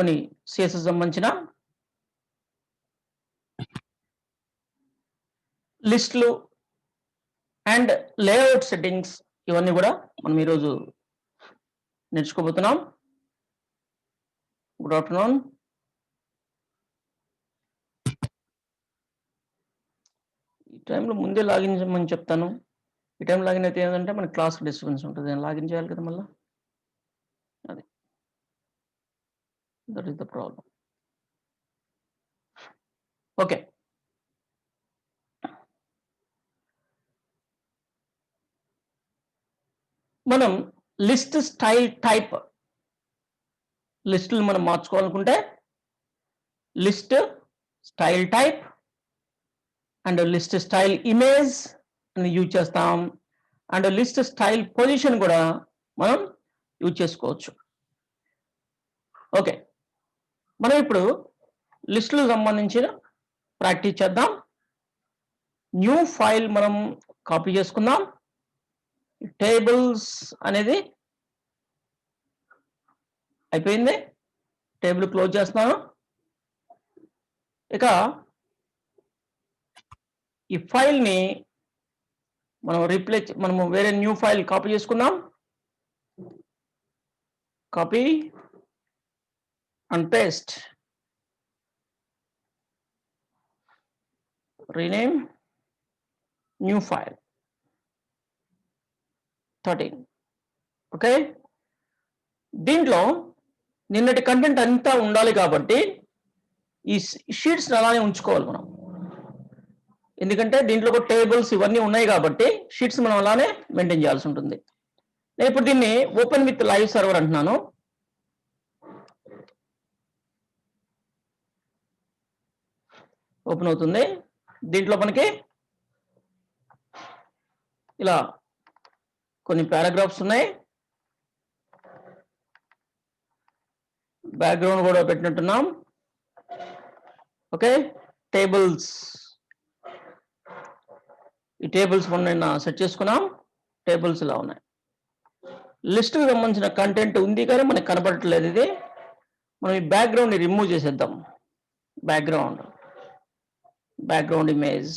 కొన్ని సిఎస్ఎస్ సంబంధించిన లిస్టులు అండ్ లేఅవుట్ సెట్టింగ్స్ ఇవన్నీ కూడా మనం ఈరోజు నేర్చుకోబోతున్నాం. Good afternoon. ఈ టైంలో ముందే లాగిన్ చేయమని చెప్తాను. ఈ టైం లాగిన్ అయితే ఏంటంటే మన క్లాస్ డిస్టర్బెన్స్ ఉంటుంది. లాగిన్ చేయాలి కదా మళ్ళీ. అది that is the problem. Okay, మనం లిస్ట్ స్టైల్ టైప్ లిస్టులు మనం మార్చుకోవాలనుకుంటే list style type and list style image అని యూజ్ చేస్తాం. అండ్ లిస్ట్ స్టైల్ పొజిషన్ కూడా మనం యూజ్ చేసుకోవచ్చు. ఓకే, మనం ఇప్పుడు లిస్టులకు సంబంధించిన ప్రాక్టీస్ చేద్దాం. న్యూ ఫైల్ మనం కాపీ చేసుకుందాం. టేబుల్స్ అనేది అయిపోయింది. టేబుల్ క్లోజ్ చేస్తున్నాను. ఇక ఈ ఫైల్ని మనము వేరే న్యూ ఫైల్ కాపీ చేసుకుందాం. Copy and paste. Rename new file 13. Okay, దీంట్లో నిన్నటి కంటెంట్ అంతా ఉండాలి కాబట్టి ఈ షీట్స్ అలానే ఉంచుకోవాలి మనం. ఎందుకంటే దీంట్లో టేబుల్స్ ఇవన్నీ ఉన్నాయి కాబట్టి షీట్స్ మనం అలానే మెయింటైన్ చేయాల్సి ఉంటుంది. నేను ఇప్పుడు దీన్ని ఓపెన్ విత్ లైవ్ సర్వర్ అంటున్నాను. ఓపెన్ అవుతుంది. దీంట్లో మనకి ఇలా కొన్ని పారాగ్రాఫ్స్ ఉన్నాయి. బ్యాక్గ్రౌండ్ కూడా పెట్టినట్టున్నాం. ఓకే, టేబుల్స్, ఈ టేబుల్స్ మనం నిన్న సెట్ చేసుకున్నాం. టేబుల్స్ ఇలా ఉన్నాయి. లిస్టుకు సంబంధించిన కంటెంట్ ఉంది కానీ మనకు కనపడట్లేదు. ఇది మనం ఈ బ్యాక్గ్రౌండ్ రిమూవ్ చేసేద్దాం. Background image.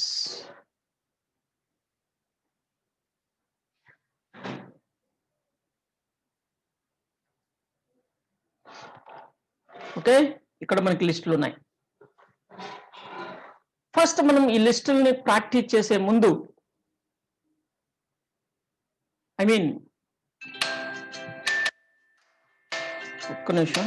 ఓకే, ఇక్కడ మనకి లిస్టులు ఉన్నాయి. ఫస్ట్ మనం ఈ లిస్టుల్ని ప్రాక్టీస్ చేసే ముందు ఒక్క నిమిషం.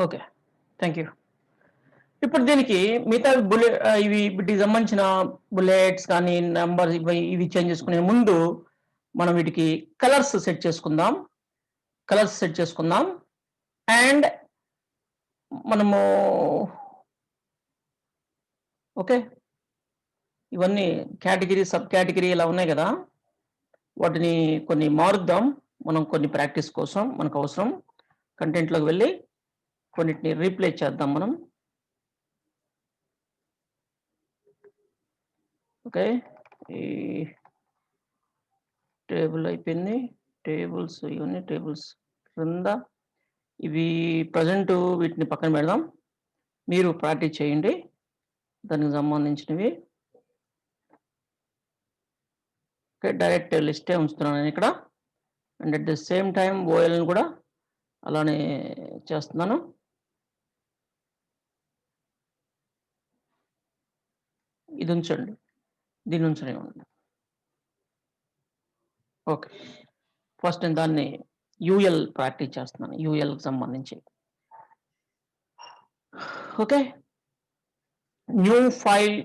Okay, thank you. ఇప్పుడు దీనికి మిగతా వీటికి సంబంధించిన బుల్లెట్స్ కానీ నెంబర్స్ ఇవి చేంజ్ చేసుకునే ముందు మనం వీటికి కలర్స్ సెట్ చేసుకుందాం. అండ్ మనము ఓకే, ఇవన్నీ కేటగిరీ సబ్ కేటగిరీ ఇలా ఉన్నాయి కదా, వాటిని కొన్ని మారుద్దాం. మనం కొన్ని ప్రాక్టీస్ కోసం మనకు అవసరం. కంటెంట్లోకి వెళ్ళి కొన్నిటిని రీప్లేస్ చేద్దాం మనం. ఓకే, ఈ టేబుల్ అయిపోయింది. టేబుల్స్ ఇవన్నీ టేబుల్స్ క్రింద ఇవి ప్రజెంట్ వీటిని పక్కన పెడదాం. మీరు ప్రాక్టీస్ చేయండి దానికి సంబంధించినవి. ఓకే, డైరెక్ట్ లిస్టే ఉంచుతున్నాను నేను ఇక్కడ. And at the same time ఓఎల్ని కూడా అలానే చేస్తున్నాను. ఇది ఉంచండి, దీన్ని ఉంచనివ్వండి. ఓకే, ఫస్ట్ నేను దాన్ని యూఎల్ ప్రాక్టీస్ చేస్తున్నాను, యూఎల్కి సంబంధించి. Okay, new file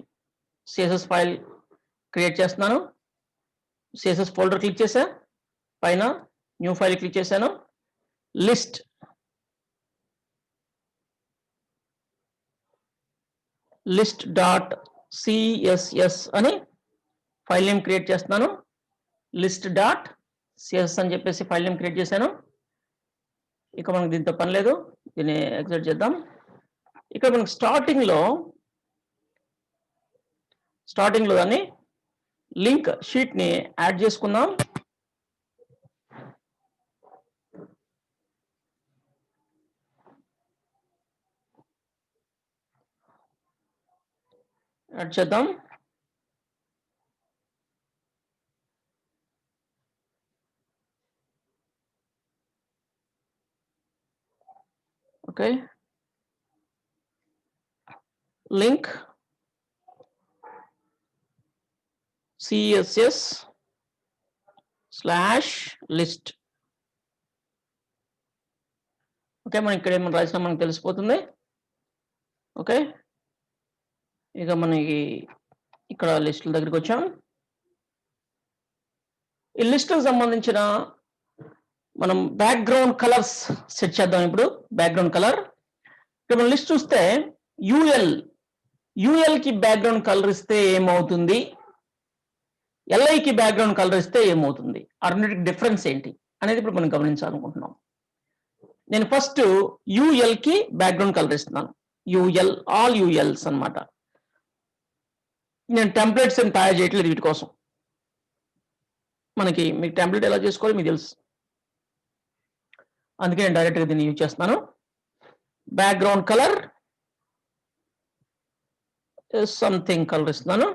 CSS file create చేస్తున్నాను. సిఎస్ఎస్ ఫోల్డర్ క్లిక్ చేశా, పైన న్యూ ఫైల్ క్లిక్ చేశాను. లిస్ట్ list.css అని ఫైల్ నేమ్ క్రియేట్ చేస్తున్నాను. list.css అని చెప్పేసి ఫైల్ నేమ్ క్రియేట్ చేశాను. ఇక మనకు దీంతో పని లేదు, దీన్ని ఎగ్జిట్ చేద్దాం. ఇక్కడ మనకు స్టార్టింగ్ లో దాన్ని లింక్ షీట్ ని యాడ్ చేసుకుందాం. యాడ్ చేద్దాం. Okay, link css/list. ఓకే, మనం ఇక్కడ ఏమైనా రాసినా మనకు తెలిసిపోతుంది. ఓకే, ఇక మనకి ఇక్కడ లిస్టుల దగ్గరికి వచ్చాం. ఈ లిస్టుకు సంబంధించిన మనం బ్యాక్గ్రౌండ్ కలర్స్ సెట్ చేద్దాం. ఇప్పుడు బ్యాక్గ్రౌండ్ కలర్ ఇక్కడ మనం లిస్ట్ చూస్తే యూఎల్ కి బ్యాక్గ్రౌండ్ కలర్ ఇస్తే ఏమవుతుంది, LI కి బ్యాక్గ్రౌండ్ కలర్ ఇస్తే ఏమవుతుంది, ఆ రెండింటికి డిఫరెన్స్ ఏంటి అనేది ఇప్పుడు మనం గమనించాలనుకుంటున్నాం. నేను ఫస్ట్ యూఎల్ కి బ్యాక్గ్రౌండ్ కలర్ ఇస్తున్నాను. ఆల్ యూఎల్స్ అన్నమాట. నేను టెంప్లెట్స్ అని తయారు చేయట్లేదు వీటి కోసం. మీకు టెంప్లెట్ ఎలా చేసుకోవాలి మీకు తెలుసు, అందుకే నేను డైరెక్ట్గా దీన్ని యూజ్ చేస్తున్నాను. బ్యాక్గ్రౌండ్ కలర్ సంథింగ్ కలర్ ఇస్తున్నాను.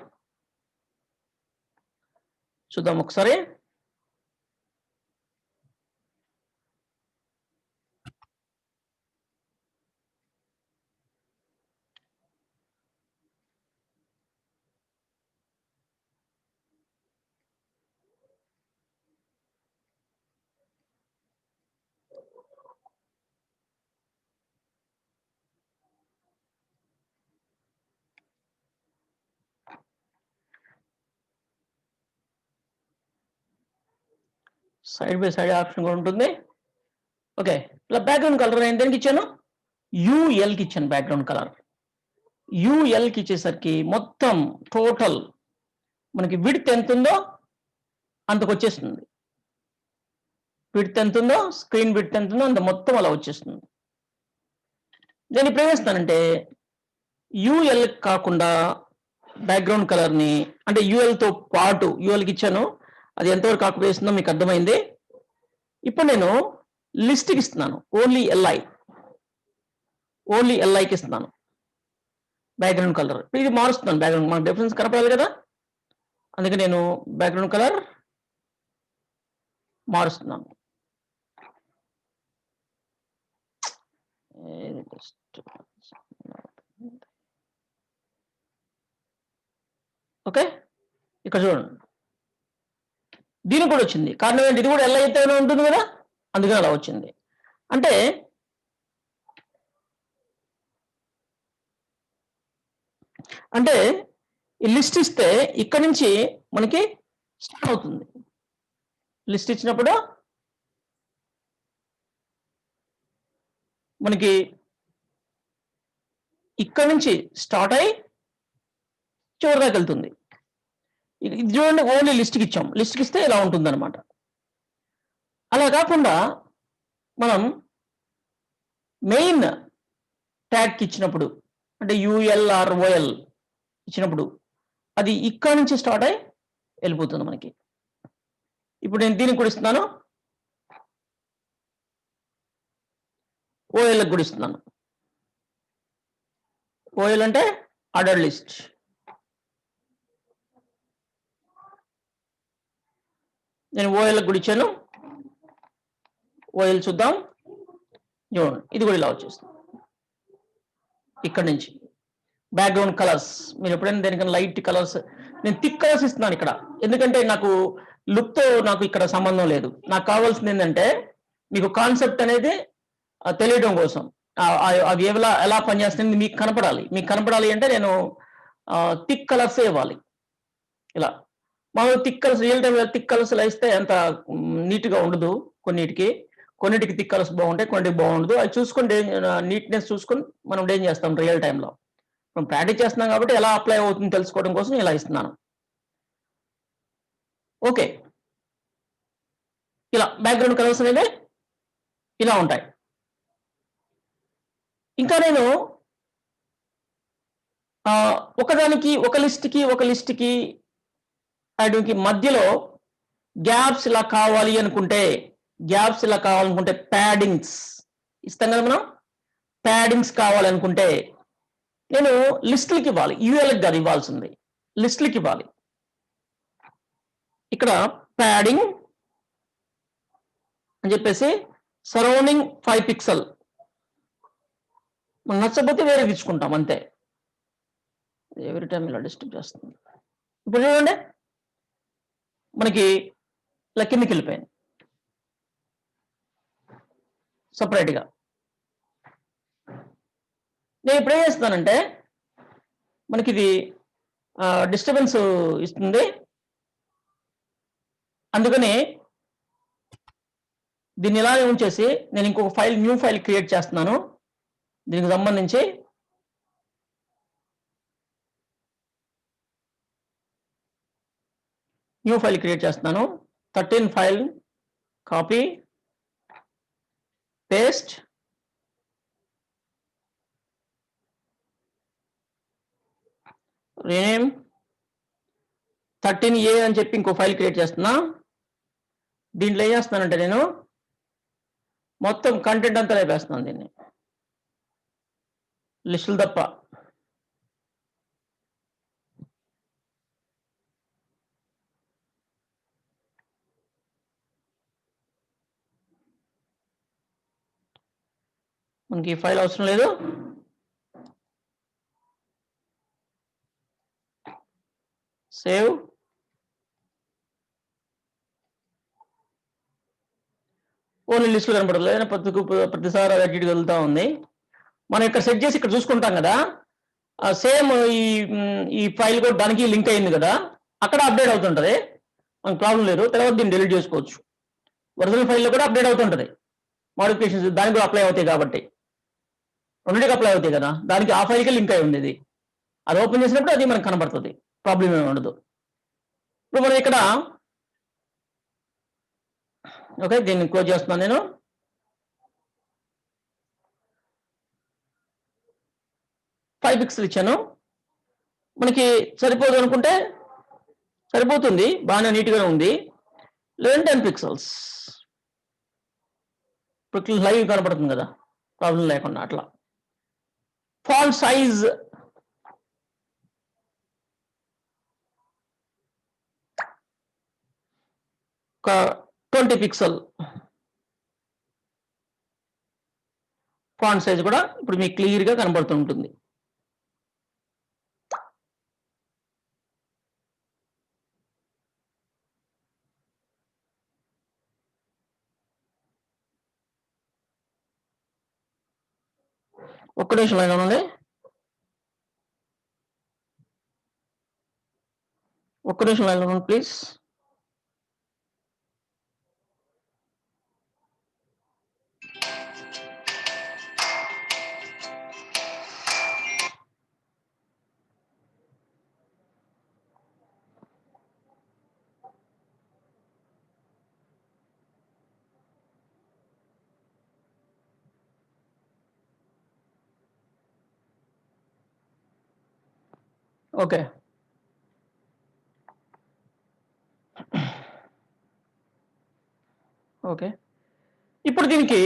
చూద్దాం ఒకసారి. సైడ్ బై సైడ్ ఆప్షన్ కూడా ఉంటుంది. ఓకే, ఇలా బ్యాక్గ్రౌండ్ కలర్ నేను దేనికి ఇచ్చాను, యూఎల్ కి ఇచ్చాను బ్యాక్గ్రౌండ్ కలర్. యూఎల్ కి ఇచ్చేసరికి మొత్తం టోటల్ మనకి విడ్త్ ఎంత ఉందో అంతకు వచ్చేస్తుంది. విడ్త్ ఎంత ఉందో, స్క్రీన్ విడ్త్ ఎంత ఉందో అంత మొత్తం అలా వచ్చేస్తుంది. నేను ఇప్పుడు ఏం చేస్తానంటే యూఎల్ కాకుండా బ్యాక్గ్రౌండ్ కలర్ని, అంటే యూఎల్తో పాటు యూఎల్కి ఇచ్చాను, అది ఎంతవరకు ఆక్యుపై చేస్తుందో మీకు అర్థమైంది. ఇప్పుడు నేను లిస్ట్కి ఇస్తున్నాను, ఓన్లీ ఎల్ఐకి ఇస్తున్నాను బ్యాక్గ్రౌండ్ కలర్. ఇది మారుస్తున్నాను బ్యాక్గ్రౌండ్, మనకు డిఫరెన్స్ కనపడాలి కదా, అందుకే నేను బ్యాక్గ్రౌండ్ కలర్ మారుస్తున్నాను. ఓకే, ఇక్కడ చూడండి దీనికి కూడా వచ్చింది. కారణం ఏంటి, ఇది కూడా ఎల్ఐ అయితేనే ఉంటుంది కదా, అందుకని అలా వచ్చింది. అంటే ఈ లిస్ట్ ఇస్తే ఇక్కడ నుంచి మనకి స్టార్ట్ అవుతుంది. లిస్ట్ ఇచ్చినప్పుడు మనకి ఇక్కడ నుంచి స్టార్ట్ అయ్యి చివరి దాకా వెళ్తుంది. ఇది చూడండి, ఓన్లీ లిస్ట్కి ఇచ్చాం. లిస్ట్కి ఇస్తే ఇలా ఉంటుంది అనమాట. అలా కాకుండా మనం మెయిన్ ట్యాగ్కి ఇచ్చినప్పుడు, అంటే యూఎల్ ఆర్ ఓఎల్ ఇచ్చినప్పుడు అది ఇక్కడ నుంచి స్టార్ట్ అయ్యి వెళ్ళిపోతుంది మనకి. ఇప్పుడు నేను దీనికి కూడా ఇస్తున్నాను, ఓఎల్కి కూడా ఇస్తున్నాను. ఓఎల్ అంటే ఆర్డర్ లిస్ట్. నేను ఓఎల్కి కూడా ఇచ్చాను. ఓఎల్ చూద్దాం, చూడండి ఇది కూడా ఇలా వచ్చేస్తుంది. ఇక్కడ నుంచి బ్యాక్గ్రౌండ్ కలర్స్, మీరు ఎప్పుడైనా దేనికైనా లైట్ కలర్స్, నేను థిక్ కలర్స్ ఇస్తున్నాను ఇక్కడ, ఎందుకంటే నాకు లుక్తో నాకు ఇక్కడ సంబంధం లేదు. నాకు కావాల్సింది ఏంటంటే మీకు కాన్సెప్ట్ అనేది తెలియడం కోసం, అవి ఎలా పనిచేస్తుంది మీకు కనపడాలి. మీకు కనపడాలి అంటే నేను థిక్ కలర్సే ఇవ్వాలి. ఇలా మామూలు thick colours, real time thick colours ఇలా ఇస్తే అంత నీట్గా ఉండదు కొన్నిటికి. కొన్నిటికి థిక్ కలర్స్ బాగుంటాయి, కొన్నిటికి బాగుండదు. అది చూసుకొని నీట్నెస్ చూసుకొని మనం ఏం చేస్తాం రియల్ టైంలో. మనం ప్రాక్టీస్ చేస్తున్నాం కాబట్టి ఎలా అప్లై అవుతుందో తెలుసుకోవడం కోసం ఇలా ఇస్తున్నాను. ఓకే, ఇలా బ్యాక్గ్రౌండ్ కలర్స్ అనేవి ఇలా ఉంటాయి. ఇంకా నేను ఒకదానికి ఒక లిస్ట్కి వాటికి మధ్యలో గ్యాప్స్ ఇలా కావాలనుకుంటే ప్యాడింగ్స్ ఇస్తాం కదా మనం. ప్యాడింగ్స్ కావాలనుకుంటే నేను లిస్టులకి ఇవ్వాలి, యూఎల్కి కాదు ఇవ్వాల్సింది, లిస్టులకి ఇవ్వాలి. ఇక్కడ ప్యాడింగ్ అని చెప్పేసి సరౌండింగ్ 5 పిక్సెల్. మనం నచ్చకపోతే వేరే తెచ్చుకుంటాం అంతే. ఎవ్రీ టైం ఇలా డిస్టర్బ్ చేస్తుంది. ఇప్పుడు చూడండి మనకి ఇలా కిందకి వెళ్ళిపోయింది సపరేట్గా. నేను ఇప్పుడు ఏం చేస్తానంటే మనకి ఇది డిస్టర్బెన్స్ ఇస్తుంది, అందుకని దీన్ని ఇలాగే ఉంచేసి నేను ఇంకొక న్యూ ఫైల్ క్రియేట్ చేస్తున్నాను. దీనికి సంబంధించి న్యూ ఫైల్ క్రియేట్ చేస్తున్నాను. 13 file copy paste, rename 13A అని చెప్పి ఇంకో ఫైల్ క్రియేట్ చేస్తున్నా. దీంట్లో ఏం చేస్తున్నానంటే నేను మొత్తం కంటెంట్ అంతా లేపేస్తున్నాను, దీన్ని లిస్టులు తప్ప. మనకి ఈ ఫైల్ అవసరం లేదు. సేవ్. ఓన్లీ లిస్టులు కనపడలేదు, ప్రతిసారి అది అటు వెళ్తా ఉంది. మనం ఇక్కడ సెట్ చేసి ఇక్కడ చూసుకుంటాం కదా, సేమ్ ఈ ఫైల్ కూడా దానికి లింక్ అయింది కదా, అక్కడ అప్డేట్ అవుతుంటది, మనకు ప్రాబ్లం లేదు. తర్వాత దీన్ని డిలీట్ చేసుకోవచ్చు. ఒరిజినల్ ఫైల్లో కూడా అప్డేట్ అవుతుంటది, మోడిఫికేషన్స్ దానికి కూడా అప్లై అవుతాయి కాబట్టి, రెండింటికి అప్లై అవుతాయి కదా. దానికి ఆ ఫైల్కి లింక్ అయి ఉంది, అది ఓపెన్ చేసినప్పుడు అది మనకు కనబడుతుంది, ప్రాబ్లం ఏమి ఉండదు. ఇప్పుడు మనం ఇక్కడ ఓకే, దీన్ని క్లోజ్ చేస్తున్నాను నేను. ఫైవ్ పిక్సెల్ ఇచ్చాను. మనకి సరిపోదు అనుకుంటే సరిపోతుంది, బాగానే నీట్గానే ఉంది. లేదంటే 10 పిక్సెల్స్ ఇప్పుడు లైవ్ కనపడుతుంది కదా, ప్రాబ్లం లేకుండా. అట్లా ఫాంట్ సైజ్ ఒక 20 పిక్సెల్ ఫాంట్ సైజ్ కూడా ఇప్పుడు మీకు క్లియర్గా కనబడుతుంటుంది. ఒక్క నిమిషం లైన్లో ఉండండి, ఒక్క నిమిషం లైన్లో ఉండండి ప్లీజ్. Okay, okay. ఇప్పుడు దీనికి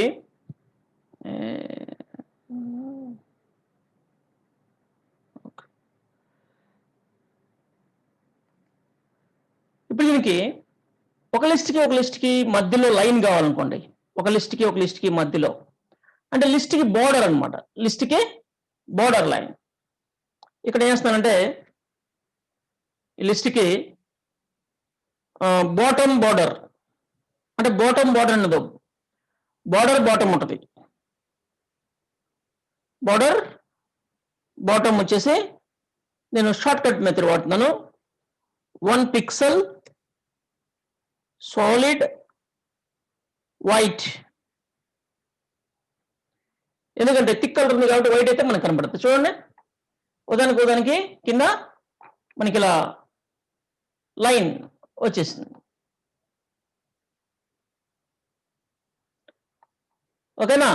ఒక లిస్ట్కి మధ్యలో లైన్ కావాలనుకోండి, ఒక లిస్ట్కి మధ్యలో అంటే లిస్ట్కి బోర్డర్ అనమాట, లిస్ట్కి బోర్డర్ లైన్. ఇక్కడ ఏం చేస్తానంటే ఈ లిస్ట్కి బాటమ్ బోర్డర్ అంటే బాటమ్ ఉండదు, బాటమ్ ఉంటుంది. బాటమ్ వచ్చేసి నేను షార్ట్ కట్ మెథడ్ వాడుతున్నాను. 1 పిక్సెల్ సాలిడ్ వైట్ ఎందుకంటే థిక్ కలర్ ఉంది కాబట్టి వైట్ అయితే మనకు కనబడుతుంది. చూడండి, ఉదానికి కింద మనకి ఇలా లైన్ వచ్చేసింది. ఓకేనా?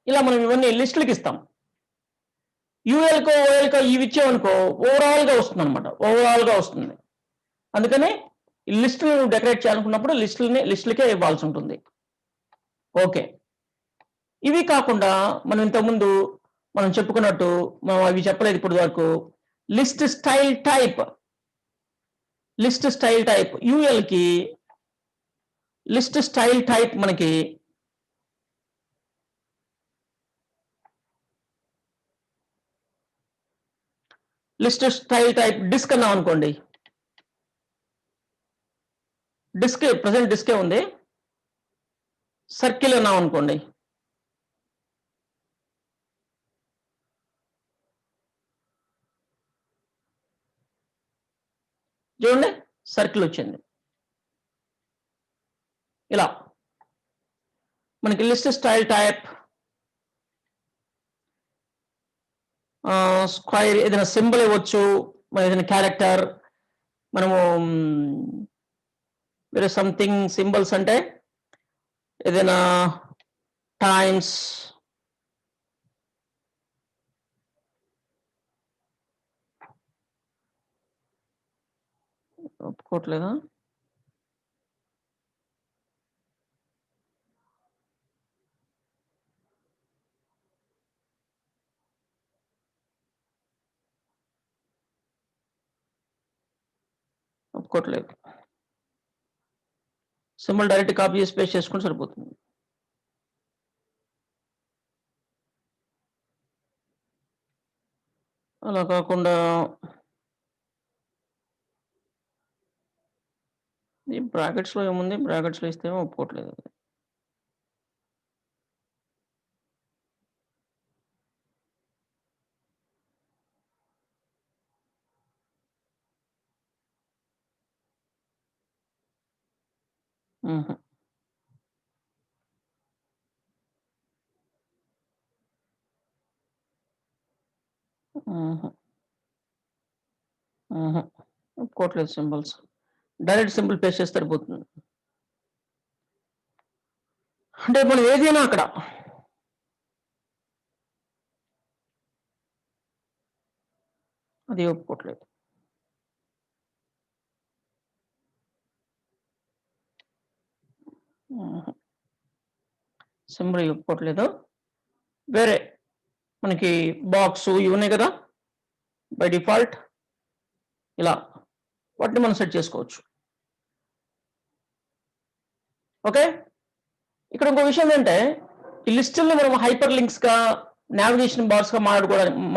ఇలా మనం ఇవన్నీ లిస్టులకి ఇస్తాం. యూఎల్కో ఓఎల్కో ఇవి ఇచ్చామనుకో ఓవరాల్గా వస్తుంది అనమాట, ఓవరాల్గా వస్తుంది. అందుకని లిస్టులు డెకరేట్ చేయాలనుకున్నప్పుడు లిస్టులకే ఇవ్వాల్సి ఉంటుంది. ఓకే, ఇవి కాకుండా మనం ఇంతకుముందు మనం చెప్పుకున్నట్టు మనం అవి చెప్పలేదు ఇప్పుడు వరకు. లిస్ట్ స్టైల్ టైప్ యూఎల్కి లిస్ట్ స్టైల్ టైప్ మనకి లిస్ట్ స్టైల్ టైప్ డిస్క్ అన్నాం అనుకోండి. డిస్క్ ప్రజెంట్ డిస్కే ఉంది. సర్కిల్ అన్నాం అనుకోండి. చూడండి, సర్కిల్ వచ్చింది. ఇలా మనకి లిస్ట్ స్టైల్ టైప్ స్క్వైర్ ఏదైనా సింబల్ ఇవ్వచ్చు, మన ఏదైనా క్యారెక్టర్, మనము వేరే సంథింగ్ సింబల్స్ అంటే ఏదైనా టైమ్స్, ఒప్పుకోవట్లేదా? ఒప్పుకోవట్లేదు. సింబల్ డైరెక్ట్ కాపీ చేసి పేస్ట్ చేసుకుంటే సరిపోతుంది. అలా కాకుండా ఈ బ్రాకెట్స్లో ఏముంది, బ్రాకెట్స్లో ఇస్తే ఒప్పుకోవట్లేదు. ఒప్పుకోవట్లేదు. సింబల్స్ డైరెక్ట్ సింబల్ పేస్ట్ చేస్తే సరిపోతుంది. అంటే మనం ఏదైనా అక్కడ అది ఒప్పుకోవట్లేదు. సింబల్ ఒప్పుకోవట్లేదు. వేరే మనకి బాక్స్ ఇవి ఉన్నాయి కదా బై డిఫాల్ట్, ఇలా వాటిని మనం సెట్ చేసుకోవచ్చు. ఓకే, ఇక్కడ ఇంకో విషయం ఏంటంటే ఈ లిస్టులను మనం హైపర్ లింక్స్ గా, నావిగేషన్ బార్స్ గా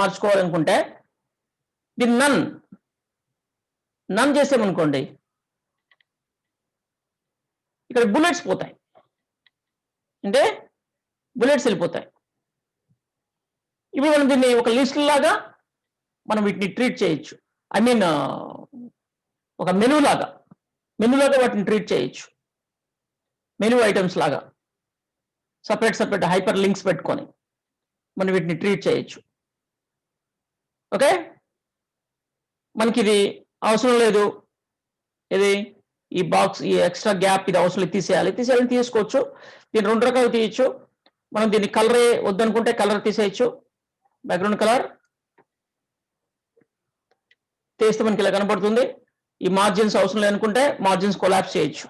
మార్చుకోవాలనుకుంటే దీన్ని నన్ చేసామనుకోండి, ఇక్కడ బుల్లెట్స్ పోతాయి. అంటే బుల్లెట్స్ వెళ్ళిపోతాయి. ఇప్పుడు మనం దీన్ని ఒక లిస్ట్ లాగా మనం వీటిని ట్రీట్ చేయొచ్చు. ఐ మీన్ ఒక మెనూ లాగా వాటిని ట్రీట్ చేయొచ్చు. మెనూ ఐటమ్స్ లాగా సపరేట్ హైపర్ లింక్స్ పెట్టుకొని మనం వీటిని ట్రీట్ చేయొచ్చు. ఓకే, మనకి ఇది అవసరం లేదు, ఇది ఈ బాక్స్, ఈ ఎక్స్ట్రా గ్యాప్ ఇది అవసరం లేదు, తీసేయాలని తీసుకోవచ్చు. దీన్ని 2 రకాలు తీయచ్చు. మనం దీన్ని కలరే వద్దనుకుంటే కలర్ తీసేయచ్చు, బ్యాక్గ్రౌండ్ కలర్ తీస్తే మనకి ఇలా కనపడుతుంది. ఈ మార్జిన్స్ అవసరం లేదనుకుంటే మార్జిన్స్ కొలాప్స్ చేయొచ్చు.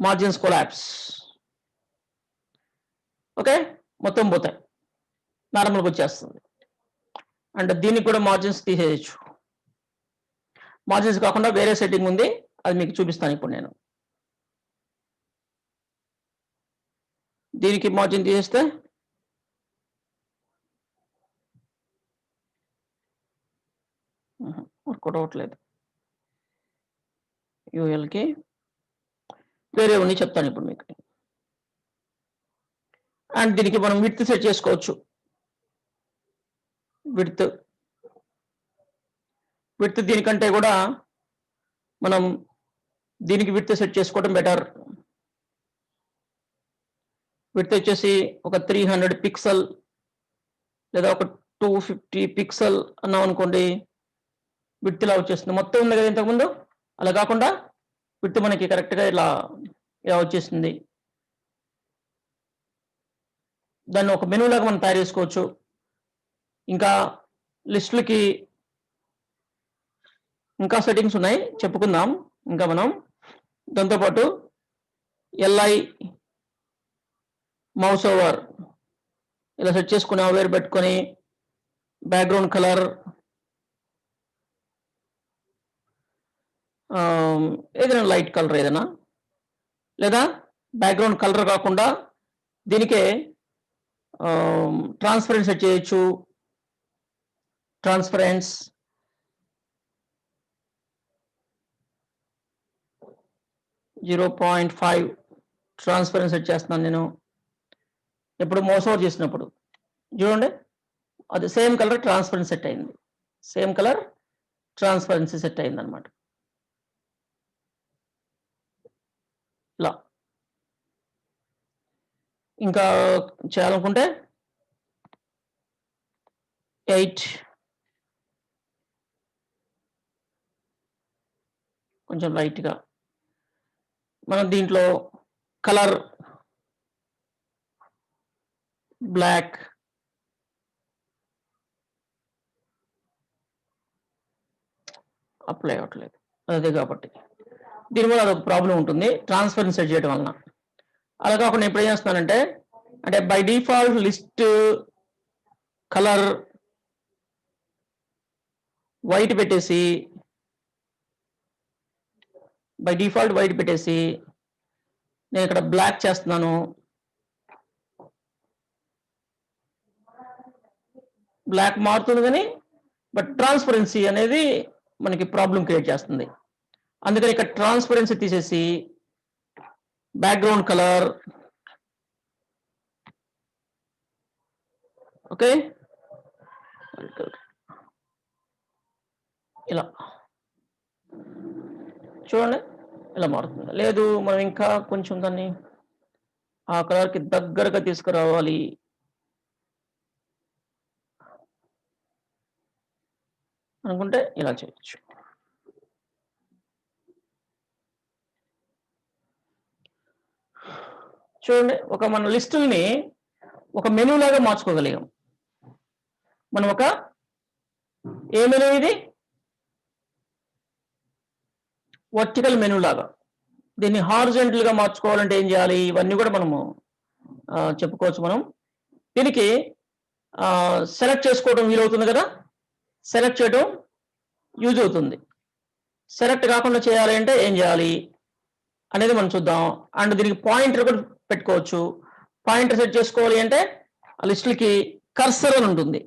Margins collapse. ఓకే, మొత్తం పోతాయి, నార్మల్గా వచ్చేస్తుంది. అండ్ దీనికి కూడా మార్జిన్స్ తీసేయచ్చు. మార్జిన్స్ కాకుండా వేరే సెట్టింగ్ ఉంది, అది మీకు చూపిస్తాను ఇప్పుడు నేను. దీనికి మార్జిన్ తీసేస్తే వర్కౌట్ అవ్వట్లేదు. యూఎల్కి వేరే ఉన్నాయి, చెప్తాను ఇప్పుడు మీకు. అండ్ దీనికి మనం విడ్త్ సెట్ చేసుకోవచ్చు. విడ్త్ విడ్త్ దీనికంటే కూడా మనం దీనికి విడ్త్ సెట్ చేసుకోవడం బెటర్. విడ్త్ వచ్చేసి ఒక 300 పిక్సెల్ లేదా ఒక 250 పిక్సెల్ అన్నాం అనుకోండి, విడ్త్ ఇలా వచ్చేస్తుంది. మొత్తం ఉంది కదా ఇంతకుముందు, అలా కాకుండా విడ్త్ మనకి కరెక్ట్గా ఇలా వచ్చేస్తుంది. దాన్ని ఒక మెనూ లాగా మనం తయారు చేసుకోవచ్చు. ఇంకా లిస్టులకి ఇంకా సెట్టింగ్స్ ఉన్నాయి, చెప్పుకుందాం. ఇంకా మనం దాంతోపాటు LI మౌస్ ఓవర్ ఇలా సెట్ చేసుకుని అవేర్ పెట్టుకొని బ్యాక్గ్రౌండ్ కలర్ ఏదైనా లైట్ కలర్ ఏదైనా, లేదా బ్యాక్గ్రౌండ్ కలర్ కాకుండా దీనికే ట్రాన్స్పరెన్స్ సెట్ చేయొచ్చు. ట్రాన్స్పరెన్స్ 0.5 ట్రాన్స్పరెన్స్ సెట్ చేస్తున్నాను నేను. ఎప్పుడు మౌస్ ఓవర్ చేసినప్పుడు చూడండి, అది సేమ్ కలర్ ట్రాన్స్పరెన్స్ సెట్ అయింది. సేమ్ కలర్ ట్రాన్స్పరెన్సీ సెట్ అయింది అనమాట. ఇలా ఇంకా చేయాలనుకుంటే 8 కొంచెం లైట్గా మనం దీంట్లో కలర్ బ్లాక్, అప్లై అవ్వట్లేదు అదే కాబట్టి దీనివల్ల అదొక ప్రాబ్లం ఉంటుంది ట్రాన్స్పరెన్స్ సెట్ చేయడం వలన. అలా కాకుండా ఇప్పుడు ఏం చేస్తున్నానంటే, అంటే by default list colour white పెట్టేసి నేను ఇక్కడ బ్లాక్ చేస్తున్నాను. బ్లాక్ మారుతుంది కానీ బట్ ట్రాన్స్పరెన్సీ అనేది మనకి ప్రాబ్లం క్రియేట్ చేస్తుంది. అందుకని ఇక్కడ ట్రాన్స్పరెన్సీ తీసేసి బ్యాక్గ్రౌండ్ కలర్ ఓకే ఇలా చూడండి ఇలా మారుతుంది. లేదు మనం ఇంకా కొంచెం దాన్ని ఆ కలర్కి దగ్గరగా తీసుకురావాలి అనుకుంటే ఇలా చేయొచ్చు. చూడండి, ఒక మన లిస్టుల్ని ఒక మెనూ లాగా మార్చుకోగలిగాం మనం. ఒక ఏ మెనూ ఇది? వర్టికల్ మెనూ లాగా. దీన్ని హారిజాంటల్ గా మార్చుకోవాలంటే ఏం చేయాలి? ఇవన్నీ కూడా మనము చెప్పుకోవచ్చు. మనం దీనికి సెలెక్ట్ చేసుకోవడం వీలవుతుంది కదా, సెలెక్ట్ చేయడం యూజ్ అవుతుంది. సెలెక్ట్ కాకుండా చేయాలి అంటే ఏం చేయాలి అనేది మనం చూద్దాం. అండ్ దీనికి పాయింటర్ కూడా పెట్టుకోవచ్చు. పాయింటర్ సెట్ చేసుకోవాలి అంటే ఆ లిస్టులకి కర్సర్ అని ఉంటుంది.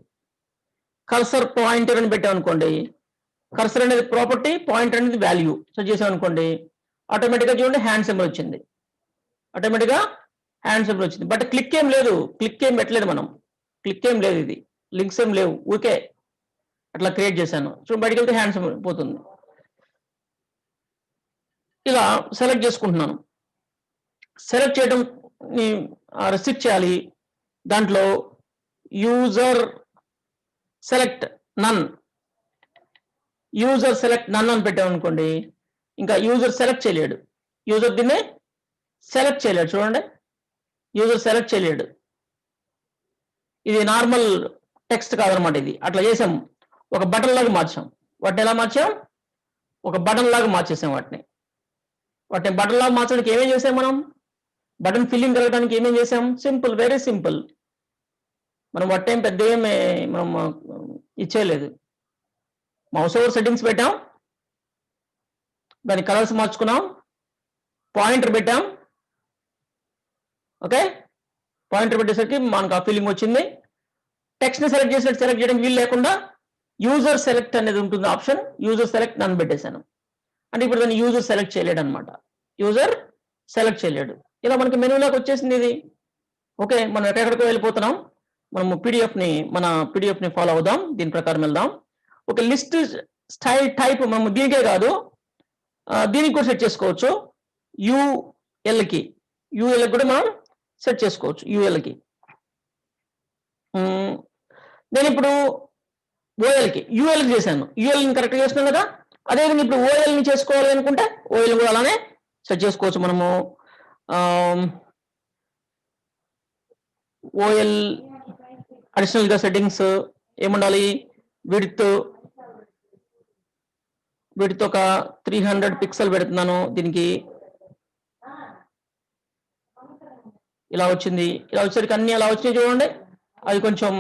కర్సర్ పాయింటర్ అని పెట్టామనుకోండి, కర్సర్ అనేది ప్రాపర్టీ, పాయింటర్ అనేది వాల్యూ సెట్ చేసామనుకోండి, ఆటోమేటిక్గా చూడండి హ్యాండ్ సింబల్ వచ్చింది. ఆటోమేటిక్గా హ్యాండ్ సింబల్ వచ్చింది. బట్ క్లిక్ ఏం లేదు, క్లిక్ ఏం పెట్టలేదు మనం, క్లిక్ ఏం లేదు, ఇది లింక్స్ ఏం లేవు, ఊరికే అట్లా క్రియేట్ చేశాను. చూడండి బయటికి వెళ్తే హ్యాండ్ సింబల్ పోతుంది. ఇలా సెలెక్ట్ చేసుకుంటున్నాను. సెలెక్ట్ చేయడం రెస్ట్రిక్ట్ చేయాలి. దాంట్లో యూజర్ సెలెక్ట్ నన్ అని పెట్టామనుకోండి, ఇంకా యూజర్ సెలెక్ట్ చేయలేడు. యూజర్ దీన్ని సెలెక్ట్ చేయలేడు. చూడండి, యూజర్ సెలెక్ట్ చేయలేడు. ఇది నార్మల్ టెక్స్ట్ కాదనమాట. ఇది అట్లా చేసాం, ఒక బటన్ లాగా మార్చాం. వాటిని ఎలా మార్చాం? ఒక బటన్ లాగా మార్చేసాం. వాటిని బటన్ లాగా మార్చడానికి ఏమేం చేసాం మనం? బటన్ ఫిల్లింగ్ కలగడానికి ఏమేం చేసాం? Simple, very simple. మనం వాటి ఏం పెద్ద ఏమి మనం ఇచ్చేయలేదు. మౌస్ ఓవర్ సెట్టింగ్స్ పెట్టాం, దాని కలర్స్ మార్చుకున్నాం, పాయింటర్ పెట్టాం. ఓకే, పాయింటర్ పెట్టేసరికి మనకు ఆ ఫీలింగ్ వచ్చింది. టెక్స్ట్ ని సెలెక్ట్ చేయడానికి వీలు లేకుండా యూజర్ సెలెక్ట్ అనేది ఉంటుంది ఆప్షన్. యూజర్ సెలెక్ట్ నన్ను పెట్టేశాను అంటే ఇప్పుడు దాన్ని యూజర్ సెలెక్ట్ చేయలేడు అనమాట. యూజర్ సెలెక్ట్ చేయలేడు. ఇలా మనకి మెనూలోకి వచ్చేసింది ఇది. ఓకే, మనం ఎక్కడికో వెళ్ళిపోతున్నాం. మనము మన పీడిఎఫ్ ని ఫాలో అవుదాం, దీని ప్రకారం వెళ్దాం. ఒక లిస్ట్ స్టైల్ టైప్ మనం దీనికే కాదు దీనికి కూడా సెట్ చేసుకోవచ్చు. యూఎల్కి కూడా మనం సెట్ చేసుకోవచ్చు. యూఎల్కి నేను ఇప్పుడు ఓఎల్కి యూఎల్కి చేశాను. యూఎల్ని కరెక్ట్ చేస్తున్నాను కదా. అదేవిధంగా ఇప్పుడు ఓఎల్ని చేసుకోవాలి అనుకుంటే ఓఎల్ కూడా అలానే సెట్ చేసుకోవచ్చు మనము. ఓఎల్ అడిషనల్ గా సెట్టింగ్స్ ఏముండాలి, విడ్త్ ఒక 300 పిక్సెల్ పెడుతున్నాను. దీనికి ఇలా వచ్చింది. ఇలా వచ్చేసరికి అన్ని అలా వచ్చినాయి చూడండి. అది కొంచెం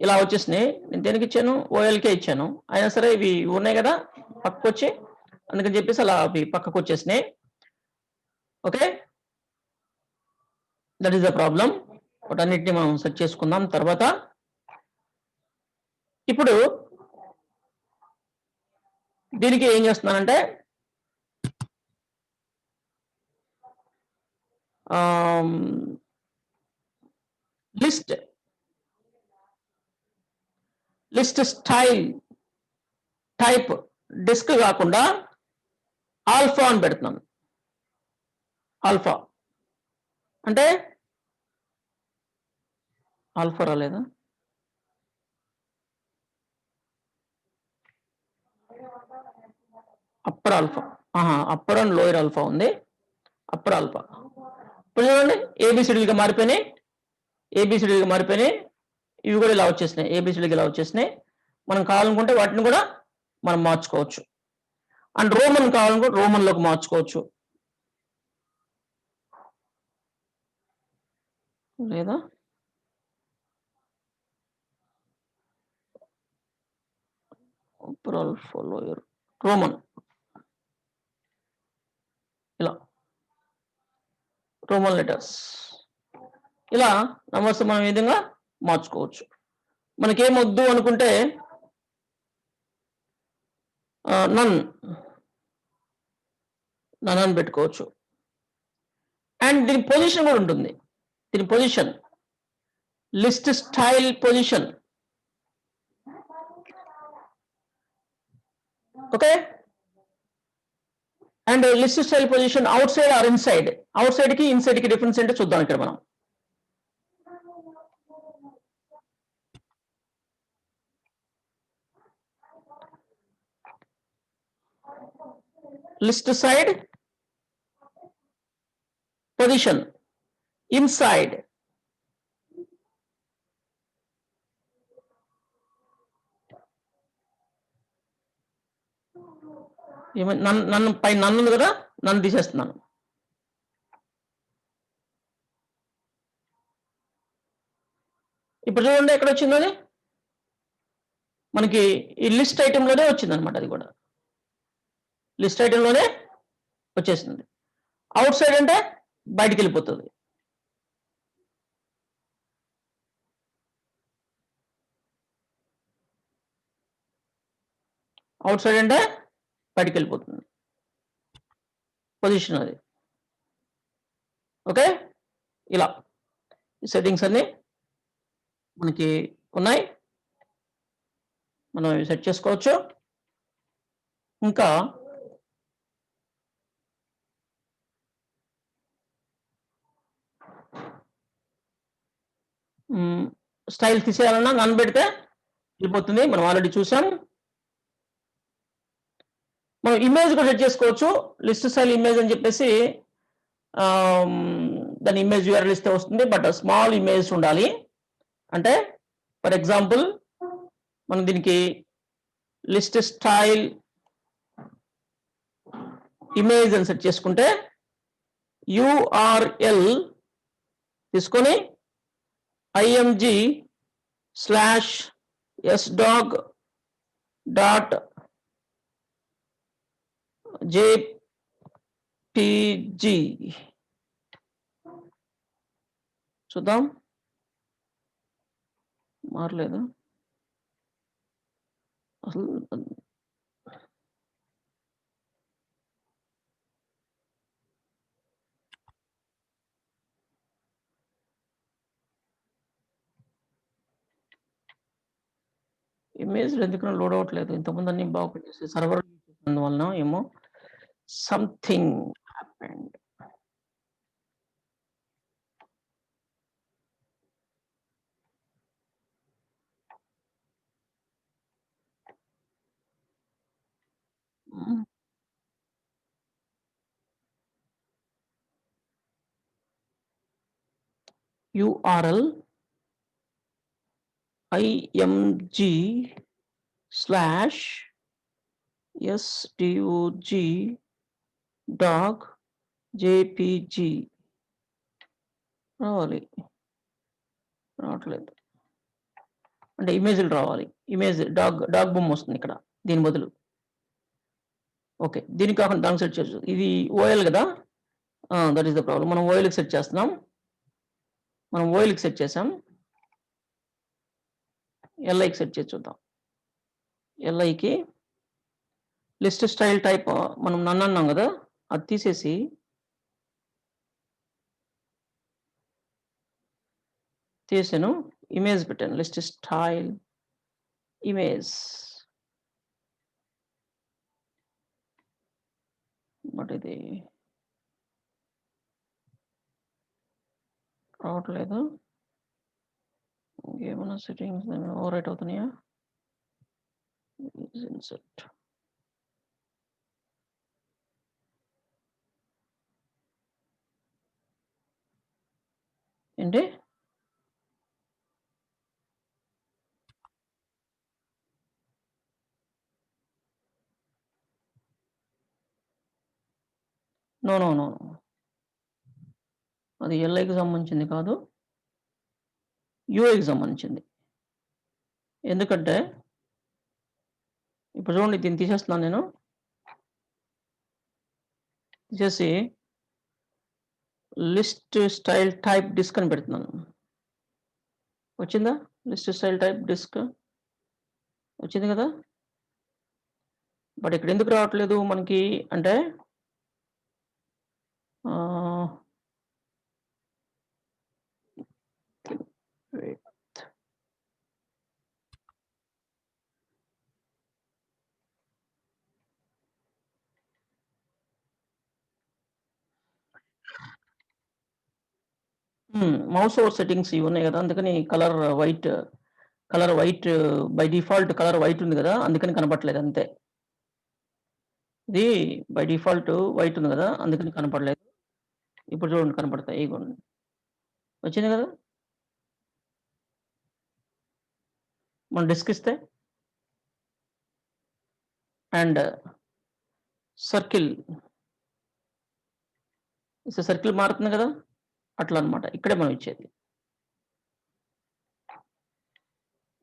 ఇలా వచ్చేసినాయి. నేను దేనికి ఇచ్చాను, ఓఎల్కే ఇచ్చాను. అయినా సరే ఇవి ఉన్నాయి కదా పక్కకు వచ్చి, అందుకని చెప్పేసి అలా అవి పక్కకు వచ్చేసినాయి. Okay, that is the problem. వాటన్నిటిని మనం సెట్ చేసుకుందాం తర్వాత. ఇప్పుడు దీనికి ఏం చేస్తున్నానంటే లిస్ట్ స్టైల్ టైప్ డిస్క్ కాకుండా ఆల్ఫా అని పెడుతున్నాను. ఆల్ఫా అంటే ఆల్ఫా రాలేదా, upper alpha, upper and lower alpha ఉంది. అప్పర్ ఆల్ఫా ఇప్పుడు చూడండి ఏబిసిడీలుగా మారిపోయినాయి. ఇవి కూడా ఇలా వచ్చేసినాయి. ఏబిసిడీలు ఇలా వచ్చేసినాయి. మనం కావాలనుకుంటే వాటిని కూడా మనం మార్చుకోవచ్చు. అండ్ రోమన్ కావాలనుకుంటే రోమన్లోకి మార్చుకోవచ్చు. లేదా అప్పర్ ఆల్ఫా లోయర్ రోమన్, ఇలా రోమన్ లెటర్స్, ఇలా నంబర్స్ మనం ఈ విధంగా మార్చుకోవచ్చు. మనకేమొద్దు అనుకుంటే నన్ అని పెట్టుకోవచ్చు. అండ్ దీని పొజిషన్ కూడా ఉంటుంది. దీని position list style position. Okay, and list style position outside or inside. Outside కి ఇన్సైడ్ కి డిఫరెన్స్ ఏంటో చూద్దాం ఇక్కడ మనం. List side position inside. నన్ను పై నన్ను ఉంది కదా, నన్ను తీసేస్తున్నాను. ఇప్పుడు చూడండి ఎక్కడ వచ్చింది అది, మనకి ఈ లిస్ట్ ఐటెంలోనే వచ్చింది అనమాట. అది కూడా లిస్ట్ ఐటెంలోనే వచ్చేసింది. అవుట్ సైడ్ అంటే బయటికి వెళ్ళిపోతుంది. అవుట్ సైడ్ అంటే బయటికి వెళ్ళిపోతుంది పొజిషన్ అది. ఓకే, ఇలా సెట్టింగ్స్ అన్ని మనకి ఉన్నాయి, మనం సెట్ చేసుకోవచ్చు. ఇంకా స్టైల్ తీసేయాలన్నా నన్ను పెడితే వెళ్ళిపోతుంది. మనం ఆల్రెడీ చూసాం. మనం ఇమేజ్ కూడా సెట్ చేసుకోవచ్చు. లిస్ట్ స్టైల్ ఇమేజ్ అని చెప్పేసి దాని ఇమేజ్ యూఆర్ఎల్ ఇస్తే వస్తుంది. బట్ స్మాల్ ఇమేజ్ ఉండాలి. అంటే ఫర్ ఎగ్జాంపుల్ మనం దీనికి లిస్ట్ స్టైల్ ఇమేజ్ అని సెట్ చేసుకుంటే యూఆర్ఎల్ తీసుకొని img/sdog.jpg చూద్దాం, మారలేదు అసలు. ఇమేజ్‌లు ఎందుకనో లోడ్ అవ్వట్లేదు. ఇంతకుముందు అన్నీ బాగా పనిచేసాయి. సర్వర్ అందువలన ఏమో సంథింగ్ హ్యాపెండ్. హ్మ్. URL IMG slash SDOG dog JPG రావాలి. రావట్లేదు. అంటే ఇమేజ్‌లు రావాలి. ఇమేజ్ డాగ్ బొమ్మొస్తుంది ఇక్కడ దీని బదులు. ఓకే. దీనికి కాకుండా దానికి సెట్ చేయొచ్చు. ఇది ఓఎల్ గదా! That is the problem. మనం ఓఎల్‌కి సెట్ చేస్తున్నాం. మనం ఓఎల్‌కి సెట్ చేసాం. ఎల్ఐకి సెట్ చేసి చూద్దాం. ఎల్ఐకి లిస్ట్ స్టైల్ టైప్ మనం నన్ అన్నాం గదా! అది తీసేసి తీసాను. ఇమేజ్ పెట్టాను. List style image. బట్ ఇది రావట్లేదు. ఇంకేమన్నా సెట్టింగ్స్ ఓవర్ రైట్ అవుతున్నాయా? ఇన్సర్ట్. ఏంటి? No, no, no. అది ఎల్ఐకి సంబంధించింది కాదు. యూఐకి సంబంధించింది. ఎందుకంటే ఇప్పుడు చూడండి దీన్ని తీసేస్తున్నాను నేను. తీసేసి లిస్ట్ స్టైల్ టైప్ డిస్క్ అని పెడుతున్నాను. వచ్చిందా? లిస్ట్ స్టైల్ టైప్ డిస్క్ వచ్చింది కదా! బట్ ఇక్కడ ఎందుకు రావట్లేదు మనకి అంటే ఆహ్, వెయిట్. మౌస్ ఓవర్ సెట్టింగ్స్ ఇవి ఉన్నాయి కదా! అందుకని colour white by default colour white ఉంది కదా! అందుకని కనపడట్లేదు అంతే. ఇది బై డిఫాల్ట్ వైట్ ఉంది కదా! అందుకని కనపడలేదు. ఇప్పుడు చూడండి కనపడతాయి. ఇగోండి. వచ్చింది కదా! మనం డిస్క్ ఇస్తే అండ్ సర్కిల్ ఇస్తే సర్కిల్ మారుతుంది కదా! అట్లా అన్నమాట. ఇక్కడే మనం ఇచ్చేది.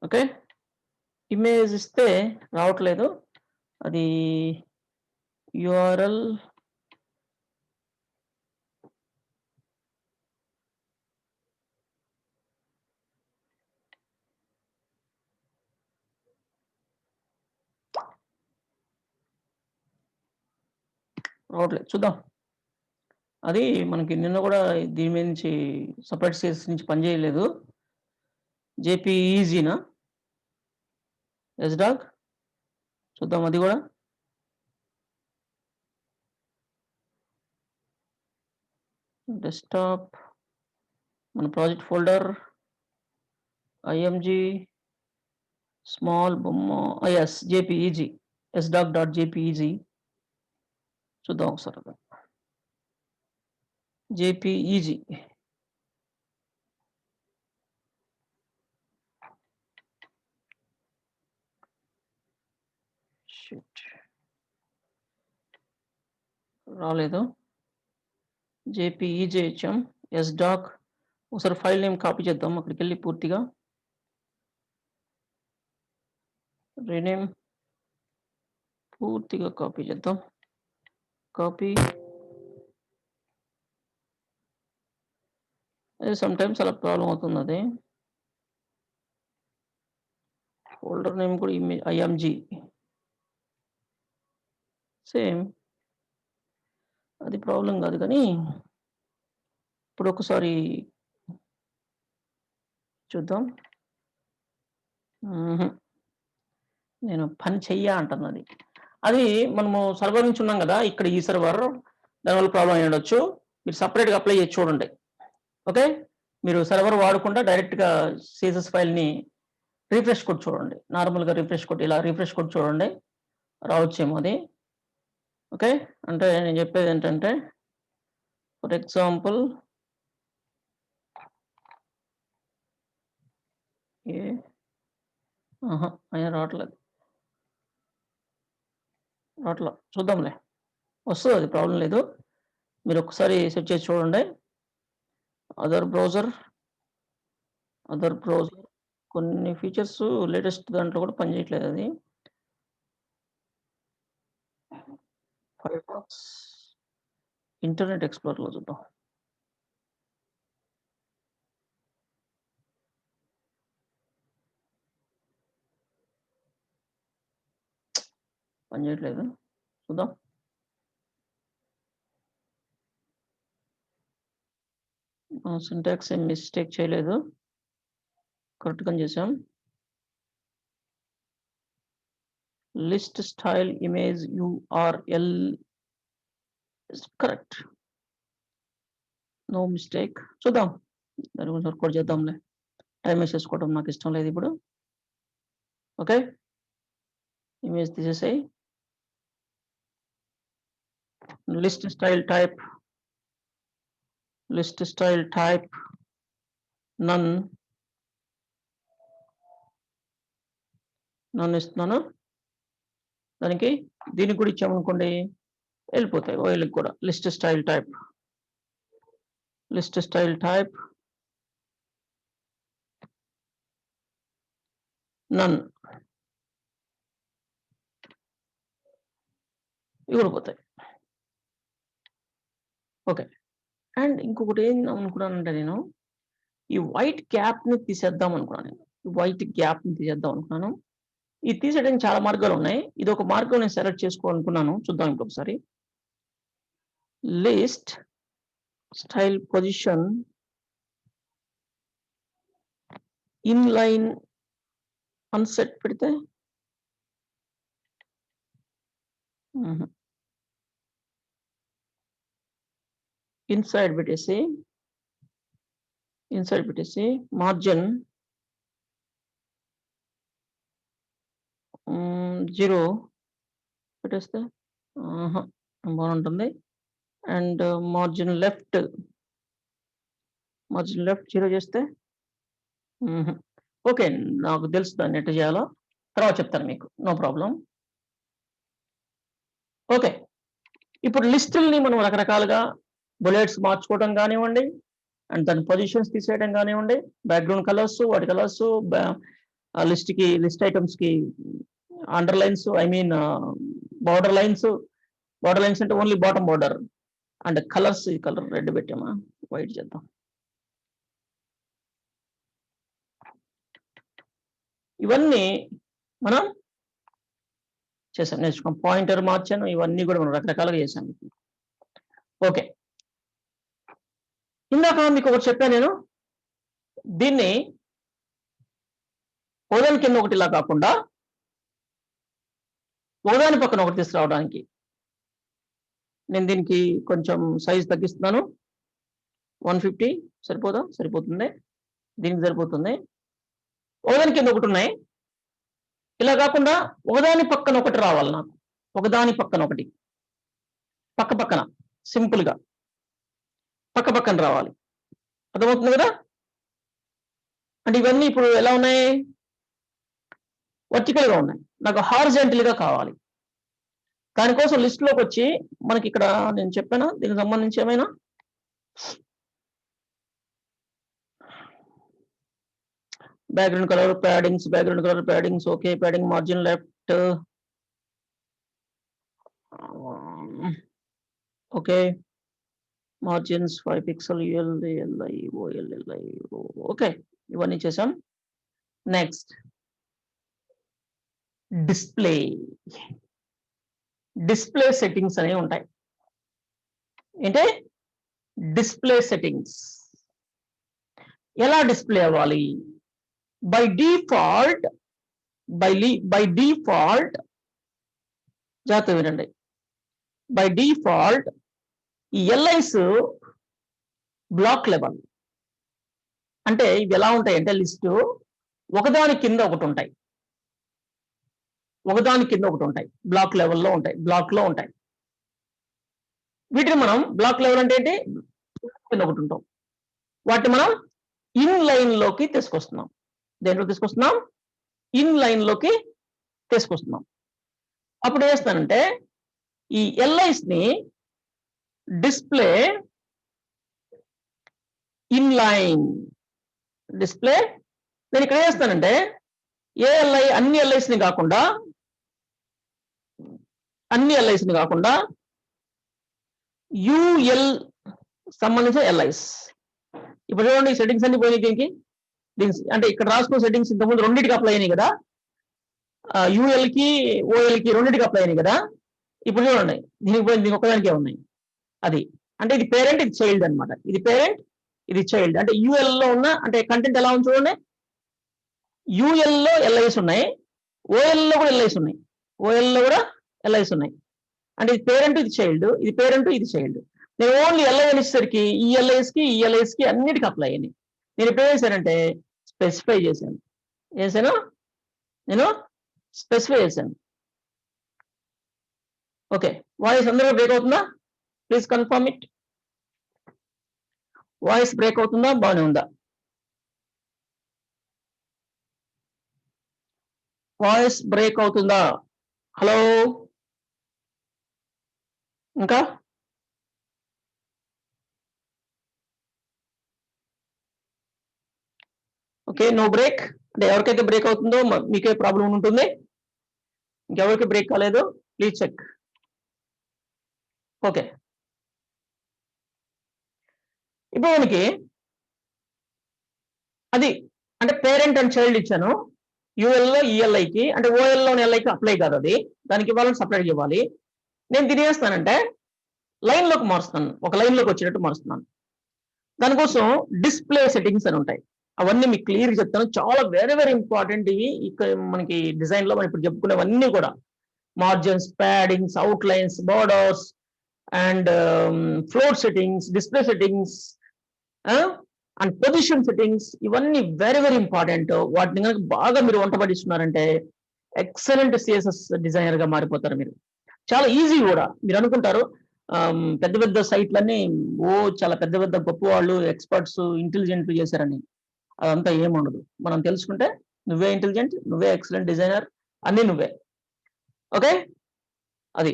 ఓకే. ఇమేజ్ ఇస్తే రావట్లేదు. అది యూఆర్ఎల్ రావట్లేదు. చూద్దాం. అది మనకి నిన్న గూడా దీని మీద నుంచి సెపరేట్ సేల్స్ నుంచి పని చేయలేదు. జేపీఈజీనా? యెస్‌డాగ్ చూద్దాం అది గూడా. డెస్క్‌టాప్ మన ప్రాజెక్ట్ ఫోల్డర్ ఐఎంజీ స్మాల్ బొమ్మ యెస్ జేపీఈజీ యెస్‌డాగ్.జేపీఈజీ చూద్దాం ఒకసారి అది. జేపీఈజీ షిట్ రాలేదు. జేపీఈజీ ఇచ్చాం. యెస్‌డాగ్ ఒకసారి ఫైల్ నేమ్ కాపీ చేద్దాం అక్కడికెళ్ళి పూర్తిగా. రీనేమ్ పూర్తిగా కాపీ చేద్దాం. కాపీ సమ్‌టైమ్స్ అలా ప్రాబ్లమ్ అవుతుందది. ఫోల్డర్ నేమ్ కూడా ఐఎంజీ సేమ్. అది ప్రాబ్లమ్ కాదు కానీ, ఇప్పుడొకసారి చూద్దాం. హుహు. నేను పని చెయ్య అంటున్నది. అది మనము సర్వర్ నుంచి ఉన్నాం కదా, ఇక్కడ ఈ సర్వర్ దానివల్ల ప్రాబ్లం అయి ఉండొచ్చు. మీరు సపరేట్గా అప్లై చేసి చూడండి. ఓకే, మీరు సర్వర్ వాడకుండా డైరెక్ట్గా సిఎస్ఎస్ ఫైల్ని రిఫ్రెష్ కొట్టి చూడండి. నార్మల్గా రిఫ్రెష్ కొట్టి ఇలా రిఫ్రెష్ కొట్టి చూడండి, రావచ్చేమో అది. ఓకే, అంటే నేను చెప్పేది ఏంటంటే, ఫర్ ఎగ్జాంపుల్ అయినా రావట్లేదు, చూద్దాంలే, వస్తుంది, అది ప్రాబ్లం లేదు. మీరు ఒకసారి సెట్ చేసి చూడండి. అదర్ బ్రౌజర్ కొన్ని ఫీచర్స్ లేటెస్ట్ దాంట్లో కూడా పనిచేయట్లేదు. అది ఫైర్ఫాక్స్ ఇంటర్నెట్ ఎక్స్ప్లోరర్లో చూద్దాం. పనిచేయట్లేదు, చూద్దాం. సింటాక్స్ ఏం మిస్టేక్ చేయలేదు, కరెక్ట్గా చేసాం. List style image URL correct, no mistake. చూద్దాం, దాని గురించి వర్కౌట్ చేద్దాంలే. టైం వేస్ట్ చేసుకోవడం నాకు ఇష్టం లేదు ఇప్పుడు. ఓకే, ఇమేజ్ తీసేసాయి. లిస్ట్ స్టైల్ టైప్ నన్ ఇస్తున్నాను. దానికి దీనికి కూడా ఇచ్చామనుకోండి, వెళ్ళిపోతాయి ఓఎల్కి కూడా. లిస్ట్ స్టైల్ టైప్ నన్, ఇవి కూడా పోతాయి. ఓకే, అండ్ ఇంకొకటి ఏం అనుకున్నానంటే, నేను ఈ వైట్ గ్యాప్ని తీసేద్దాం అనుకున్నాను. ఇది తీసేయడానికి చాలా మార్గాలు ఉన్నాయి. ఇది ఒక మార్గం నేను సెలెక్ట్ చేసుకోవాలనుకున్నాను. చూద్దాం ఇంకొకసారి. List style position inline unset పెడితే ఇన్సైడ్ పెట్టేసి మార్జిన్ 0 పెట్టేస్తే బాగుంటుంది. అండ్ మార్జిన్ లెఫ్ట్ 0 చేస్తే ఓకే, నాకు తెలుసు దాన్ని ఎట్లా చేయాలో, తర్వాత చెప్తాను మీకు, నో ప్రాబ్లం. ఓకే, ఇప్పుడు లిస్టుల్ని మనం రకరకాలుగా బుల్లెట్స్ మార్చుకోవడం కానివ్వండి, అండ్ దాని పొజిషన్స్ తీసేయడం కానివ్వండి, బ్యాక్గ్రౌండ్ కలర్స్, వాటి కలర్స్, లిస్ట్ ఐటమ్స్కి అండర్లైన్స్, బార్డర్ లైన్స్ అంటే only bottom border. And colours, ఈ కలర్ రెడ్ పెట్టామా, వైట్ చేద్దాం. ఇవన్నీ మనం చేసాం, నేర్చుకోం. పాయింటర్ మార్చాను, ఇవన్నీ కూడా మనం రకరకాలుగా చేసాం. ఓకే, ఇందాక మీకు ఒకటి చెప్పాను నేను, దీన్ని ఓదాని కింద ఒకటి ఇలా కాకుండా ఓదాని పక్కన ఒకటి తీసుకురావడానికి నేను దీనికి కొంచెం సైజ్ తగ్గిస్తున్నాను. 150 సరిపోదా? సరిపోతుంది, దీనికి సరిపోతుంది. ఓదాని కింద ఒకటి ఉన్నాయి, ఇలా కాకుండా ఒకదాని పక్కన ఒకటి రావాలి నాకు, ఒకదాని పక్కన ఒకటి, పక్కన సింపుల్ గా పక్కన రావాలి. అర్థమవుతుంది కదా? అంటే ఇవన్నీ ఇప్పుడు ఎలా ఉన్నాయి, వర్టికల్ గా ఉన్నాయి, నాకు హారిజాంటల్ గా కావాలి. దానికోసం లిస్ట్ లోకి వచ్చి మనకి ఇక్కడ నేను చెప్పానా దీనికి సంబంధించి ఏమైనా background colour paddings, okay, padding margin left, okay, margins 5 pixel LI, okay, ఇవన్నీ చేసాం. నెక్స్ట్ డిస్ప్లే సెట్టింగ్స్ అనేవి ఉంటాయి. ఏంటి డిస్ప్లే సెట్టింగ్స్ ఎలా డిస్ప్లే అవ్వాలి? బై డిఫాల్ట్ బై డిఫాల్ట్, జాగ్రత్త వినండి, బై డిఫాల్ట్ ఈ ఎల్ఐస్ బ్లాక్ లెవెల్. అంటే ఇవి ఎలా ఉంటాయంటే లిస్టు ఒకదాని కింద ఒకటి ఉంటాయి, ఒకదాని కింద ఒకటి ఉంటాయి, బ్లాక్ లెవెల్లో ఉంటాయి, బ్లాక్ లో ఉంటాయి. వీటిని మనం బ్లాక్ లెవెల్ అంటే ఏంటి, కింద ఒకటి ఉంటాం, వాటిని మనం ఇన్ లైన్ లోకి తీసుకొస్తున్నాం. దేంట్లో తీసుకొస్తున్నాం, ఇన్ లైన్ లోకి తీసుకొస్తున్నాం. అప్పుడు ఏం చేస్తానంటే ఈ ఎల్ఐస్ ని డిస్ప్లే ఇన్ లైన్, డిస్ప్లే, నేను ఇక్కడ ఏం చేస్తానంటే ఏ ఎల్ఐ, అన్ని ఎల్ఐస్ ని కాకుండా, అన్ని ఎల్ఐస్ ని కాకుండా యుఎల్ సంబంధించిన ఎల్ఐస్. ఇప్పుడు చూడండి సెట్టింగ్స్ అన్ని పోయినాయి దీనికి, అంటే ఇక్కడ రాసుకున్న సెట్టింగ్స్ ఇంతకుముందు రెండింటికి అప్లై అయినాయి కదా, యుఎల్ కి ఓఎల్ కి రెండింటికి అప్లై అయినాయి కదా. ఇప్పుడు చూడండి దీనికి పోయింది, దీనికి ఒకదానికే ఉన్నాయి. అది అంటే ఇది పేరెంట్, ఇది చైల్డ్ అనమాట. ఇది పేరెంట్, ఇది చైల్డ్. అంటే యుఎల్ లో ఉన్న, అంటే కంటెంట్ ఎలా ఉంది చూడండి, యుఎల్ లో ఎల్ఐస్ ఉన్నాయి, ఓఎల్ లో కూడా ఎల్ఐస్ ఉన్నాయి, ఓఎల్ లో కూడా ఎల్ఐస్ ఉన్నాయి. అంటే ఇది పేరెంట్, ఇది చైల్డ్, ఇది పేరెంట్, ఇది చైల్డ్. నేను ఓన్లీ ఎల్ఐ అనేసరికి ఈ ఎల్ఐస్ కి, ఈ ఎల్ఐస్ కి అన్నిటికీ అప్లై అయ్యాయి. నేను ఇప్పుడు ఏం చేశానంటే స్పెసిఫై చేశాను, చేశాను, నేను స్పెసిఫై చేశాను. ఓకే, వాయిస్ అందరూ బ్రేక్ అవుతుందా? Please confirm it. Voice break అవుతుందా, బాగానే ఉందా? వాయిస్ బ్రేక్ అవుతుందా? హలో, ఇంకా ఓకే, నో బ్రేక్. అంటే ఎవరికైతే బ్రేక్ అవుతుందో మీకే ప్రాబ్లం ఉంటుంది, ఇంకెవరికి బ్రేక్ కాలేదు ప్లీజ్ చెక్. ఓకే, ఇప్పుడు మనకి అది అంటే పేరెంట్ అండ్ చైల్డ్ ఇచ్చాను, యుఎల్లో ఈఎల్ఐకి, అంటే ఓఎల్లోని ఎల్ఐకి అప్లై కాదు, అది దానికి ఇవ్వాలని సపరేట్గా ఇవ్వాలి. నేను తినేస్తానంటే లైన్లోకి మారుస్తాను, ఒక లైన్లోకి వచ్చేటట్టు మారుస్తున్నాను. దానికోసం డిస్ప్లే సెట్టింగ్స్ అని ఉంటాయి, అవన్నీ మీకు క్లియర్గా చెప్తాను. చాలా వెరీ వెరీ ఇంపార్టెంట్ ఇవి. ఇక్కడ మనకి డిజైన్లో మనం ఇప్పుడు చెప్పుకునేవన్నీ కూడా margins, paddings, outlines, borders and floor settings, display settings and position settings, ఇవన్నీ వెరీ వెరీ ఇంపార్టెంట్. వాటిని కనుక బాగా మీరు వంట పట్టిస్తున్నారంటే ఎక్సలెంట్ సిఎస్ఎస్ డిజైనర్ గా మారిపోతారు మీరు. చాలా ఈజీ కూడా. మీరు అనుకుంటారు పెద్ద పెద్ద సైట్లన్నీ చాలా పెద్ద పెద్ద గొప్ప వాళ్ళు, ఎక్స్పర్ట్స్, ఇంటెలిజెంట్లు చేశారని. అదంతా ఏముండదు. మనం తెలుసుకుంటే నువ్వే ఇంటెలిజెంట్, నువ్వే ఎక్సలెంట్ డిజైనర్, అన్నీ నువ్వే. ఓకే, అది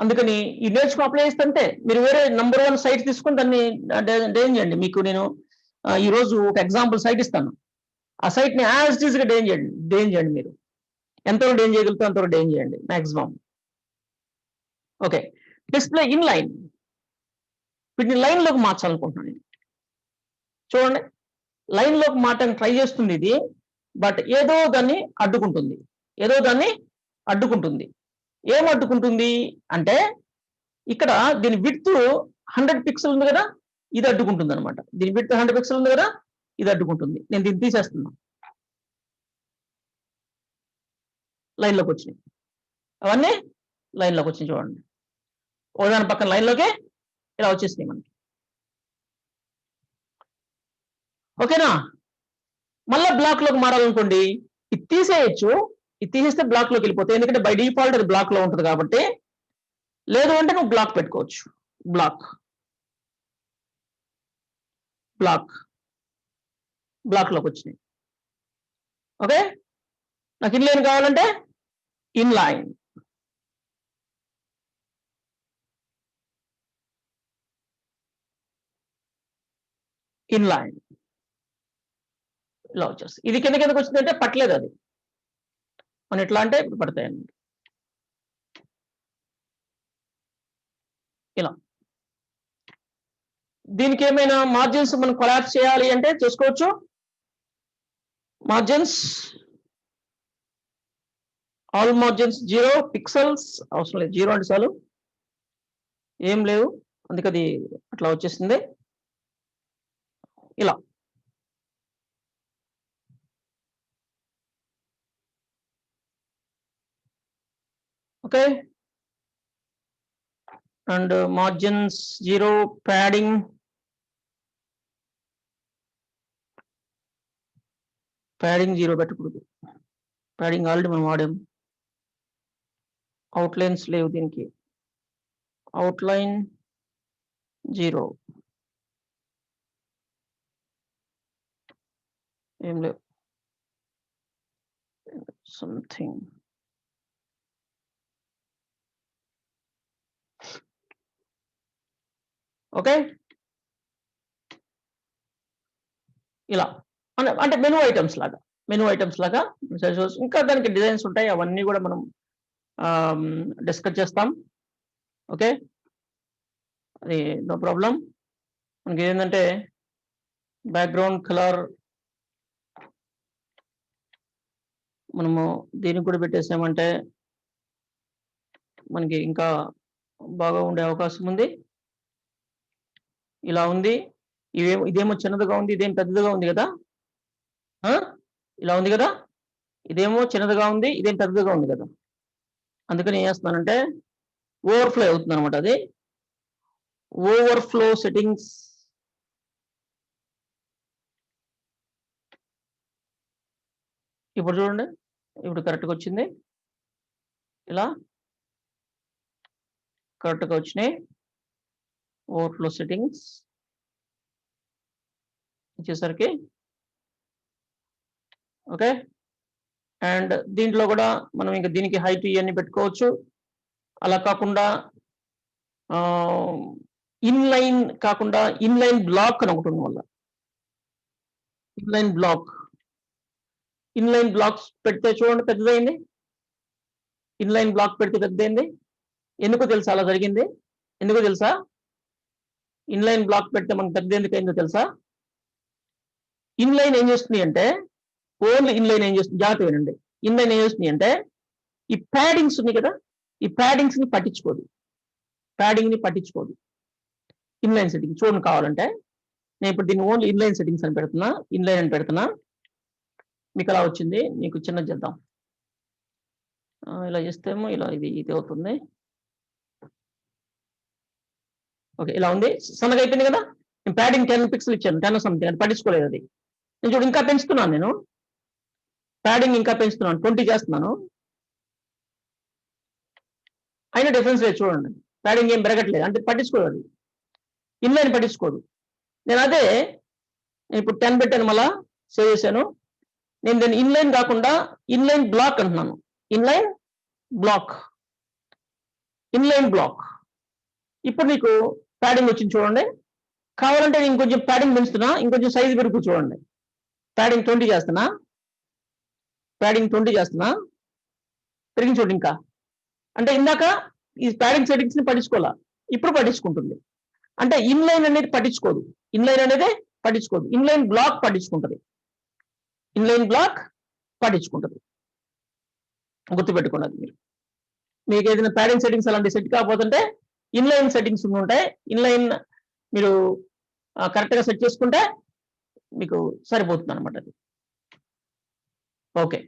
అందుకని ఈ నేర్చుకుని అప్లై చేస్తుంటే మీరు వేరే నంబర్ 1 సైట్ తీసుకుని దాన్ని డేంజ్ చేయండి. మీకు నేను ఈ రోజు ఒక ఎగ్జాంపుల్ సైట్ ఇస్తాను, ఆ సైట్ ని యాజ్ ఇట్ ఈస్ గా డేంజ్ చేయండి. మీరు ఎంతవరకు డేంజ్ చేయగలుగుతారో అంతవరకు డేంజ్ చేయండి maximum. Okay, display in line, వీటిని లైన్ లోకి మార్చాలనుకుంటున్నాను. చూడండి, లైన్ లోకి మార్చడానికి ట్రై చేస్తుంది ఇది, బట్ ఏదో దాన్ని అడ్డుకుంటుంది, ఏదో దాన్ని అడ్డుకుంటుంది. ఏం అడ్డుకుంటుంది అంటే ఇక్కడ దీని విడ్త్ 100 పిక్సెల్ ఉంది కదా, ఇది అడ్డుకుంటుంది అనమాట. దీని విడ్త్ 100 పిక్సెల్ ఉంది కదా, ఇది అడ్డుకుంటుంది. నేను దీన్ని తీసేస్తున్నా, లైన్లోకి వచ్చినాయి, అవన్నీ లైన్లోకి వచ్చినాయి. చూడండి, ఓదాని పక్కన లైన్లోకి ఇలా వచ్చేసినాయి మనకి. ఓకేనా? మళ్ళీ బ్లాక్ లోకి మారాలనుకోండి, ఇది తీసేయచ్చు, ఇది తీసేస్తే బ్లాక్ లోకి వెళ్ళిపోతాయి, ఎందుకంటే బై డిఫాల్ట్ అది బ్లాక్ లో ఉంటుంది కాబట్టి. లేదు అంటే నువ్వు బ్లాక్ పెట్టుకోవచ్చు, బ్లాక్ బ్లాక్ బ్లాక్ లోకి వచ్చినాయి. ఓకే, నాకు ఇన్ లైన్ కావాలంటే ఇన్ లైన్, ఇన్ లైన్ ఇలా వచ్చేస్తుంది. ఇది కిందకి వచ్చిందంటే పట్టలేదు, అది మనం ఎట్లా అంటే ఇప్పుడు పడతాయండి ఇలా. దీనికి ఏమైనా మార్జిన్స్ మనం కొలాప్స్ చేయాలి అంటే చేసుకోవచ్చు. మార్జిన్స్, ఆల్ మార్జిన్స్ 0 పిక్సెల్స్, అవసరం లేదు, 0 అంటే చాలు, ఏం లేవు, అందుకది అట్లా వచ్చేసింది ఇలా. Okay, and margins 0, padding padding 0 పెట్టకూడదు, ప్యాడింగ్ ఆల్రెడీ మనం వాడాం. అవుట్లైన్స్ లేవు దీనికి, అవుట్లైన్ 0, ఏం లేవు, సంథింగ్. ఓకే, ఇలా అంటే మెనూ ఐటమ్స్ లాగా ఇంకా దానికి డిజైన్స్ ఉంటాయి, అవన్నీ కూడా మనం డిస్కస్ చేస్తాం. ఓకే, అది నో ప్రాబ్లం. మనకి ఏంటంటే బ్యాక్గ్రౌండ్ కలర్ మనము దీనికి కూడా పెట్టేసామంటే మనకి ఇంకా బాగా ఉండే అవకాశం ఉంది. ఇలా ఉంది, ఇదేమో చిన్నదిగా ఉంది, ఇదేం పెద్దదిగా ఉంది కదా, ఇలా ఉంది కదా, ఇదేమో చిన్నదిగా ఉంది, ఇదేం పెద్దదిగా ఉంది కదా. అందుకని ఏం చేస్తున్నానంటే ఓవర్ఫ్లో అవుతుంది అనమాట. అది ఓవర్ఫ్లో సెట్టింగ్స్, ఇప్పుడు చూడండి, ఇప్పుడు కరెక్ట్గా వచ్చింది, ఇలా కరెక్ట్గా వచ్చినాయి. ఓవర్ఫ్లో సెట్టింగ్స్ ఇచ్చేసరికి ఓకే, అండ్ దీంట్లో కూడా మనం ఇంకా దీనికి హైట్ ఇవన్నీ పెట్టుకోవచ్చు. అలా కాకుండా ఇన్లైన్ కాకుండా ఇన్లైన్ బ్లాక్ అని ఒకటి ఉంది. వల్ల ఇన్లైన్ బ్లాక్స్ పెడితే చూడండి పెద్దదైంది, ఇన్లైన్ బ్లాక్ పెడితే పెద్దదైంది. ఎందుకో తెలుసా అలా జరిగింది? ఎందుకో తెలుసా? ఇన్లైన్ బ్లాక్ పెడితే మనకు పెద్ద ఎందుకు అయిందో తెలుసా? ఇన్లైన్ ఏం చేస్తుంది అంటే, ఓన్లీ ఇన్లైన్ ఏం చేస్తుంది, జాగ్రత్త వినండి. ఇన్లైన్ ఏం చేస్తుంది అంటే ఈ ప్యాడింగ్స్ ఉన్నాయి కదా, ఈ ప్యాడింగ్స్ ని పట్టించుకోదు, ఇన్లైన్ సెట్టింగ్ చూడండి. కావాలంటే నేను ఇప్పుడు దీన్ని ఓన్లీ ఇన్లైన్ సెట్టింగ్స్ అని పెడుతున్నా, ఇన్లైన్ అని పెడుతున్నా. మీకు అలా వచ్చింది, మీకు చిన్నది చేద్దాం. ఇలా చేస్తేమో ఇలా ఇది అవుతుంది. ఓకే, ఇలా ఉంది, సన్నగా అయిపోయింది కదా. నేను ప్యాడింగ్ 10 పిక్సెల్ ఇచ్చాను, 10 సంథింగ్, అది పట్టించుకోలేదు. అది నేను చూడు ఇంకా పెంచుతున్నాను, నేను ప్యాడింగ్ ఇంకా పెంచుతున్నాను, 20 చేస్తున్నాను, అయినా డిఫరెన్స్ లేదు. చూడండి, ప్యాడింగ్ ఏం పెరగట్లేదు, అంటే పట్టించుకోదు, అది ఇన్లైన్ పట్టించుకోదు. నేను అదే ఇప్పుడు 10 పెట్టాను, మళ్ళా సేవ్ చేశాను. నేను దాన్ని ఇన్లైన్ కాకుండా ఇన్లైన్ బ్లాక్ అంటున్నాను, ఇన్లైన్ బ్లాక్. ఇప్పుడు నీకు ప్యాడింగ్ వచ్చింది చూడండి. కావాలంటే నేను ఇంకొంచెం ప్యాడింగ్ పెంచుతున్నా, ఇంకొంచెం సైజు పెరుగు చూడండి. ప్యాడింగ్ 20 చేస్తున్నా, పెరిగి చూడండి ఇంకా. అంటే ఇందాక ఈ ప్యాడింగ్ సెట్టింగ్స్ ని పట్టించుకోవాలా, ఇప్పుడు పట్టించుకుంటుంది. అంటే ఇన్లైన్ అనేది పట్టించుకోదు, ఇన్లైన్ బ్లాక్ పట్టించుకుంటుంది, గుర్తుపెట్టుకున్నది. మీకు ఏదైనా ప్యాడింగ్ సెట్టింగ్స్ అలాంటి సెట్ కాకపోతుంటే ఇన్లైన్ సెట్టింగ్స్ ఉంటాయి, ఇన్లైన్ మీరు కరెక్ట్ గా సెట్ చేసుకుంటే మీకు సరిపోతుంది అనమాట. అది ఓకే,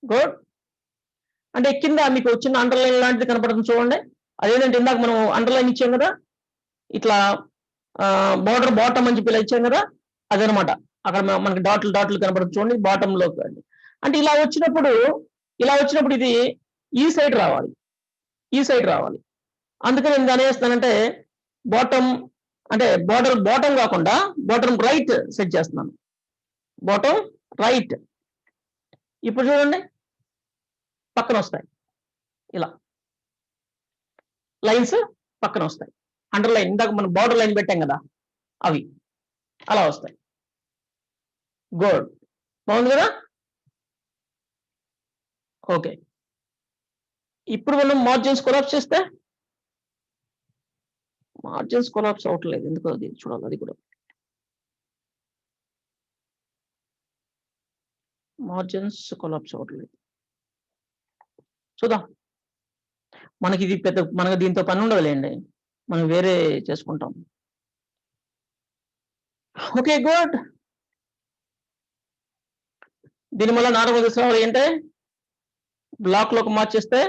గుడ్. అంటే కింద మీకు చిన్న అండర్లైన్ లాంటిది కనపడుతుంది చూడండి. అదేంటంటే ఇందాక మనం అండర్లైన్ ఇచ్చాం కదా, ఇట్లా బోర్డర్ బాటమ్ అని చెప్పి ఇలా ఇచ్చాం కదా, అదనమాట. అక్కడ మనకి డాట్లు కనపడుతుంది చూడండి, బాటమ్ లో. అంటే ఇలా వచ్చినప్పుడు ఇది ఈ సైడ్ రావాలి, అందుకని నేను దాని వేస్తానంటే బాటమ్, అంటే బాటమ్ కాకుండా బాటమ్ రైట్ సెట్ చేస్తున్నాను, బాటమ్ రైట్. ఇప్పుడు చూడండి పక్కన వస్తాయి, ఇలా లైన్స్ పక్కన వస్తాయి, అండర్లైన్, ఇందాక మనం బార్డర్ లైన్ పెట్టాం కదా, అవి అలా వస్తాయి. గుడ్, బాగుంది కదా. ఓకే, ఇప్పుడు మనం మార్జిన్స్ కొలాప్స్ చేస్తే మార్జిన్స్ కొలాప్స్ అవట్లేదు, ఎందుకు అది చూడాలి. అది కూడా మార్జిన్స్ కొలాప్స్ అవ్వట్లేదు, చూద్దాం. మనకి ఇది మనకి దీంతో పని ఉండదులేండి, మనం వేరే చేసుకుంటాం. Okay, good. దీని వల్ల నార్మల్ తీసుకురావాలి అంటే బ్లాక్ లోకి మార్చేస్తే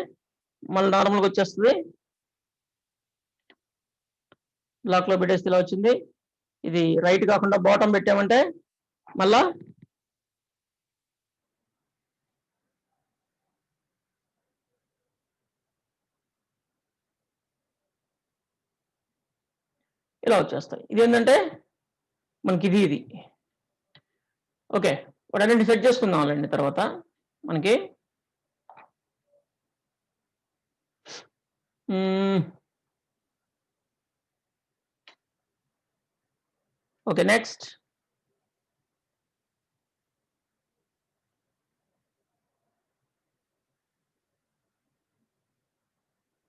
మళ్ళీ నార్మల్గా వచ్చేస్తుంది. బ్లాక్ లో పెట్టేస్తే ఇలా వచ్చింది. ఇది రైట్ కాకుండా బాటం పెట్టామంటే మళ్ళా ఇలా వచ్చేస్తాయి. ఇది ఏంటంటే మనకి ఇది ఓకే. వాటన్నింటి సెట్ చేసుకుందాంలేండి తర్వాత మనకి. ఓకే, నెక్స్ట్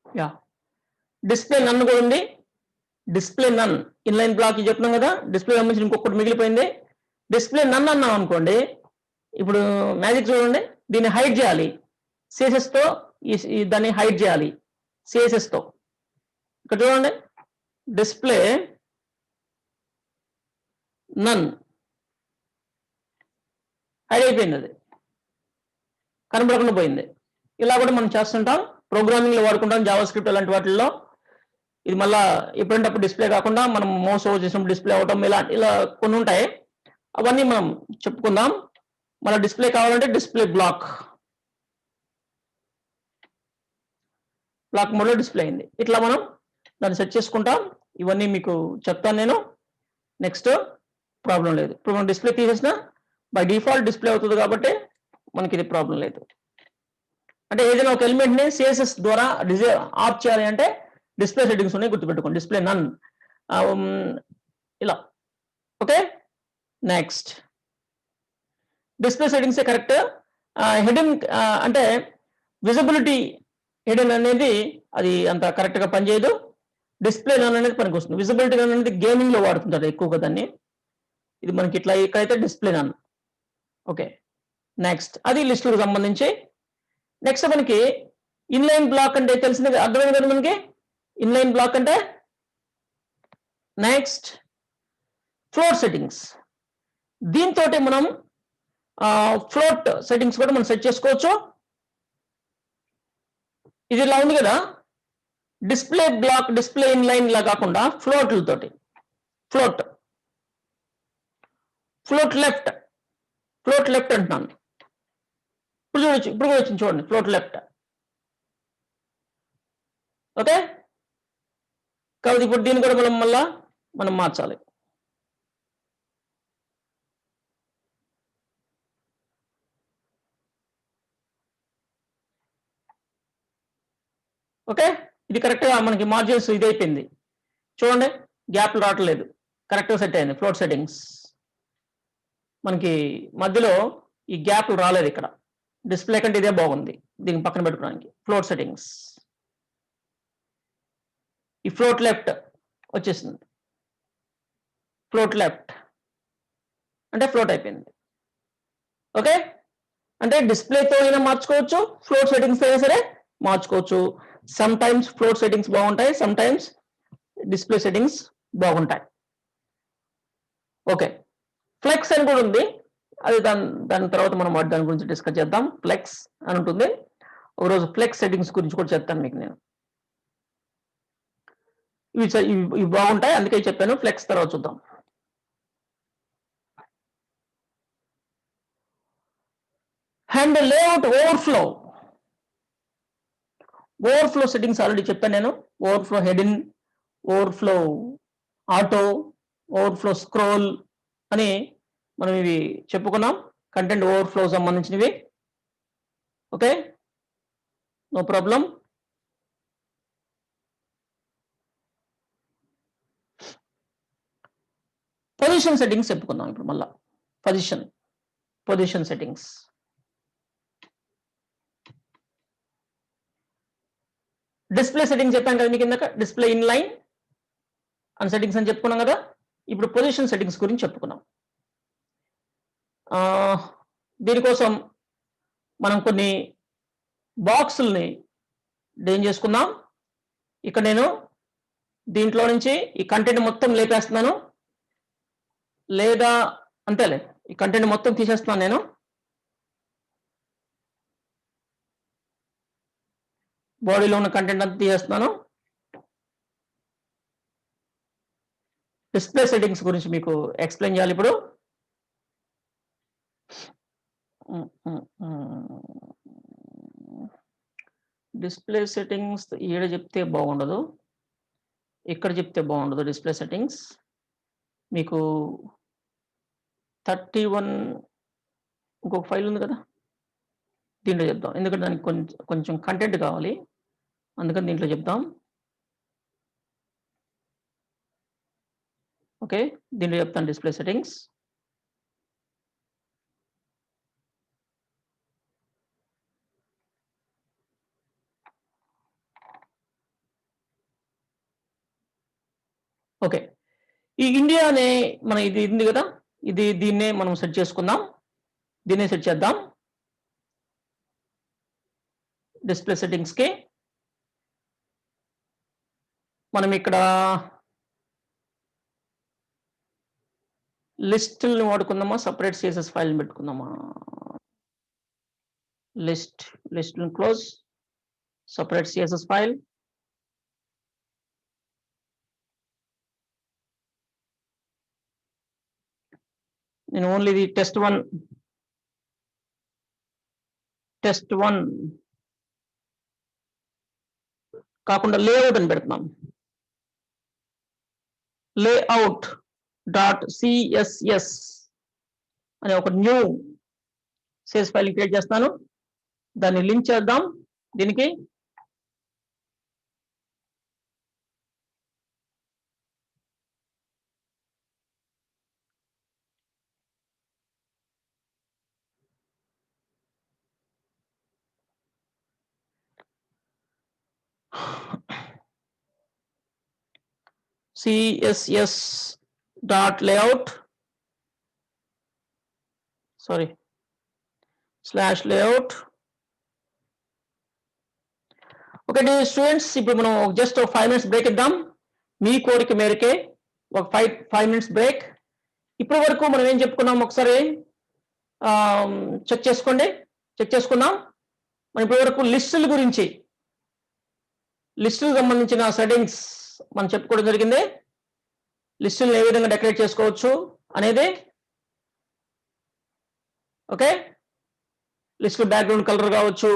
యా డిస్ప్లే నన్ను కూడా ఉంది. డిస్ప్లే నన్ ఇన్లైన్ బ్లాక్ చెప్తున్నాం కదా, డిస్ప్లే సంబంధించి ఇంకొకటి మిగిలిపోయింది. డిస్ప్లే నన్ అన్నాం అనుకోండి, ఇప్పుడు మ్యాజిక్ చూడండి, దీన్ని హైడ్ చేయాలి. సిఎస్ఎస్ తో దాన్ని హైడ్ చేయాలి సిఎస్ఎస్ తో. ఇక్కడ చూడండి, డిస్ప్లే నన్ హైడ్ అయిపోయింది, అది కనబడకుండా పోయింది. ఇలా కూడా మనం చేస్తుంటాం, ప్రోగ్రామింగ్ లో వాడుకుంటాం, జావా స్క్రిప్ట్ అలాంటి వాటిల్లో. ఇది మళ్ళా ఎప్పుడంటప్పుడు డిస్ప్లే కాకుండా మనం మౌస్ ఓవర్ చేసినప్పుడు డిస్ప్లే అవటం ఇలా కొన్ని ఉంటాయి, అవన్నీ మనం చెప్పుకుందాం. మళ్ళీ డిస్ప్లే కావాలంటే డిస్ప్లే బ్లాక్ మోడ్లో డిస్ప్లే అయింది. ఇట్లా మనం దాన్ని సెట్ చేసుకుంటాం. ఇవన్నీ మీకు చెప్తాను నేను. నెక్స్ట్ ప్రాబ్లం లేదు. ఇప్పుడు మనం డిస్ప్లే తీసేసిన బై డిఫాల్ట్ డిస్ప్లే అవుతుంది కాబట్టి మనకి ఇది ప్రాబ్లం లేదు. అంటే ఏదైనా ఒక ఎలిమెంట్ ని సిఎస్ఎస్ ద్వారా ఆఫ్ చేయాలి అంటే డిస్ప్లే సెట్టింగ్స్ ఉన్నాయి, గుర్తుపెట్టుకోండి. డిస్ప్లే నన్ ఇలా. Okay, next display settings correct. Heading అంటే విజిబిలిటీ హెడింగ్ అనేది అది అంత కరెక్ట్ గా పనిచేయదు. డిస్ప్లే నన్ అనేది పనికి వస్తుంది. విజిబిలిటీ నన్ అనేది గేమింగ్ లో వాడుతుంటారు ఎక్కువగా దాన్ని. ఇది మనకి ఇట్లా ఇక్కడైతే డిస్ప్లే నన్. ఓకే, నెక్స్ట్ అది లిస్టులకు సంబంధించి. నెక్స్ట్ మనకి ఇన్లైన్ బ్లాక్ అంటే తెలిసింది, అర్థమైంది కదా మనకి. ఇన్లైన్ బ్లాక్ అంటే నెక్స్ట్ ఫ్లోట్ సెట్టింగ్స్. దీంతో మనం ఫ్లోట్ సెట్టింగ్స్ కూడా మనం సెట్ చేసుకోవచ్చు. ఇది ఇలా ఉంది కదా, డిస్ప్లే బ్లాక్ డిస్ప్లే ఇన్లైన్ లా కాకుండా ఫ్లోట్లతోటి. ఫ్లోట్ లెఫ్ట్ అంటున్నాను. ఇప్పుడు చూడొచ్చు, ఇప్పుడు కూడా వచ్చింది చూడండి, ఫ్లోట్ లెఫ్ట్. ఓకే, కాబట్టి ఇప్పుడు దీన్ని కూడా మనం మార్చాలి. ఓకే, ఇది కరెక్ట్గా మనకి మార్జిన్స్ ఇది అయిపోయింది. చూడండి, గ్యాప్లు రావట్లేదు, కరెక్ట్గా సెట్ అయింది. ఫ్లోట్ సెట్టింగ్స్ మనకి మధ్యలో ఈ గ్యాప్లు రాలేదు. ఇక్కడ డిస్ప్లే కంటే ఇదే బాగుంది దీన్ని పక్కన పెట్టుకోవడానికి. ఫ్లోట్ సెట్టింగ్స్, ఈ ఫ్లోట్ లెఫ్ట్ వచ్చేసింది. ఫ్లోట్ లెఫ్ట్ అంటే ఫ్లోట్ అయిపోయింది. ఓకే, అంటే డిస్ప్లేతో అయినా మార్చుకోవచ్చు, ఫ్లోట్ సెట్టింగ్స్ అయినా సరే మార్చుకోవచ్చు. సమ్ టైమ్స్ ఫ్లోట్ సెట్టింగ్స్ బాగుంటాయి, సమ్ టైమ్స్ డిస్ప్లే సెట్టింగ్స్ బాగుంటాయి. ఓకే, ఫ్లెక్స్ అని కూడా ఉంది, అది దాని తర్వాత మనం దాని గురించి డిస్కస్ చేద్దాం. ఫ్లెక్స్ అని ఉంటుంది, ఒకరోజు ఫ్లెక్స్ సెట్టింగ్స్ గురించి కూడా చెప్తాను మీకు నేను. ఇవి బాగుంటాయి, అందుకే చెప్పాను. ఫ్లెక్స్ తర్వాత చూద్దాం. And layout overflow settings already చెప్పాను నేను. Overflow hidden, overflow auto, overflow scroll అని మనం ఇవి చెప్పుకున్నాం, కంటెంట్ ఓవర్ఫ్లో సంబంధించినవి. Okay, no problem. Position settings చెప్పుకుందాం ఇప్పుడు మళ్ళా. Position settings. డిస్ప్లే సెట్టింగ్స్ చెప్పాను కదా మీకు ఇందాక, డిస్ప్లే ఇన్లైన్ అని సెట్టింగ్స్ అని చెప్పుకున్నాం కదా. ఇప్పుడు పొజిషన్ సెట్టింగ్స్ గురించి చెప్పుకున్నాం. దీనికోసం మనం కొన్ని బాక్సుల్ని డిజైన్ చేసుకుందాం. ఇక్కడ నేను దీంట్లో నుంచి ఈ కంటెంట్ మొత్తం లేపేస్తున్నాను, లేదా అంతేలే, ఈ కంటెంట్ మొత్తం తీసేస్తున్నాను నేను. బాడీలో ఉన్న కంటెంట్ అంతా తీసేస్తున్నాను. డిస్ప్లే సెట్టింగ్స్ గురించి మీకు ఎక్స్ప్లెయిన్ చేయాలి ఇప్పుడు. డిస్ప్లే సెట్టింగ్స్ ఈడ చెప్తే బాగుండదు, ఇక్కడ చెప్తే బాగుండదు. డిస్ప్లే సెట్టింగ్స్ మీకు 31 ఇంకొక ఫైల్ ఉంది కదా, దీంట్లో చెప్దాం. ఎందుకంటే దానికి కొంచెం కంటెంట్ కావాలి, అందుకని దీంట్లో చెప్తాం. ఓకే, దీంట్లో చెప్తాను డిస్ప్లే సెట్టింగ్స్. ఓకే, ఈ ఇండియా అనే మన ఇది ఉంది కదా, దీన్నే మనం సెట్ చేసుకుందాం. దీన్నే సెట్ చేద్దాం డిస్ప్లే సెట్టింగ్స్ కి. మనం ఇక్కడ లిస్టుల్ని వాడుకుందామా, సపరేట్ సిఎస్ఎస్ ఫైల్ పెట్టుకుందామా? List close, separate CSS file. నేను ఓన్లీ ఇది టెస్ట్ వన్ కాకుండా లేఅవుట్ అని పెడుతున్నాం. లేఅవుట్ డాట్ సిఎస్ఎస్ అనే ఒక న్యూ సిఎస్ ఫైల్ క్రియేట్ చేస్తాను. దాన్ని లింక్ చేద్దాం దీనికి. css dot layout / layout. Okay students, ఇప్పుడు మనం జస్ట్ ఒక 5 minutes బ్రేక్ ఇద్దాం. మీ కోరిక మేరకే ఒక 5 minutes బ్రేక్. ఇప్పటి వరకు మనం ఏం చెప్పుకున్నాం ఒకసారి చెక్ చేసుకుందాం. మనం ఇప్పటి వరకు లిస్టుల గురించి, లిస్టులకు సంబంధించిన సెట్టింగ్స్ మనం చెప్పుకోవడం జరిగింది. లిస్టులను ఏ విధంగా డెకరేట్ చేసుకోవచ్చు అనేది. ఓకే, లిస్టుల బ్యాక్గ్రౌండ్ కలర్ కావచ్చు,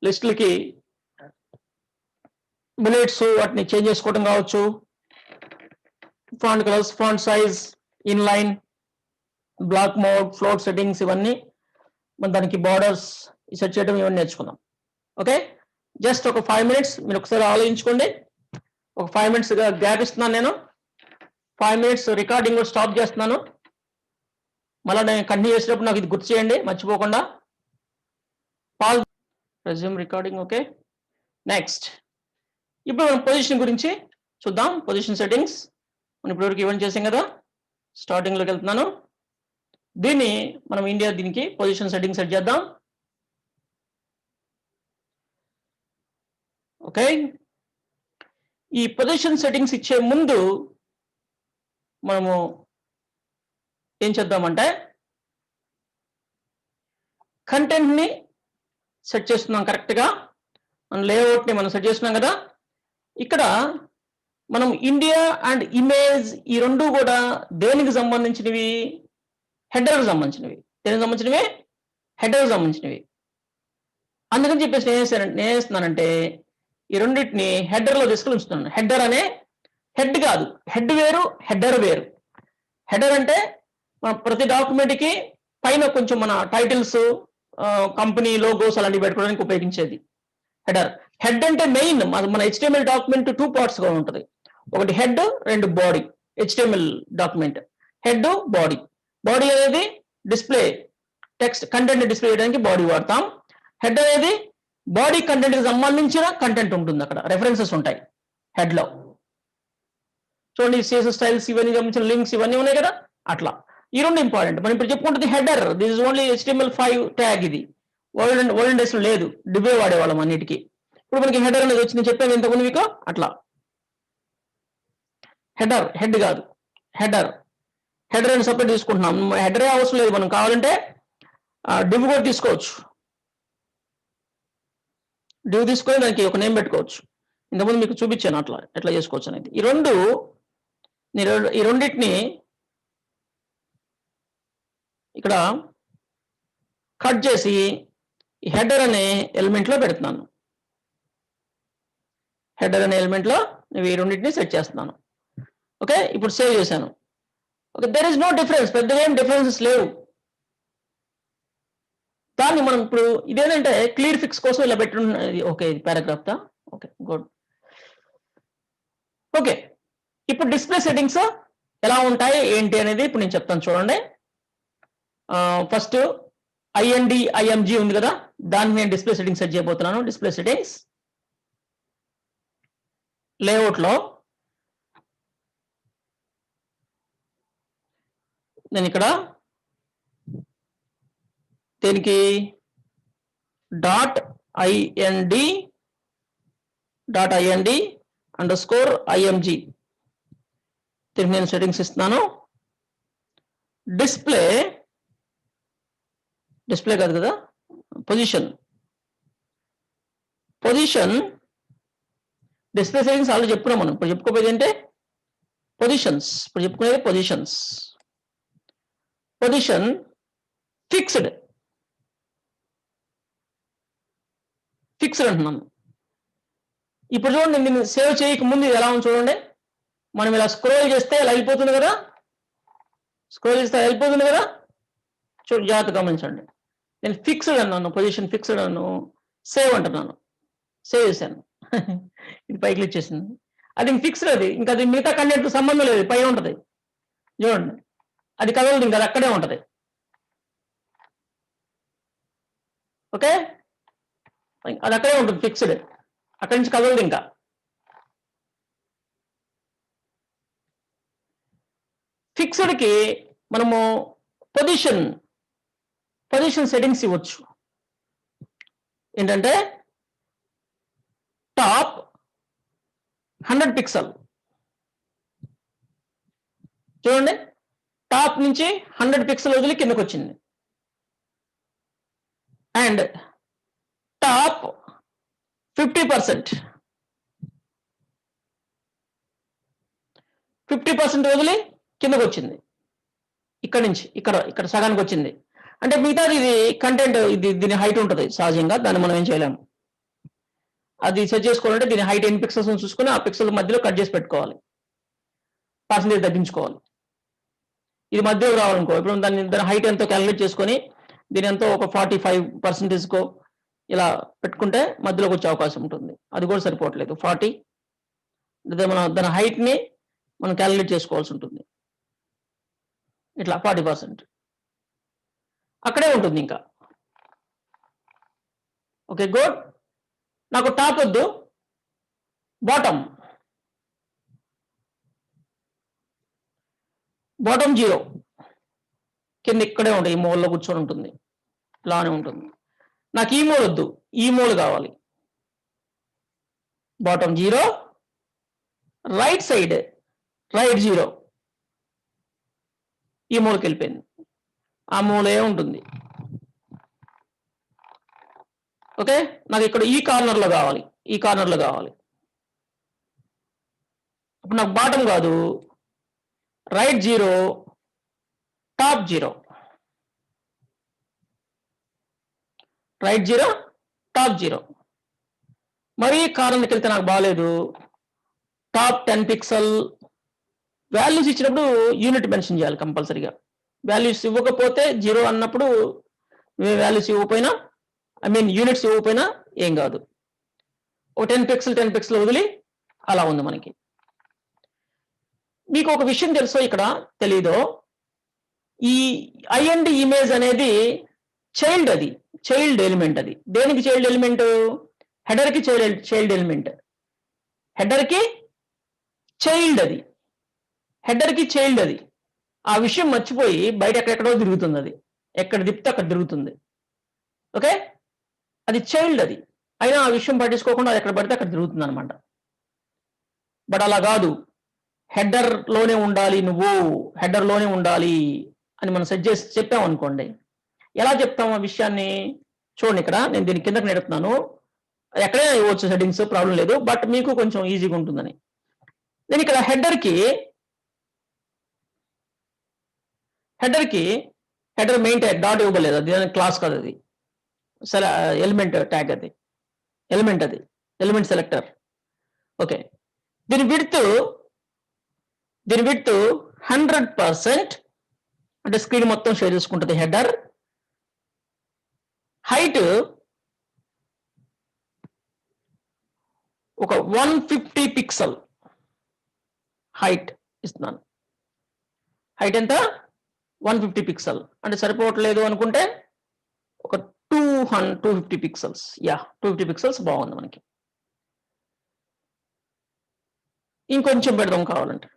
లిస్టులకి బుల్లెట్స్ వాటిని చేంజ్ చేసుకోవడం కావచ్చు, font colours, font size, inline, block mode, float settings, ఇవన్నీ మన దానికి బార్డర్స్ సెట్ చేయడం, ఇవన్నీ నేర్చుకుందాం. ఓకే, జస్ట్ ఒక 5 minutes మీరు ఒకసారి ఆలోచించుకోండి. ఒక 5 minutes గ్యాప్ ఇస్తున్నాను నేను. 5 minutes రికార్డింగ్ స్టాప్ చేస్తున్నాను. మళ్ళీ నేను కంటిన్యూ చేసేటప్పుడు నాకు ఇది గుర్తు చేయండి మర్చిపోకుండా. Pause, resume recording. Okay, next ఇప్పుడు మనం పొజిషన్ గురించి చూద్దాం. పొజిషన్ సెట్టింగ్స్ మనం ఇప్పటివరకు ఈవెంట్ చేసాం కదా, స్టార్టింగ్లోకి వెళ్తున్నాను. దీన్ని మనం దీనికి పొజిషన్ సెట్టింగ్ సెట్ చేద్దాం. ఓకే, ఈ పొజిషన్ సెట్టింగ్స్ ఇచ్చే ముందు మనము ఏం చేద్దామంటే కంటెంట్ని సెట్ చేస్తున్నాం కరెక్ట్గా. మన లేఅవుట్ని మనం సెట్ చేస్తున్నాం కదా. ఇక్కడ మనం ఇండియా అండ్ ఇమేజ్ ఈ రెండు కూడా దేనికి సంబంధించినవి? హెడర్కి సంబంధించినవి. దేనికి సంబంధించినవి? హెడర్కి సంబంధించినవి. అందుకని చెప్పేసి నేను వేస్తున్నానంటే ఈ రెండింటిని హెడర్లో తీసుకుని ఉంచుతున్నాను. హెడర్ అనే హెడ్ కాదు, హెడ్ వేరు, హెడర్ వేరు. హెడర్ అంటే మన ప్రతి డాక్యుమెంట్కి పైన కొంచెం మన టైటిల్స్, కంపెనీ లోగోస్ అలాంటివి పెట్టుకోవడానికి ఉపయోగించేది హెడర్. హెడ్ అంటే మెయిన్ మన HTML డాక్యుమెంట్ 2 partsగా ఉంటుంది. ఒకటి head, 2 body. HTML document head, body. Body అనేది డిస్ప్లే టెక్స్ట్ కంటెంట్ డిస్ప్లే చేయడానికి బాడీ వాడతాం. హెడ్ అనేది బాడీ కంటెంట్కి సంబంధించిన కంటెంట్ ఉంటుంది, అక్కడ రెఫరెన్సెస్ ఉంటాయి హెడ్లో. చూడండి, CSS స్టైల్స్ ఇవన్నీ సంబంధించిన లింక్స్ ఇవన్నీ ఉన్నాయి కదా, అట్లా. ఈ రెండు ఇంపార్టెంట్. మనం ఇప్పుడు చెప్పుకుంటుంది header. This is only HTML5 tag. ఇది ఓల్డెన్ డేస్ లో లేదు, డిబే వాడేవాళ్ళం అన్నిటికీ. ఇప్పుడు మనకి హెడర్ అనేది వచ్చింది, చెప్పాను ఇంతకుముందు మీకు. అట్లా హెడర్, హెడ్ కాదు, హెడర్. హెడర్ అని సపరేట్ తీసుకుంటున్నాం. హెడరే అవసరం లేదు, మనం కావాలంటే డివ్ కూడా తీసుకోవచ్చు. డ్యూ తీసుకొని దానికి ఒక నేమ్ పెట్టుకోవచ్చు. ఇంతకుముందు మీకు చూపించాను అట్లా ఎట్లా చేసుకోవచ్చు అనేది. ఈ రెండింటిని ఇక్కడ కట్ చేసి హెడర్ అనే ఎలిమెంట్లో పెడుతున్నాను. హెడర్ అనే ఎలిమెంట్లో ఈ రెండింటిని సెట్ చేస్తున్నాను. ఓకే, ఇప్పుడు సేవ్ చేశాను. Okay, there is no difference, పెద్దగా ఏం డిఫరెన్సెస్ లేవు. దాన్ని మనం ఇప్పుడు ఇదేంటంటే క్లియర్ ఫిక్స్ కోసం ఇలా పెట్టున్నది. ఓకే, ఇది పారాగ్రాఫ్ దా. Okay, good. ఓకే, ఇప్పుడు డిస్ప్లే సెట్టింగ్స్ ఎలా ఉంటాయి ఏంటి అనేది ఇప్పుడు నేను చెప్తాను చూడండి. ఫస్ట్ IMG ఉంది కదా, దాన్ని నేను డిస్ప్లే సెట్టింగ్స్ సెట్ చేయబోతున్నాను. డిస్ప్లే సెట్టింగ్స్ లేఅవుట్లో నేను ఇక్కడ దీనికి .ind _IMG దీనికి నేను సెట్టింగ్స్ ఇస్తున్నాను. డిస్ప్లే కాదు కదా, పొజిషన్ డిస్ప్లే సెట్టింగ్స్ ఆల్రెడీ చెప్పుకున్నాం మనం. ఇప్పుడు చెప్పుకోపోయేది అంటే పొజిషన్స్. ఇప్పుడు చెప్పుకునేది పొజిషన్ ఫిక్స్డ్ అంటున్నాను. ఇప్పుడు చూడండి, నేను సేవ్ చేయక ముందు ఇది ఎలా ఉంది చూడండి. మనం ఇలా స్క్రోల్ చేస్తే ఇలా అయిపోతుంది కదా, చూడండి, జాగ్రత్త గమనించండి. నేను ఫిక్స్డ్ అన్నాను, పొజిషన్ ఫిక్స్డ్ అన్నాను, సేవ్ అంటున్నాను. సేవ్ చేశాను. ఇది పై క్లిక్ చేసింది. అది ఫిక్స్డ్, అది ఇంకా అది మిగతా కంటెంట్ సంబంధం లేదు, పైన ఉంటుంది చూడండి. అది కదలదు, ఇంకా అది అక్కడే ఉంటుంది. ఓకే, అది అక్కడే ఉంటుంది ఫిక్స్డ్, అక్కడి నుంచి కదలదు. ఇంకా ఫిక్స్డ్కి మనము పొజిషన్ సెట్టింగ్స్ ఇవ్వచ్చు. ఏంటంటే టాప్ 100 పిక్సెల్ చూడండి, టాప్ నుంచి 100 పిక్సెల్ వదిలి కిందకు వచ్చింది. అండ్ టాప్ 50% వదిలి కిందకు వచ్చింది. ఇక్కడ నుంచి ఇక్కడ సగానికి వచ్చింది. అంటే మిగతాది ఇది కంటెంట్, దీని హైట్ ఉంటుంది సహజంగా, దాన్ని మనం ఏం చేయలేము. అది సెట్ చేసుకోవాలంటే దీని హైట్ ఎన్ని పిక్సెల్స్ చూసుకొని ఆ పిక్సెల్ మధ్యలో కట్ చేసి పెట్టుకోవాలి, పర్సెంటేజ్ తగ్గించుకోవాలి. ఇది మధ్యలో రావాలనుకో, ఇప్పుడు దాని హైట్ ఎంతో క్యాలిక్యులేట్ చేసుకొని దీని ఎంతో ఒక 45%కో ఇలా పెట్టుకుంటే మధ్యలోకి వచ్చే అవకాశం ఉంటుంది. అది కూడా సరిపోవట్లేదు. 40 లేదా మనం దాని హైట్ని మనం క్యాలిక్యులేట్ చేసుకోవాల్సి ఉంటుంది. ఇట్లా 40% అక్కడే ఉంటుంది ఇంకా. Okay, good. నాకు టాప్ వద్దు, బాటమ్ 0 కింద ఇక్కడే ఉంటుంది, ఈ మూలలో కూర్చొని ఉంటుంది, ఇలానే ఉంటుంది. నాకు ఈ మూల వద్దు, ఈ మూల కావాలి. బాటమ్ 0, రైట్ సైడ్ రైట్ 0, ఈ మూలకి వెళ్ళిపోయింది. ఆ మూలే ఉంటుంది. ఓకే, నాకు ఇక్కడ ఈ కార్నర్లో కావాలి. ఇప్పుడు నాకు బాటమ్ కాదు, రైట్ 0, టాప్ 0. Right 0, top 0. మరీ కార్నర్కి వెళ్తే నాకు బాగాలేదు. Top 10 pixel. వాల్యూస్ ఇచ్చినప్పుడు యూనిట్ మెన్షన్ చేయాలి కంపల్సరీగా. వాల్యూస్ ఇవ్వకపోతే 0 అన్నప్పుడు, వాల్యూస్ ఇవ్వకపోయినా, యూనిట్స్ ఇవ్వకపోయినా ఏం కాదు. ఒక 10 పిక్సెల్ వదిలి అలా ఉంది మనకి. మీకు ఒక విషయం తెలుసో ఇక్కడ తెలీదో, ఈ IND ఇమేజ్ అనేది చైల్డ్ ఎలిమెంట్. అది దేనికి చైల్డ్ ఎలిమెంట్? హెడర్కి చైల్డ్ ఎలిమెంట్. హెడర్కి చైల్డ్ అది. ఆ విషయం మర్చిపోయి బయట ఎక్కడెక్కడో తిరుగుతుంది. అది ఎక్కడ తిప్పితే అక్కడ తిరుగుతుంది. ఓకే, అది చైల్డ్. అది అయినా ఆ విషయం పట్టించుకోకుండా అది ఎక్కడ పడితే అక్కడ తిరుగుతుంది అనమాట. బట్ అలా కాదు, హెడర్లోనే ఉండాలి అని మనం సెట్ చేసి చెప్పామనుకోండి. ఎలా చెప్తాం ఆ విషయాన్ని? చూడండి, ఇక్కడ నేను దీని కిందకి నెడుతున్నాను. ఎక్కడైనా ఇవ్వచ్చు సెట్టింగ్స్, ప్రాబ్లం లేదు. బట్ మీకు కొంచెం ఈజీగా ఉంటుందని. నేను ఇక్కడ హెడర్కి హెడర్ మెయిన్ ట్యాగ్ డాట్ ఇవ్వలేదు, అది క్లాస్ కాదు, అది సరే ఎలిమెంట్ ట్యాగ్, అది ఎలిమెంట్ సెలెక్టర్. ఓకే, దీని విడ్త్ 100%, అంటే స్క్రీన్ మొత్తం షేర్ చేసుకుంటుంది హెడర్. హైట్ ఒక 150 పిక్సెల్ హైట్ ఇస్తున్నాను. హైట్ ఎంత? 150 పిక్సెల్. అంటే సరిపోవట్లేదు అనుకుంటే ఒక 250 పిక్సెల్స్. 250 పిక్సెల్స్ బాగుంది మనకి. ఇంకొంచెం పెడదాం కావాలంటే,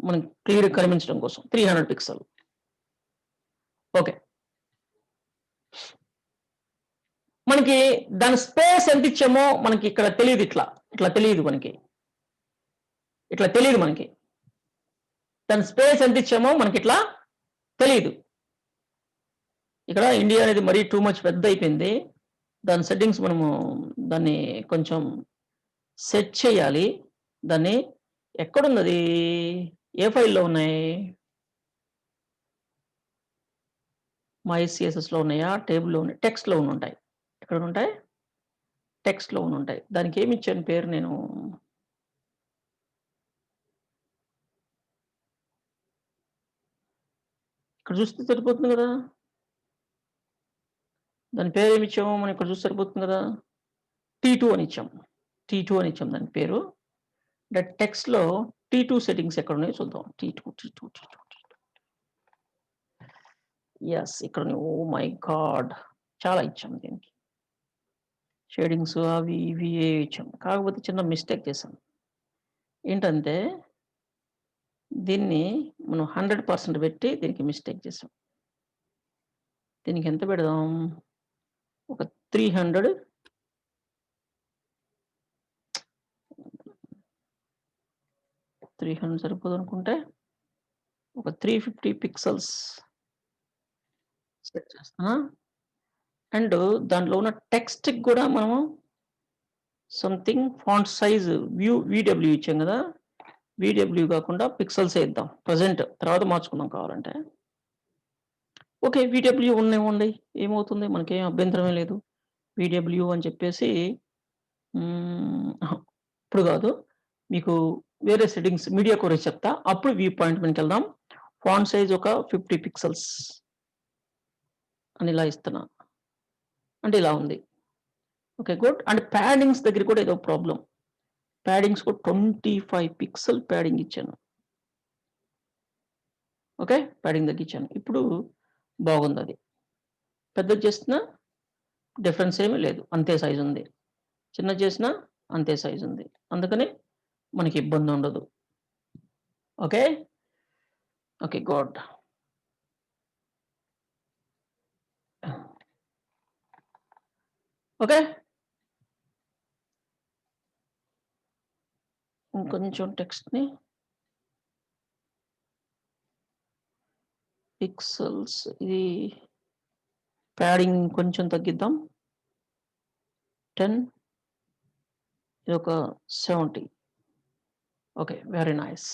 మనకి క్లియర్ కనిపించడం కోసం 300 పిక్సెల్. ఓకే, మనకి దాని స్పేస్ ఎంత ఇచ్చామో మనకి ఇక్కడ తెలియదు. ఇట్లా తెలియదు మనకి, దాని స్పేస్ ఎంత ఇచ్చామో మనకి ఇట్లా తెలియదు. ఇక్కడ ఇండియా అనేది మరీ టూ మచ్ పెద్ద అయిపోయింది. దాని సెట్టింగ్స్ మనము దాన్ని కొంచెం సెట్ చేయాలి. దాన్ని ఎక్కడుంది, అది ఏ ఫైల్లో ఉన్నాయి? MyCSS లో ఉన్నాయా, టేబుల్లో ఉన్నాయి, టెక్స్ట్లో ఉంటాయి. ఎక్కడ ఉంటాయి? టెక్స్ట్లో ఉంటాయి. దానికి ఏమి ఇచ్చాను పేరు నేను? ఇక్కడ చూస్తే సరిపోతుంది కదా. దాని పేరు ఏమి ఇచ్చామో మనం ఇక్కడ చూస్తే సరిపోతుంది కదా. T2 అని ఇచ్చాం. దాని పేరు. టెక్స్ట్లో T2 సెట్టింగ్స్ ఎక్కడ ఉన్నాయో చూద్దాం. T2. ఎస్, ఇక్కడ. ఓ మై గాడ్, చాలా ఇచ్చాం దీనికి. షేడింగ్స్ అవి ఇవి ఇచ్చాం. కాకపోతే చిన్న మిస్టేక్ చేశాం. ఏంటంటే దీన్ని మనం 100% పెట్టి దీనికి మిస్టేక్ చేసాం. దీనికి ఎంత పెడదాం? ఒక 300 సరిపోదు అనుకుంటే ఒక 350 పిక్సెల్స్ సెట్ చేస్తాను. అండ్ దాంట్లో ఉన్న టెక్స్ట్ కూడా మనము సంథింగ్ ఫాంట్ సైజ్ VW ఇచ్చాం కదా. VW కాకుండా పిక్సెల్స్ వేద్దాం ప్రజెంట్, తర్వాత మార్చుకుందాం కావాలంటే. ఓకే, VW ఉండి ఏమవుతుంది, మనకేం అభ్యంతరమే లేదు. VW అని చెప్పేసి ఇప్పుడు కాదు, మీకు వేరే సెట్టింగ్స్ మీడియా కోరేజ్ చెప్తా, అప్పుడు వ్యూ పాయింట్ మీదకి వెళ్దాం. ఫాంట్ సైజ్ ఒక 50 పిక్సెల్స్ అని ఇలా ఇస్తున్నా, అంటే ఇలా ఉంది. Okay, good. అండ్ ప్యాడింగ్స్ దగ్గర కూడా ఏదో ప్రాబ్లం. ప్యాడింగ్స్ కూడా 25 పిక్సెల్ ప్యాడింగ్ ఇచ్చాను. ఓకే, ప్యాడింగ్ తగ్గించాను. ఇప్పుడు బాగుంది. అది పెద్దది చేసిన డిఫరెన్స్ ఏమీ లేదు, అంతే సైజు ఉంది. చిన్న చేసిన అంతే సైజు ఉంది, అందుకని మనకి ఇబ్బంది ఉండదు. Okay, good. ఓకే, ఇంకొంచెం టెక్స్ట్ని పిక్సెల్స్, ఇది ప్యాడింగ్ కొంచెం తగ్గిద్దాం. 10, ఇది ఒక 70. Okay, very nice.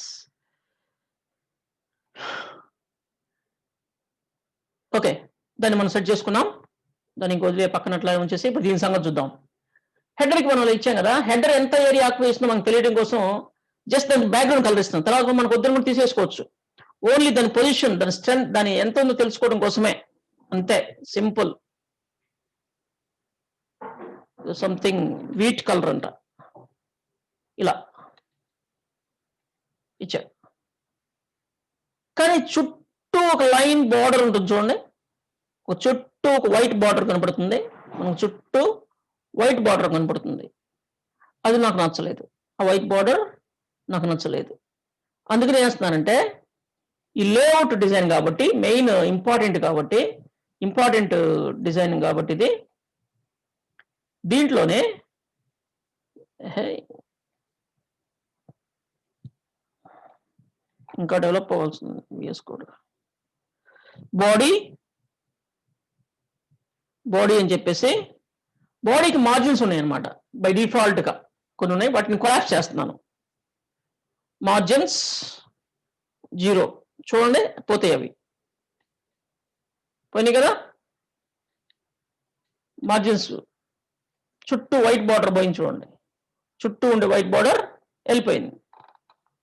ఓకే, దాన్ని మనం సెట్ చేసుకున్నాం. దాన్ని వదిలే పక్కనట్లా ఉంచేసి ఇప్పుడు దీని సంగతి చూద్దాం. హెడర్కి మనం ఇచ్చాం కదా, హెడర్ ఎంత ఏరియా ఆక్యుపై చేస్తుందో మనకు తెలియడం కోసం జస్ట్ దాని బ్యాక్గ్రౌండ్ కలర్ ఇస్తాం. తర్వాత మనకు వద్దని కూడా తీసేసుకోవచ్చు. ఓన్లీ దాని పొజిషన్, దాని స్ట్రెంత్, దాని ఎంత ఉందో తెలుసుకోవడం కోసమే, అంతే, సింపుల్. సంథింగ్ వీట్ కలర్ అంట, ఇలా ఇచ్చా. కానీ చుట్టూ ఒక లైన్ బార్డర్ ఉంటుంది చూడండి, ఒక చుట్టూ ఒక వైట్ బార్డర్ కనపడుతుంది మనకు, చుట్టూ వైట్ బార్డర్ కనపడుతుంది. అది నాకు నచ్చలేదు, ఆ వైట్ బార్డర్ నాకు నచ్చలేదు. అందుకని ఏం చేస్తున్నానంటే, ఈ లేఅవుట్ డిజైన్ కాబట్టి, మెయిన్ ఇంపార్టెంట్ డిజైన్ కాబట్టి ఇది దీంట్లోనే ఇంకా డెవలప్ అవ్వాల్సింది. VS కోడ్ బాడీ అని చెప్పేసి బాడీకి మార్జిన్స్ ఉన్నాయన్నమాట బై డిఫాల్ట్గా కొన్ని ఉన్నాయి, వాటిని కొలాప్స్ చేస్తున్నాను. మార్జిన్స్ 0 చూడండి పోతాయి, అవి పోయినాయి కదా. మార్జిన్స్ చుట్టూ వైట్ బార్డర్ పోయింది చూడండి, చుట్టూ ఉండే వైట్ బార్డర్ వెళ్ళిపోయింది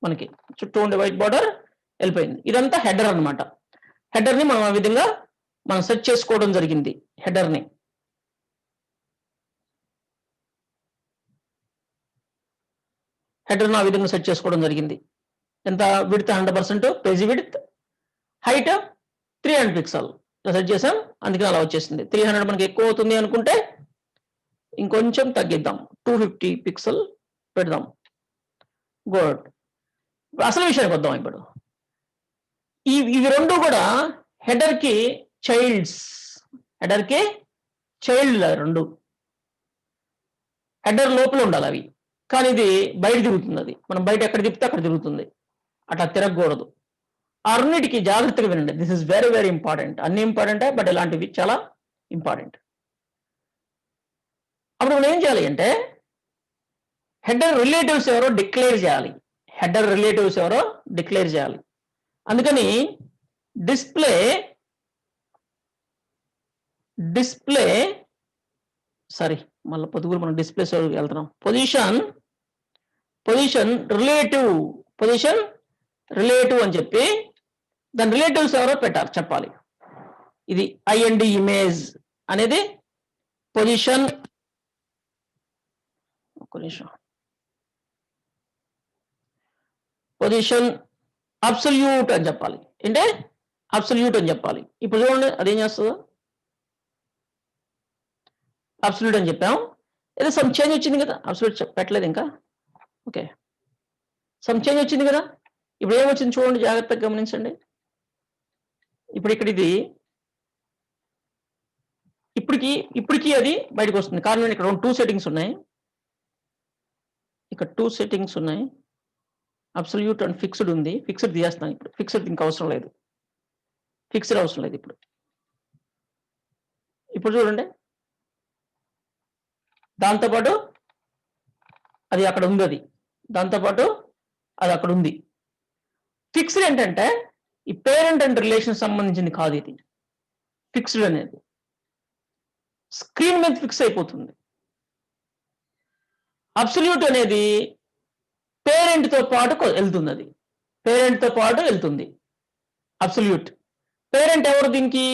మనకి, చుట్టూ ఉండే వైట్ బార్డర్ వెళ్ళిపోయింది. ఇదంతా హెడర్ అనమాట. హెడర్ని మనం ఆ విధంగా మనం సెట్ చేసుకోవడం జరిగింది. హెడర్ని ఆ విధంగా సెట్ చేసుకోవడం జరిగింది. ఎంత width 100%, page width, height 300 pixel set చేసాం, అందుకని అలా వచ్చేసింది. 300 మనకి ఎక్కువ అవుతుంది అనుకుంటే ఇంకొంచెం తగ్గిద్దాం, 250 పిక్సెల్ పెడదాం. గుడ్. అసలు విషయానికి వద్దాం. ఇప్పుడు ఇవి రెండు కూడా హెడర్కి చైల్డ్స్, హెడర్కి చైల్డ్ రెండు. హెడర్ లోపల ఉండాలి అవి, కానీ ఇది బయట తిరుగుతుంది. అది మనం బయట ఎక్కడ తిప్పితే అక్కడ తిరుగుతుంది, అట్లా తిరగకూడదు. ఆ రెండింటికి జాగ్రత్తగా వినండి. This is very very important. అన్ని ఇంపార్టెంటే, బట్ ఇలాంటివి చాలా ఇంపార్టెంట్. అప్పుడు మనం ఏం చేయాలి అంటే హెడర్ రిలేటివ్స్ ఎవరో డిక్లేర్ చేయాలి. హెడర్ రిలేటివ్స్ ఎవరో డిక్లేర్ చేయాలి. అందుకని డిస్ప్లే సారీ మళ్ళీ పొద్దుగురు మనం డిస్ప్లే సర్వర్కి వెళ్తున్నాం. పొజిషన్ రిలేటివ్ అని చెప్పి దాని రిలేటివ్స్ ఎవరో పెట్టాలి, చెప్పాలి. ఇది ఐఎన్డి ఇమేజ్ అనేది పొజిషన్, ఒక్క నిమిషం, పొజిషన్ అబ్సల్యూట్ అని చెప్పాలి. అంటే అబ్సల్యూట్ అని చెప్పాలి. ఇప్పుడు చూడండి అదేం చేస్తుందో. అబ్సల్యూట్ అని చెప్పాం, ఏదో సమ్ చేంజ్ వచ్చింది కదా. అబ్సల్యూట్ పెట్టలేదు ఇంకా. ఓకే, సమ్ చేంజ్ వచ్చింది కదా. ఇప్పుడు ఏమొచ్చింది చూడండి, జాగ్రత్తగా గమనించండి. ఇప్పుడు ఇక్కడ ఇది ఇప్పటికి అది బయటకు వస్తుంది. కారణం ఇక్కడ 2 సెట్టింగ్స్ ఉన్నాయి. ఇక్కడ 2 సెట్టింగ్స్ ఉన్నాయి. అబ్సల్యూట్ అండ్ ఫిక్స్డ్ ఉంది. ఫిక్స్డ్ తీసేస్తాను ఇప్పుడు. ఫిక్స్డ్ ఇంకా అవసరం లేదు, ఫిక్స్డ్ అవసరం లేదు ఇప్పుడు. ఇప్పుడు చూడండి, దాంతోపాటు అది అక్కడ ఉంది, అది దాంతోపాటు అది అక్కడ ఉంది. ఫిక్స్డ్ ఏంటంటే ఈ పేరెంట్ అండ్ రిలేషన్ సంబంధించింది కాదు. ఇది ఫిక్స్డ్ అనేది స్క్రీన్ మీద ఫిక్స్ అయిపోతుంది. అబ్సల్యూట్ అనేది పేరెంట్తో పాటు వెళ్తుంది, అది పేరెంట్తో పాటు వెళ్తుంది. అబ్సల్యూట్ పేరెంట్ ఎవరు దీనికి?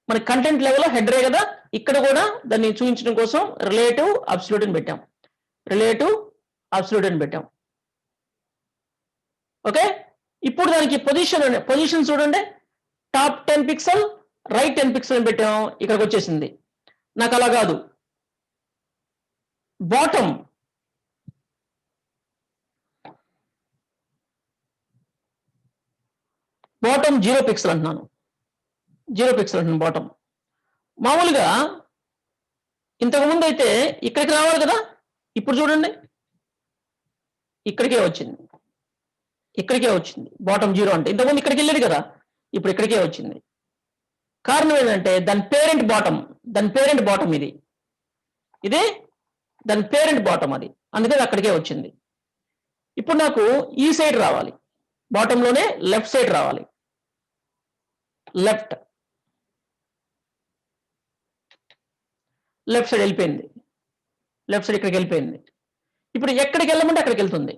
మన కంటెంట్ లెవెల్లో హెడరే కదా. ఇక్కడ కూడా దాన్ని చూపించడం కోసం రిలేటివ్ అబ్సల్యూట్ అని పెట్టాం, రిలేటివ్ అబ్సల్యూట్ అని పెట్టాం. ఓకే, ఇప్పుడు దానికి పొజిషన్ చూడండి, టాప్ 10 పిక్సెల్, రైట్ 10 పిక్సెల్ అని పెట్టాం. ఇక్కడికి వచ్చేసింది. నాకు అలా కాదు, బాటమ్ బాటమ్ 0 పిక్సెల్ అంటున్నాను, 0 పిక్సెల్ అంటున్నాను బాటమ్. మామూలుగా ఇంతకుముందు అయితే ఇక్కడికి రావాలి కదా. ఇప్పుడు చూడండి, ఇక్కడికే వచ్చింది, బాటమ్ 0 అంటే. ఇంతకుముందు ఇక్కడికి వెళ్ళేది కదా, ఇప్పుడు ఇక్కడికే వచ్చింది. కారణం ఏంటంటే దాని పేరెంట్ బాటమ్ ఇది దాని పేరెంట్ బాటమ్ అది, అందుకని అక్కడికే వచ్చింది. ఇప్పుడు నాకు ఈ సైడ్ రావాలి, బాటంలోనే లెఫ్ట్ సైడ్ రావాలి. లెఫ్ట్ సైడ్ వెళ్ళిపోయింది, లెఫ్ట్ సైడ్ ఇక్కడికి వెళ్ళిపోయింది. ఇప్పుడు ఎక్కడికి వెళ్ళమంటే అక్కడికి వెళ్తుంది.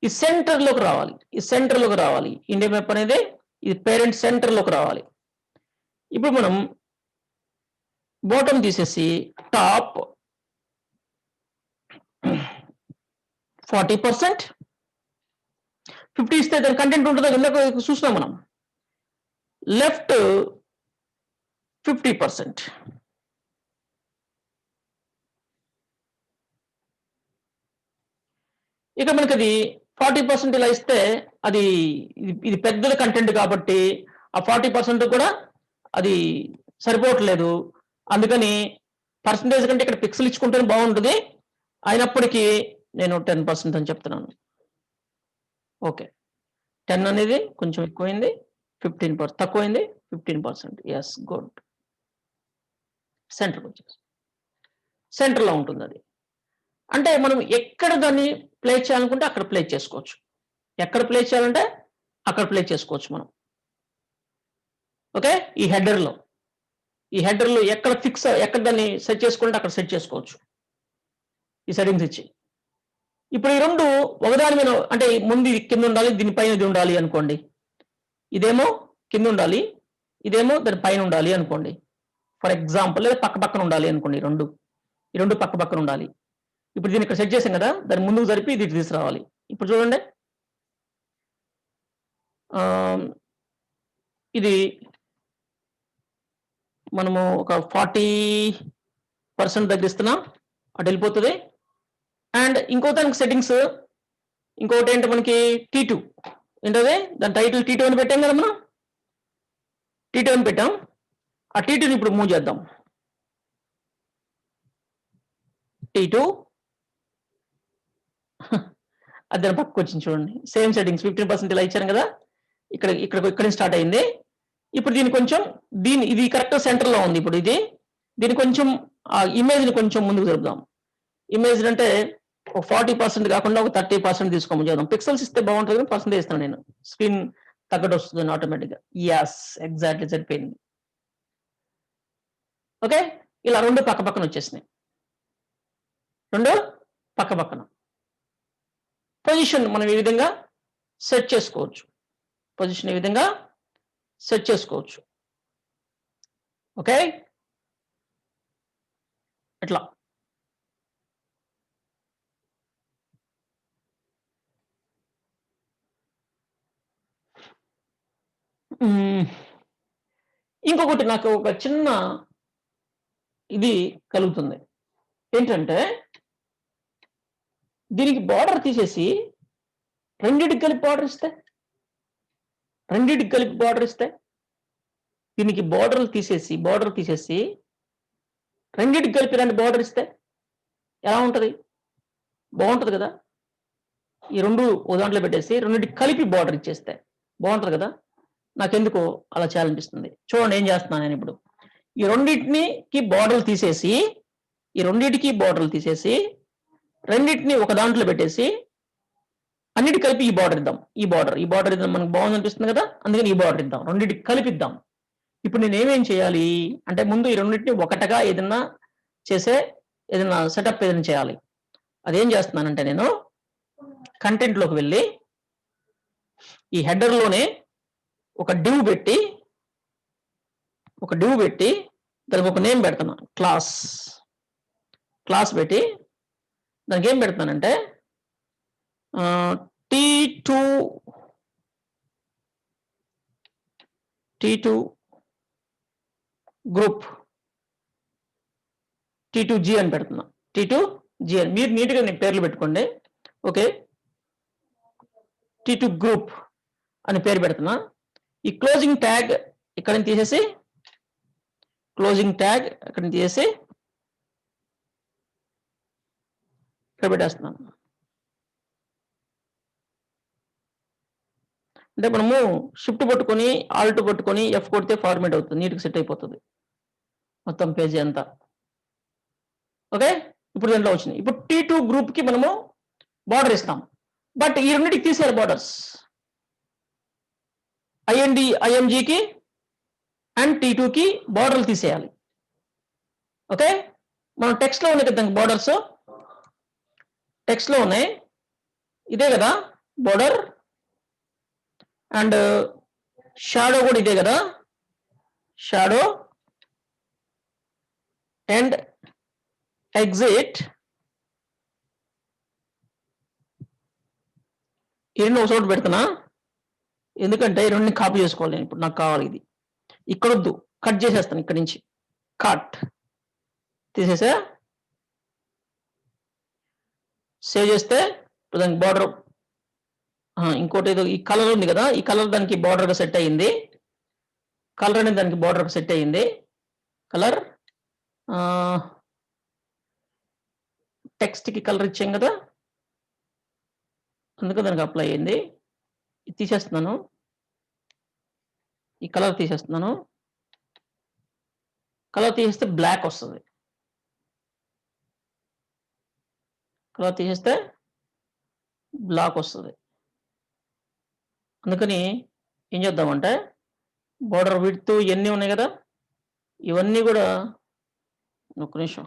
ఈ సెంటర్లోకి రావాలి, ఇండియా మ్యాప్ అనేది ఇది పేరెంట్ సెంటర్లోకి రావాలి. ఇప్పుడు మనం బాటమ్ తీసేసి టాప్ 40%, 50 ఇస్తే దాని కంటెంట్ ఉంటుందో ఇందాక చూసినాం మనం. లెఫ్ట్ 50%, ఇక మనకి అది 40% ఇలా ఇస్తే అది ఇది పెద్దల కంటెంట్ కాబట్టి ఆ 40% కూడా అది సరిపోవట్లేదు. అందుకని పర్సంటేజ్ కంటే ఇక్కడ పిక్సెల్ ఇచ్చుకుంటేనే బాగుంటుంది. అయినప్పటికీ నేను 10% అని చెప్తున్నాను. ఓకే, 10 అనేది కొంచెం ఎక్కువైంది, 15% తక్కువైంది, 15%. Yes, good. సెంటర్కి వచ్చేసి సెంటర్లో ఉంటుంది అది. అంటే మనం ఎక్కడ దాన్ని ప్లేస్ చేయాలనుకుంటే అక్కడ ప్లేస్ చేసుకోవచ్చు. ఎక్కడ ప్లేస్ చేయాలంటే అక్కడ ప్లేస్ చేసుకోవచ్చు మనం. ఓకే. ఈ హెడర్‌లో ఎక్కడ దాన్ని సెట్ చేసుకుంటే అక్కడ సెట్ చేసుకోవచ్చు. ఈ సెట్టింగ్స్ ఇచ్చి. ఇప్పుడు ఈ 2 ఒకదాని మీద అంటే ముందు ఇది కింద ఉండాలి, దీని పైన ఇది ఉండాలి అనుకోండి. ఇదేమో కింద ఉండాలి, ఇదేమో దాని పైన ఉండాలి అనుకోండి. ఫర్ ఎగ్జాంపుల్ లేదా పక్క పక్కన ఉండాలి అనుకోండి ఈ 2 పక్క పక్కన ఉండాలి. ఇప్పుడు దీన్ని ఇక్కడ సెట్ చేసాం కదా! దాన్ని ముందుకు జరిపి ఇది ఇటు తీసుకురావాలి. ఇప్పుడు చూడండి. ఇది మనము ఒక 40% దగ్గర ఇస్తున్నాం. అటు వెళ్ళిపోతది. అండ్ ఇంకో దానికి సెట్టింగ్స్ ఇంకోటేంటి మనకి T2 ఏంటది? దాని టైటిల్ T2 అని పెట్టాం కదా మనం. T2 అని పెట్టాం. ఆ T2ని ఇప్పుడు మూవ్ చేద్దాం. T2 అది దాని పక్కకు వచ్చింది చూడండి. సేమ్ సెట్టింగ్స్ 15% ఇలా ఇచ్చాను కదా! ఇక్కడ నుంచి స్టార్ట్ అయింది. ఇప్పుడు ఇది కరెక్ట్ సెంటర్‌లో ఉంది ఇప్పుడు ఇది. దీన్ని కొంచెం ఆ ఇమేజ్‌ని కొంచెం ముందుకు జరుపుదాం. ఇమేజ్ అంటే ఒక 40% కాకుండా ఒక 30% తీసుకోమని చేద్దాం. పిక్సెల్స్ ఇస్తే బాగుంటుంది కానీ పర్సెంటేజ్ ఇస్తాను నేను. స్క్రీన్ తగ్గట్టు వస్తుంది ఆటోమేటిక్‌గా. యెస్. ఎగ్జాక్ట్‌లీ సరిపోయింది. ఓకే. ఇలా 2 పక్క పక్కన వచ్చేసినాయి. 2 పక్క పక్కన. పొజిషన్ మనం ఈ విధంగా సెట్ చేసుకోవచ్చు. పొజిషన్ ఈ విధంగా సెట్ చేసుకోవచ్చు. ఓకే. ఇట్లా. ఇంకొకటి నాకు ఒక చిన్న ఇది కలుగుతుంది. ఏంటంటే దీనికి బార్డర్ తీసేసి రెండిటికి కలిపి బార్డర్ ఇస్తే దీనికి బార్డర్ తీసేసి రెండిటికి కలిపి రెండు బార్డర్ ఇస్తే ఎలా ఉంటది? బాగుంటది కదా! ఈ 2 ఓ దాంట్లో పెట్టేసి రెండిటికి కలిపి బార్డర్ ఇచ్చేస్తే బాగుంటది కదా! నాకెందుకో అలా చేయాలనిపిస్తుంది. చూడండి ఏం చేస్తున్నాను నేనిప్పుడు. ఈ రెండిటికి బార్డర్లు తీసేసి రెండిటిని ఒక దాంట్లో పెట్టేసి అన్నిటి కలిపి ఈ బార్డర్ ఇద్దాం. ఈ బార్డర్ ఇద్దాం మనకు బాగుందనిపిస్తుంది కదా! అందుకని ఈ బార్డర్ ఇద్దాం. రెండిటికి కలిపిద్దాం. ఇప్పుడు నేనేమేం చేయాలి? అంటే ముందు ఈ రెండిటిని ఒకటిగా ఏదన్నా సెటప్ ఏదైనా చేయాలి. అదేం చేస్తున్నానంటే నేను కంటెంట్‌లోకి వెళ్ళి ఈ హెడర్‌లోనే ఒక డివ్ పెట్టి దానికి ఒక నేమ్ పెడుతున్నా. క్లాస్ పెట్టి దానికి ఏం పెడుతున్నానంటే T2 గ్రూప్ T2G అని పెడుతున్నా. T2G అని మీరు నీట్‌గా పేర్లు పెట్టుకోండి. ఓకే. T2 గ్రూప్ అని పేరు పెడుతున్నా. ఈ క్లోజింగ్ ట్యాగ్ ఇక్కడ నుంచి తీసేసి ఇక్కడ పెట్టేస్తున్నాను. అంటే మనము షిఫ్ట్ పట్టుకొని ఆల్ట్ పట్టుకొని F కొడితే ఫార్మాట్ అవుతుంది. నీట్‌గా సెట్ అయిపోతది. మొత్తం పేజీ అంతా. ఓకే. ఇప్పుడు దీంట్లో వచ్చినాయి. ఇప్పుడు T2 గ్రూప్‌కి మనము బార్డర్ ఇస్తాం. బట్ ఈ రెండిటికి తీసేయాలి బార్డర్స్. IMGకి అండ్ T2కి బార్డర్లు తీసేయాలి. ఓకే. మనం టెక్స్ట్‌లో ఉన్నాయి కదా బార్డర్స్. టెక్స్ట్‌లో ఉన్నాయి. ఇదే కదా బార్డర్. అండ్ షాడో కూడా ఇదే కదా. షాడో అండ్ ఎగ్జిట్ ఈ రెండు ఒక చోట పెడుతున్నా. ఎందుకంటే ఈ రెండుని కాపీ చేసుకోవాలి నేను. ఇప్పుడు నాకు కావాలి ఇది. ఇక్కడొద్దు, కట్ చేసేస్తాను. ఇక్కడి నుంచి కట్ తీసేసా. సేవ్ చేస్తే దానికి బార్డర్ ఇంకోటి ఏదో ఈ కలర్ ఉంది కదా, ఈ కలర్ దానికి బార్డర్గా సెట్ అయ్యింది. కలర్ అనేది దానికి బార్డర్గా సెట్ అయ్యింది. కలర్ టెక్స్ట్కి కలర్ ఇచ్చాం కదా, అందుకే దానికి అప్లై అయ్యింది. ఇది తీసేస్తున్నాను. ఈ కలర్ తీసేస్తున్నాను. కలర్ తీసేస్తే బ్లాక్ వస్తుంది. క్లాత్ తీసేస్తే బ్లాక్ వస్తుంది. అందుకని ఏం చేద్దామంటే బోర్డర్ విడ్త్ ఇవన్నీ ఉన్నాయి కదా, ఇవన్నీ కూడా ఒక్క నిమిషం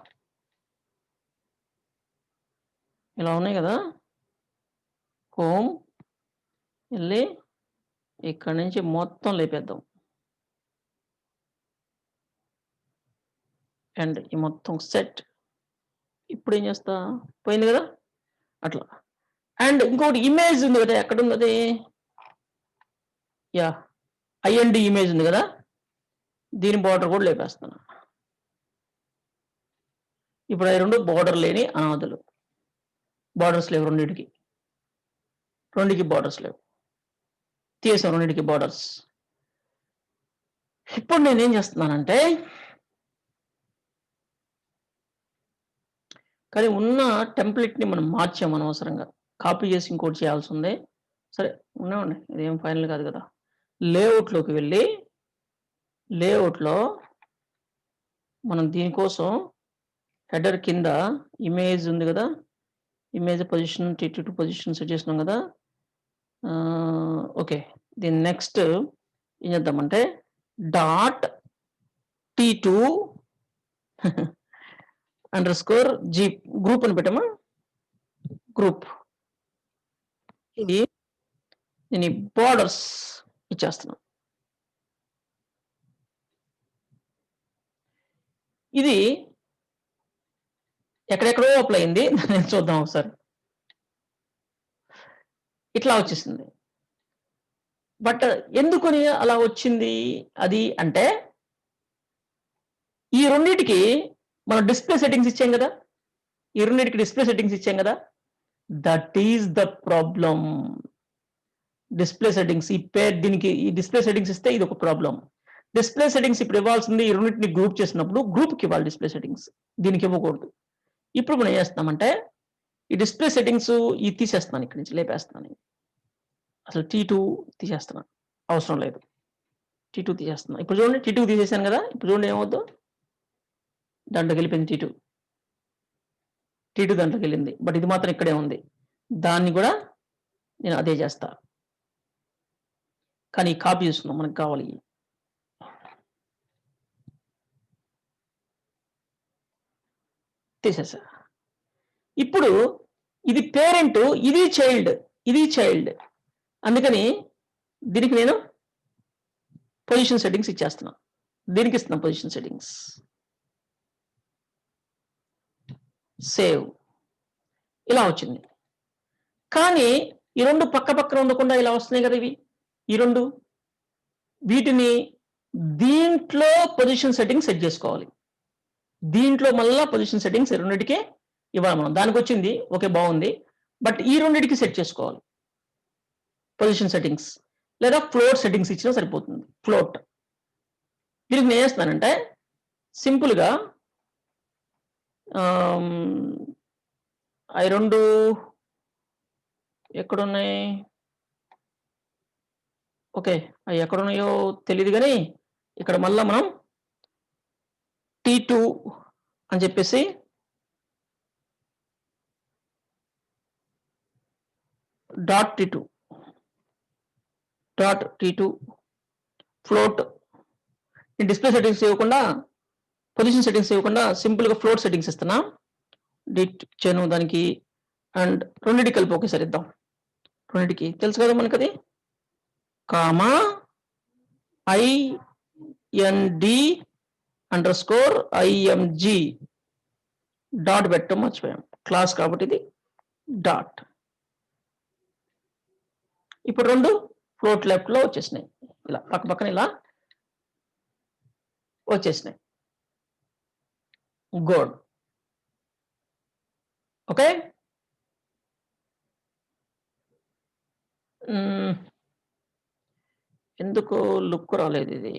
ఇలా ఉన్నాయి కదా, హోమ్ వెళ్ళి ఇక్కడ నుంచి మొత్తం లేపేద్దాం. అండ్ ఈ మొత్తం సెట్. ఇప్పుడు ఏం చేస్తా, పోయింది కదా అట్లా. అండ్ ఇంకోటి ఇమేజ్ ఉంది కదా, ఎక్కడ ఉంది అది, యా ఐఎన్డి ఇమేజ్ ఉంది కదా, దీని బార్డర్ కూడా లేపేస్తాను. ఇప్పుడు అవి రెండు బార్డర్ లేని అనాథులు. బార్డర్స్ లేవు రెండింటికి బార్డర్స్ లేవు, తీసాను రెండింటికి బార్డర్స్. ఇప్పుడు నేనేం చేస్తున్నానంటే, కానీ ఉన్న టెంప్లెట్ని మనం మార్చాం అనవసరంగా, కాపీ చేసి ఇంకోటి చేయాల్సి ఉంది. సరే ఉన్నామండి, ఇదేం ఫైనల్ కాదు కదా. లేఅవుట్లోకి వెళ్ళి లేఅవుట్లో మనం దీనికోసం హెడర్ కింద ఇమేజ్ ఉంది కదా, image position T2 position set చేసినాం కదా. ఓకే, దీని నెక్స్ట్ ఏం చేద్దామంటే డాట్ T2 _G గ్రూప్ అని పెట్టామా, గ్రూప్. ఇది నేను బార్డర్స్ ఇచ్చేస్తున్నాను. ఇది ఎక్కడెక్కడో అప్లై అయింది, చూద్దాం ఒకసారి. ఇట్లా వచ్చేసింది. బట్ ఎందుకని అలా వచ్చింది అది అంటే, ఈ రెండింటికి మనం డిస్ప్లే సెట్టింగ్స్ ఇచ్చాం కదా, ఈ రెండింటికి డిస్ప్లే సెట్టింగ్స్ ఇచ్చాం కదా, that is the problem. Display settings ఈ పేరు, దీనికి ఈ డిస్ప్లే సెట్టింగ్స్ ఇస్తే ఇది ఒక ప్రాబ్లం. డిస్ప్లే సెట్టింగ్స్ ఇప్పుడు ఇవ్వాల్సింది ఈ రెండింటిని గ్రూప్ చేసినప్పుడు గ్రూప్కి ఇవ్వాలి డిస్ప్లే సెట్టింగ్స్, దీనికి ఇవ్వకూడదు. ఇప్పుడు మనం ఏం చేస్తామంటే ఈ డిస్ప్లే సెట్టింగ్స్ ఇది తీసేస్తున్నాను, ఇక్కడి నుంచి లేపేస్తున్నాను. అసలు T2 తీసేస్తున్నాను, అవసరం లేదు. T2 తీసేస్తున్నాను. ఇప్పుడు చూడండి T2 తీసేసాను కదా, ఇప్పుడు చూడండి ఏమవుద్దు, దాంట్లోకి వెళ్ళిపోయింది T2 దాంట్లోకి వెళ్ళింది. బట్ ఇది మాత్రం ఇక్కడే ఉంది, దాన్ని కూడా నేను అదే చేస్తా. కానీ కాపీ చేసుకున్నాం, మనకు కావాలి. తీసేసా. ఇప్పుడు ఇది పేరెంట్, ఇది చైల్డ్, అందుకని దీనికి నేను పొజిషన్ సెట్టింగ్స్ ఇచ్చేస్తున్నా. దీనికి ఇస్తున్నా పొజిషన్ సెట్టింగ్స్, సేవ్. ఇలా వచ్చింది. కానీ ఈ రెండు పక్క పక్కన ఉండకుండా ఇలా వస్తున్నాయి కదా ఇవి, ఈ రెండు, వీటిని దీంట్లో పొజిషన్ సెట్టింగ్ సెట్ చేసుకోవాలి. దీంట్లో మళ్ళా పొజిషన్ సెట్టింగ్స్ రెండింటికే ఇవ్వాలి మనం. దానికి వచ్చింది ఓకే, బాగుంది. బట్ ఈ రెండింటికి సెట్ చేసుకోవాలి పొజిషన్ సెట్టింగ్స్, లేదా ఫ్లోట్ సెట్టింగ్స్ ఇచ్చినా సరిపోతుంది. ఫ్లోట్. దీనికి నేను చేస్తానంటే సింపుల్గా అవి రెండు ఎక్కడున్నాయి, ఓకే అవి ఎక్కడున్నాయో తెలియదు, కానీ ఇక్కడ మళ్ళా మనం T2 అని చెప్పేసి dot T2 float. Display settings ఇవ్వకుండా, పొజిషన్ సెట్టింగ్స్ ఇవ్వకుండా సింపుల్గా ఫ్లోట్ సెట్టింగ్స్ ఇస్తున్నా. డిట్ చేయను దానికి, అండ్ రెండింటికి కలిపి ఒకేసారి ఇద్దాం. రెండింటికి తెలుసు కదా మనకి, అది కామా IND_IMG డాట్ పెట్టడం మర్చిపోయాం, క్లాస్ కాబట్టి ఇది డాట్. ఇప్పుడు రెండు ఫ్లోట్ లెఫ్ట్ లో వచ్చేసినాయి, ఇలా పక్క పక్కన ఇలా వచ్చేసినాయి. గుడ్. ఓకే, ఎందుకు లుక్ రాలేదు ఇది,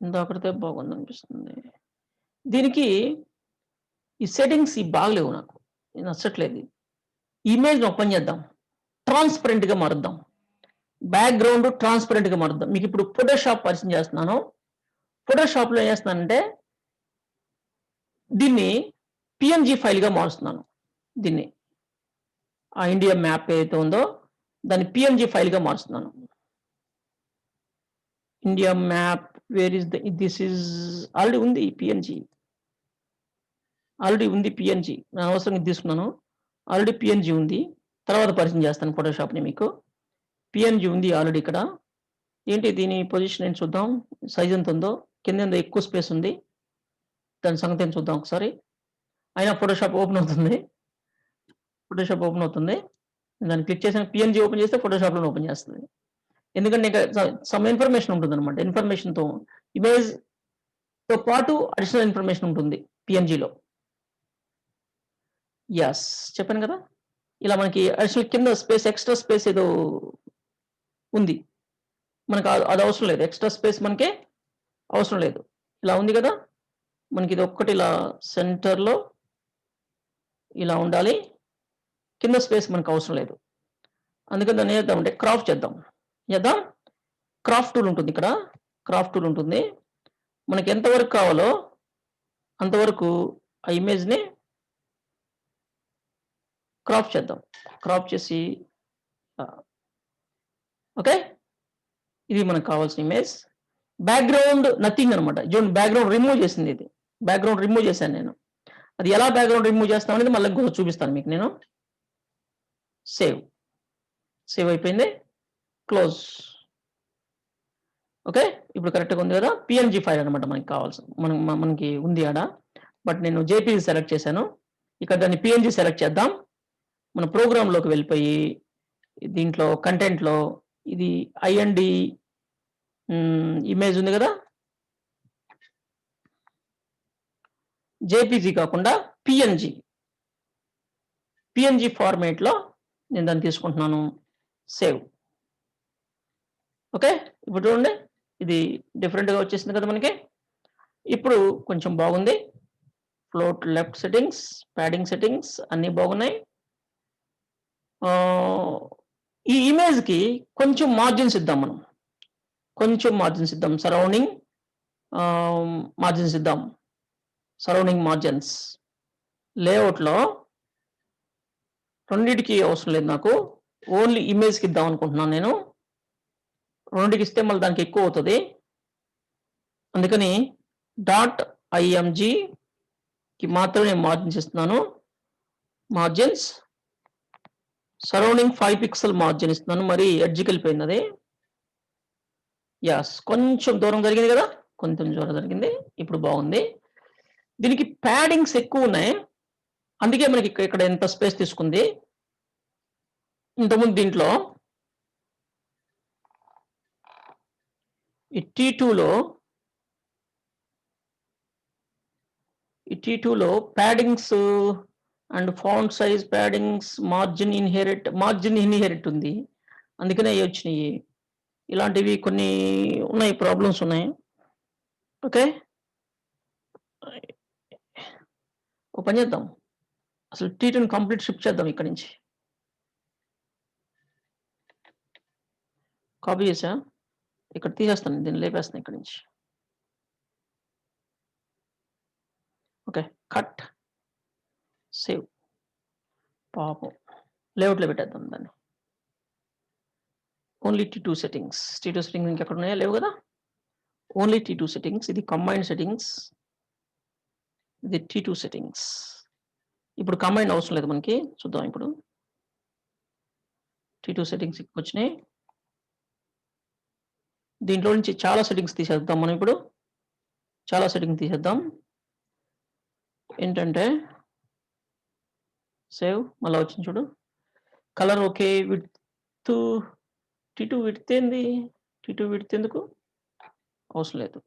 ఇందాకడితే బాగుంది అనిపిస్తుంది. దీనికి ఈ సెట్టింగ్స్ బాగలేవు, నాకు నచ్చట్లేదు. ఇమేజ్ ఓపెన్ చేద్దాం, ట్రాన్స్పరెంట్ గా మారుద్దాం, బ్యాక్గ్రౌండ్ ట్రాన్స్పరెంట్ గా మారుద్దాం. మీకు ఇప్పుడు ఫోటోషాప్ పరిచయం చేస్తున్నాను. ఫోటోషాప్ లో ఏం చేస్తున్నానంటే దీన్ని పిఎన్జి ఫైల్గా మారుస్తున్నాను దీన్ని. ఆ ఇండియా మ్యాప్ ఏదైతే ఉందో దాన్ని పిఎన్జి ఫైల్గా మారుస్తున్నాను. India map where is this is already ఉంది పిఎన్జి, ఆల్రెడీ ఉంది పిఎన్జి. నేను అవసరంగా తీసుకున్నాను, ఆల్రెడీ పిఎన్జి ఉంది. తర్వాత పరిచయం చేస్తాను ఫోటోషాప్ని మీకు. పిఎన్జి ఉంది ఆల్రెడీ ఇక్కడ. ఏంటి దీని పొజిషన్ ఏంటి చూద్దాం, సైజ్ ఎంత ఉందో. కింద ఎక్కువ స్పేస్ ఉంది, దాని సంగతి ఏంటి చూద్దాం ఒకసారి. అయినా ఫోటోషాప్ ఓపెన్ అవుతుంది, ఫోటోషాప్ ఓపెన్ అవుతుంది. దాన్ని క్లిక్ చేసిన పిఎన్జి ఓపెన్ చేస్తే ఫోటోషాప్లో ఓపెన్ చేస్తుంది. ఎందుకంటే ఇంకా సమ్ ఇన్ఫర్మేషన్ ఉంటుందన్నమాట. ఇన్ఫర్మేషన్తో ఇమేజ్తో పాటు అడిషనల్ ఇన్ఫర్మేషన్ ఉంటుంది పిఎన్జిలో. యస్, చెప్పాను కదా. ఇలా మనకి అడిషనల్ కింద స్పేస్, ఎక్స్ట్రా స్పేస్ ఏదో ఉంది, మనకు అది అవసరం లేదు. ఎక్స్ట్రా స్పేస్ మనకి అవసరం లేదు. ఇలా ఉంది కదా, మనకి ఇది ఒక్కటి ఇలా సెంటర్లో ఇలా ఉండాలి, కింద స్పేస్ మనకు అవసరం లేదు. అందుకని దాన్ని ఏం చేద్దామంటే క్రాప్ చేద్దాం. క్రాప్ టూల్ ఉంటుంది ఇక్కడ, క్రాప్ టూల్ ఉంటుంది. మనకి ఎంతవరకు కావాలో అంతవరకు ఆ ఇమేజ్ని క్రాప్ చేద్దాం. క్రాప్ చేసి ఓకే, ఇది మనకు కావాల్సిన ఇమేజ్. బ్యాక్గ్రౌండ్ నథింగ్ అనమాట. చూడండి, బ్యాక్గ్రౌండ్ రిమూవ్ చేసింది ఇది. బ్యాక్గ్రౌండ్ రిమూవ్ చేశాను నేను. అది ఎలా బ్యాక్గ్రౌండ్ రిమూవ్ చేస్తాం అనేది మళ్ళీ ఇంకొక చూపిస్తాను మీకు నేను. సేవ్ అయిపోయింది, క్లోజ్. ఓకే, ఇప్పుడు కరెక్ట్గా ఉంది కదా. పిఎన్జి ఫైల్ అనమాట మనకి కావాల్సింది, మనకి ఉంది ఆడ. బట్ నేను జేపీజీ సెలెక్ట్ చేశాను. ఇక్కడ దాన్ని పిఎన్జి సెలెక్ట్ చేద్దాం. మన ప్రోగ్రాంలోకి వెళ్ళిపోయి దీంట్లో కంటెంట్లో ఇది ఐఎన్డి ఇమేజ్ ఉంది కదా, జేపీజీ కాకుండా పిఎన్జి ఫార్మేట్లో నేను దాన్ని తీసుకుంటున్నాను. సేవ్. ఓకే, ఇప్పుడు చూడండి, ఇది డిఫరెంట్గా వచ్చేసింది కదా మనకి. ఇప్పుడు కొంచెం బాగుంది. Float left settings, padding settings అన్నీ బాగున్నాయి. ఈ ఇమేజ్కి కొంచెం మార్జిన్స్ ఇద్దాం మనం, కొంచెం మార్జిన్స్ ఇద్దాం. సరౌండింగ్ మార్జిన్స్ ఇద్దాం. సరౌండింగ్ మార్జిన్స్ లేఅవుట్లో రెండింటికి అవసరం లేదు నాకు, ఓన్లీ ఇమేజ్కి ఇద్దాం అనుకుంటున్నాను నేను. రెండింటికి ఇస్తే మళ్ళీ దానికి ఎక్కువ అవుతుంది. అందుకని .imgకి మాత్రమే మార్జిన్స్ ఇస్తున్నాను. మార్జిన్స్ సరౌండింగ్ 5 పిక్సెల్ మార్జిన్ ఇస్తున్నాను. మరి ఎడ్జ్కి వెళ్ళిపోయింది అది. యస్, కొంచెం దూరం జరిగింది కదా, కొంచెం దూరం జరిగింది. ఇప్పుడు బాగుంది. దీనికి ప్యాడింగ్స్ ఎక్కువ ఉన్నాయి, అందుకే మనకి ఇక్కడ ఎంత స్పేస్ తీసుకుంది. ఇంతకుముందు దీంట్లో ఈ T2లో paddings and font size paddings, margin inherit ఉంది, అందుకనే అవి వచ్చినాయి. ఇలాంటివి కొన్ని ఉన్నాయి, ప్రాబ్లమ్స్ ఉన్నాయి. ఓకే, ఓ పని చేద్దాం, అసలు T2ని కంప్లీట్ షిఫ్ట్ చేద్దాం. ఇక్కడి నుంచి కాపీ చేసా, ఇక్కడ తీసేస్తాను, దీన్ని లేపేస్తాను ఇక్కడి నుంచి. Okay, cut, save. పాపం లేఅవుట్లో పెట్టేద్దాం దాన్ని. ఓన్లీ T2 సెట్టింగ్స్ ఇంకెక్కడ ఉన్నాయా, లేవు కదా. Only T2 settings. ఇది కంబైన్డ్ సెట్టింగ్స్, ఇది T2 సెట్టింగ్స్. ఇప్పుడు కంబైన్డ్ అవసరం లేదు మనకి. చూద్దాం ఇప్పుడు T2 సెట్టింగ్స్ వచ్చినాయి. దీంట్లో నుంచి చాలా సెట్టింగ్స్ తీసేద్దాం మనం. ఇప్పుడు చాలా సెట్టింగ్స్ తీసేద్దాం. ఏంటంటే సేవ్, మళ్ళీ వచ్చింది చూడు. Colour okay, width T2 width ఏంది, T2 విడ్త్ ఎందుకు అవసరం లేదు.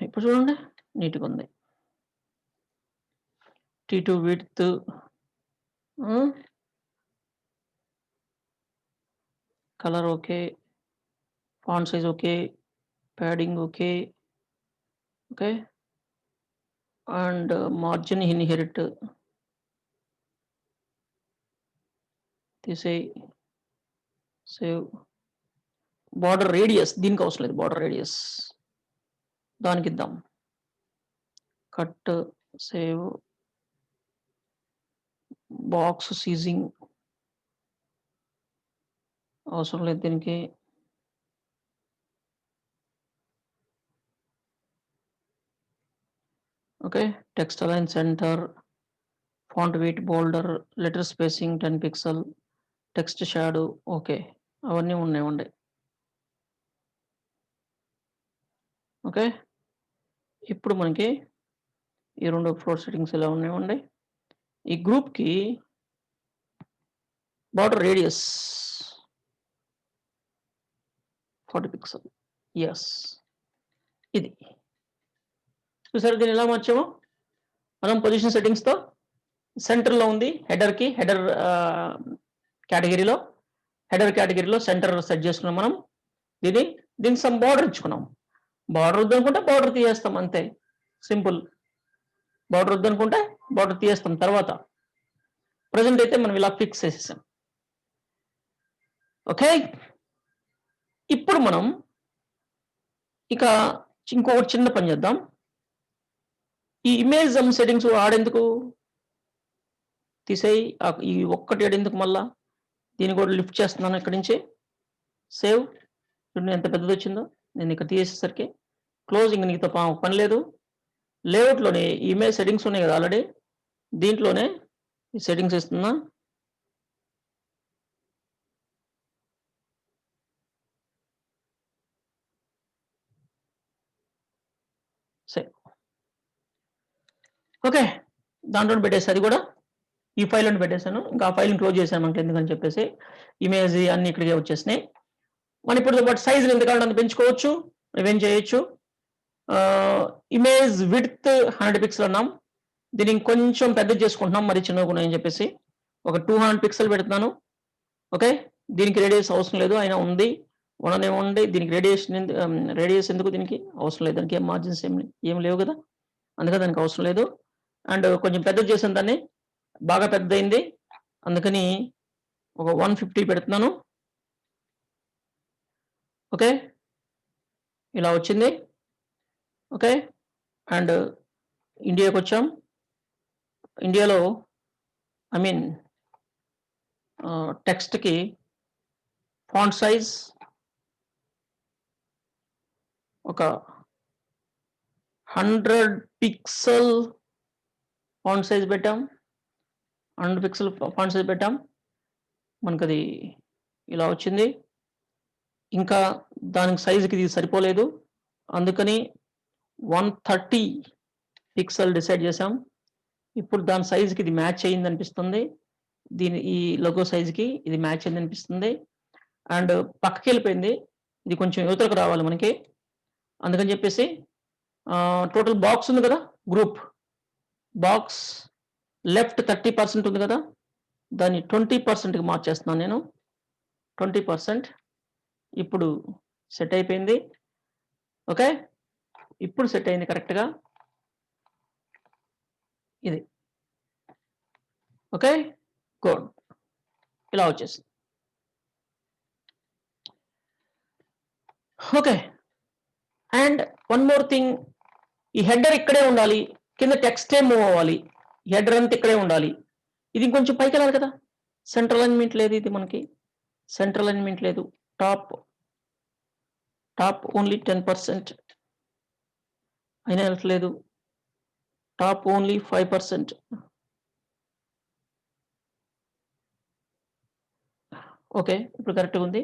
ఇప్పుడు చూడండి, నీట్గా ఉంది. T2 width colour okay, font size okay, padding okay. Okay, and margin inherit తీసేయి, సేవ్. బార్డర్ రేడియస్ దీనికి అవసరం లేదు, బార్డర్ రేడియస్ దానికి ఇద్దాం. కట్, సేవ్, బాక్స్ సీజింగ్ అవసరం లేదు దీనికి. Okay. Text align centre, font wait bolder, letter spacing 10 pixel, text shadow. Okay. అవన్నీ ఉన్నాయి. ఓకే. ఇప్పుడు మనకి ఈ 2 ఫ్లోర్ సెట్టింగ్స్ ఇలా ఉన్నాయండి. ఈ గ్రూప్‌కి బార్డర్ రేడియస్ 40 పిక్సెల్. యెస్. ఇది. చూసారా దీన్ని ఎలా మార్చామో? మనం పొజిషన్ సెట్టింగ్స్‌తో సెంటర్‌లో ఉంది హెడర్‌కి. హెడర్ కేటగిరీలో సెంటర్ సెట్ చేసుకున్నాం మనం. దీనికి సమ్ బార్డర్ ఇచ్చుకున్నాం. బార్డర్ వద్దనుకుంటే బార్డర్ తీయేస్తాం అంతే. సింపుల్. బార్డర్ వద్దనుకుంటే బార్డర్ తీయేస్తాం తర్వాత. ప్రెజెంట్ అయితే మనం ఇలా ఫిక్స్ చేసేసాం. ఓకే. ఇప్పుడు మనం ఇక ఇంకొకటి చిన్న పని చేద్దాం. ఈ ఇమేజ్ సెట్టింగ్స్ ఆడెందుకు? తీసేయి. ఈ ఒక్కటి ఆడెందుకు మళ్ళా? దీన్ని కూడా లిఫ్ట్ చేస్తున్నాను ఇక్కడి నుంచి. సేవ్. చూడండి ఎంత పెద్దదొచ్చిందో. నేను ఇక్కడ తీసేసరికి క్లోజ్. ఇంక నీతో పని లేదు. లేఅవుట్‌లోనే ఇమేజ్ సెట్టింగ్స్ ఉన్నాయి కదా ఆల్రెడీ. దీంట్లోనే ఈ సెట్టింగ్స్ ఇస్తున్నా. సేవ్. ఓకే. దాంట్లోనే పెట్టేసి అది కూడా ఈ ఫైల్‌లోనే పెట్టేసాను. ఇంకా ఆ ఫైల్‌ని క్లోజ్ చేశాను మనకి ఎందుకని చెప్పేసి. ఇమేజ్ అన్నీ ఇక్కడికే వచ్చేసినాయి. మనం ఇప్పుడు వాటి సైజ్‌ని ఎంత కావాలంటే అంత పెంచుకోవచ్చు. నువ్వేం చేయొచ్చు. ఇమేజ్ విడ్త్ 100 పిక్సెల్ అన్నాం. దీన్ని ఇంకొంచెం పెద్దది చేసుకుంటున్నాం. మరి చిన్నగా ఉన్నాయని చెప్పేసి. ఒక 200 పిక్సెల్ పెడుతున్నాను. ఓకే. దీనికి రేడియస్ అవసరం లేదు. అయినా ఉంది. ఉండనివ్వండి. దీనికి రేడియస్ ఎందుకు దీనికి? అవసరం లేదు. దానికి ఏం మార్జిన్స్ ఏం లేవు కదా! అందుకని దానికి అవసరం లేదు. అండ్ కొంచెం పెద్దది చేశాను దాన్ని. బాగా పెద్దదయింది. అందుకని ఒక 150 పెడుతున్నాను. ఓకే. ఇలా వచ్చింది. ఓకే. అండ్ ఇండియాకొచ్చాం. ఇండియాలో ఐ మీన్ టెక్స్ట్‌కి ఫాంట్ సైజ్ ఒక 100 పిక్సెల్ ఫాంట్ సైజ్ పెట్టాం. 100 పిక్సెల్ ఫాంట్ సైజ్ పెట్టాం. మనకది ఇలా వచ్చింది. ఇంకా దానికి సైజ్‌కి ఇది సరిపోలేదు. అందుకని 130 పిక్సెల్ డిసైడ్ చేశాం. ఇప్పుడు దాని సైజ్‌కి ఇది మ్యాచ్ అయిందనిపిస్తుంది. ఈ లోగో సైజ్‌కి ఇది మ్యాచ్ అయిందనిపిస్తుంది. అండ్ పక్కకెళ్ళిపోయింది. ఇది కొంచెం యువతలకు రావాలి మనకి. అందుకని చెప్పేసి టోటల్ బాక్స్ ఉంది కదా! బాక్స్ లెఫ్ట్ 30% ఉంది కదా! దాన్ని 20%కి మార్చేస్తున్నాను నేను. 20%. ఇప్పుడు సెట్ అయిపోయింది. ఓకే. ఇప్పుడు సెట్ అయింది కరెక్ట్‌గా. ఇది. ఓకే. గుడ్. ఇలా వచ్చేసింది. Okay. And one more thing. ఈ హెడర్ ఇక్కడే ఉండాలి. కింద టెక్స్టే మూవ్ అవ్వాలి. హెడర్ అంతా ఇక్కడే ఉండాలి. ఇది ఇంకొంచెం పైకెళ్ళాలి కదా! సెంట్రల్ అలైన్‌మెంట్ లేదు ఇది మనకి. సెంట్రల్ అలైన్‌మెంట్ లేదు. Top only 10%. అయినా ఎళ్ళట్లేదు. Top only 5%. ఓకే. ఇప్పుడు కరెక్ట్‌గా ఉంది.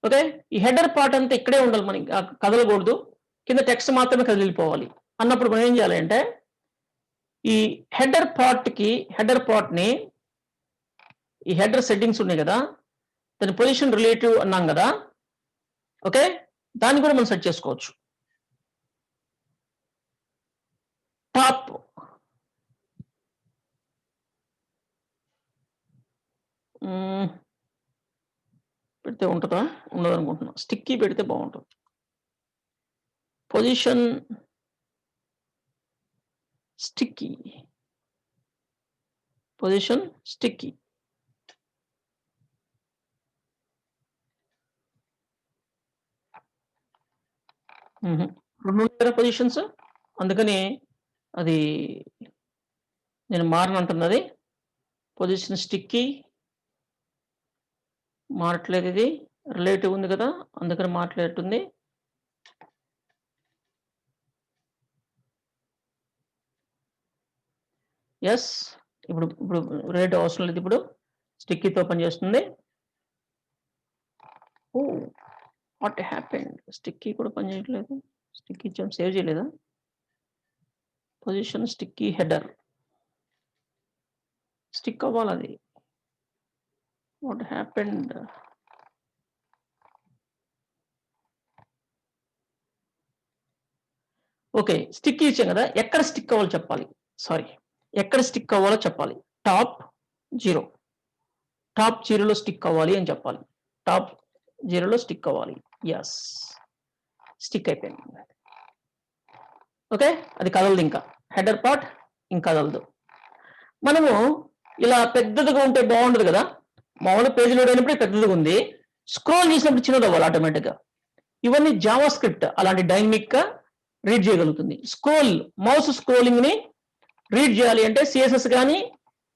ఓకే. ఈ హెడర్ పార్ట్ అంతా ఇక్కడే ఉండాలి మనకి. కదలకూడదు. కింద టెక్స్ట్ మాత్రమే కదిలిపోవాలి. అన్నప్పుడు మనం ఏం చేయాలి అంటే, ఈ హెడర్ పార్ట్‌ని ఈ హెడర్ సెట్టింగ్స్ ఉన్నాయి కదా! దాని పొజిషన్ రిలేటివ్ అన్నాం కదా! ఓకే. దాన్ని కూడా మనం సెట్ చేసుకోవచ్చు. టాప్ హ్మ్. పెడితే ఉంటదా? ఉండదనుకుంటున్నా. స్టిక్కీ పెడితే బావుంటది. Position sticky. Position sticky. హుహు. 2 పొజిషన్స్, అందుకని అది నేను మారనంటున్నది. పొజిషన్ స్టిక్కీ మారట్లేదు, ఇది రిలేటివ్ ఉంది కదా, అందుకని మారట్లేటుంది. ఎస్, ఇప్పుడు రిలేటివ్ అవసరం లేదు, ఇప్పుడు స్టిక్కీతో పనిచేస్తుంది. ఓ వాట్ హ్యాపెండ్, స్టిక్కీ కూడా పనిచేయట్లేదు. స్టిక్కీ సేవ్ చేయలేదా? పొజిషన్ స్టిక్కీ హెడర్ స్టిక్ అవ్వాలి, అది వాట్ హ్యాపెండ్. ఓకే, స్టిక్కీ ఇచ్చాం కదా, ఎక్కడ స్టిక్ అవ్వాలో చెప్పాలి. సారీ, ఎక్కడ స్టిక్ అవ్వాలో చెప్పాలి. టాప్ 0, టాప్ 0లో స్టిక్ అవ్వాలి అని చెప్పాలి. టాప్ 0లో స్టిక్ అవ్వాలి. ఎస్, స్టిక్ అయిపోయింది. ఓకే, అది కదలదు, ఇంకా హెడర్ పార్ట్ ఇంకా కదలదు. మనము ఇలా పెద్దదిగా ఉంటే బాగుండదు కదా, మామూలు పేజీ లోడ్ అయినప్పుడు పెద్దదిగా ఉంది, స్క్రోల్ చేసినప్పుడు చిన్నది అవ్వాలి ఆటోమేటిక్గా. ఇవన్నీ జావా స్క్రిప్ట్ అలాంటి డైనమిక్ గా రీడ్ చేయగలుగుతుంది. మౌస్ స్క్రోలింగ్ ని రీడ్ చేయాలి అంటే సిఎస్ఎస్ కానీ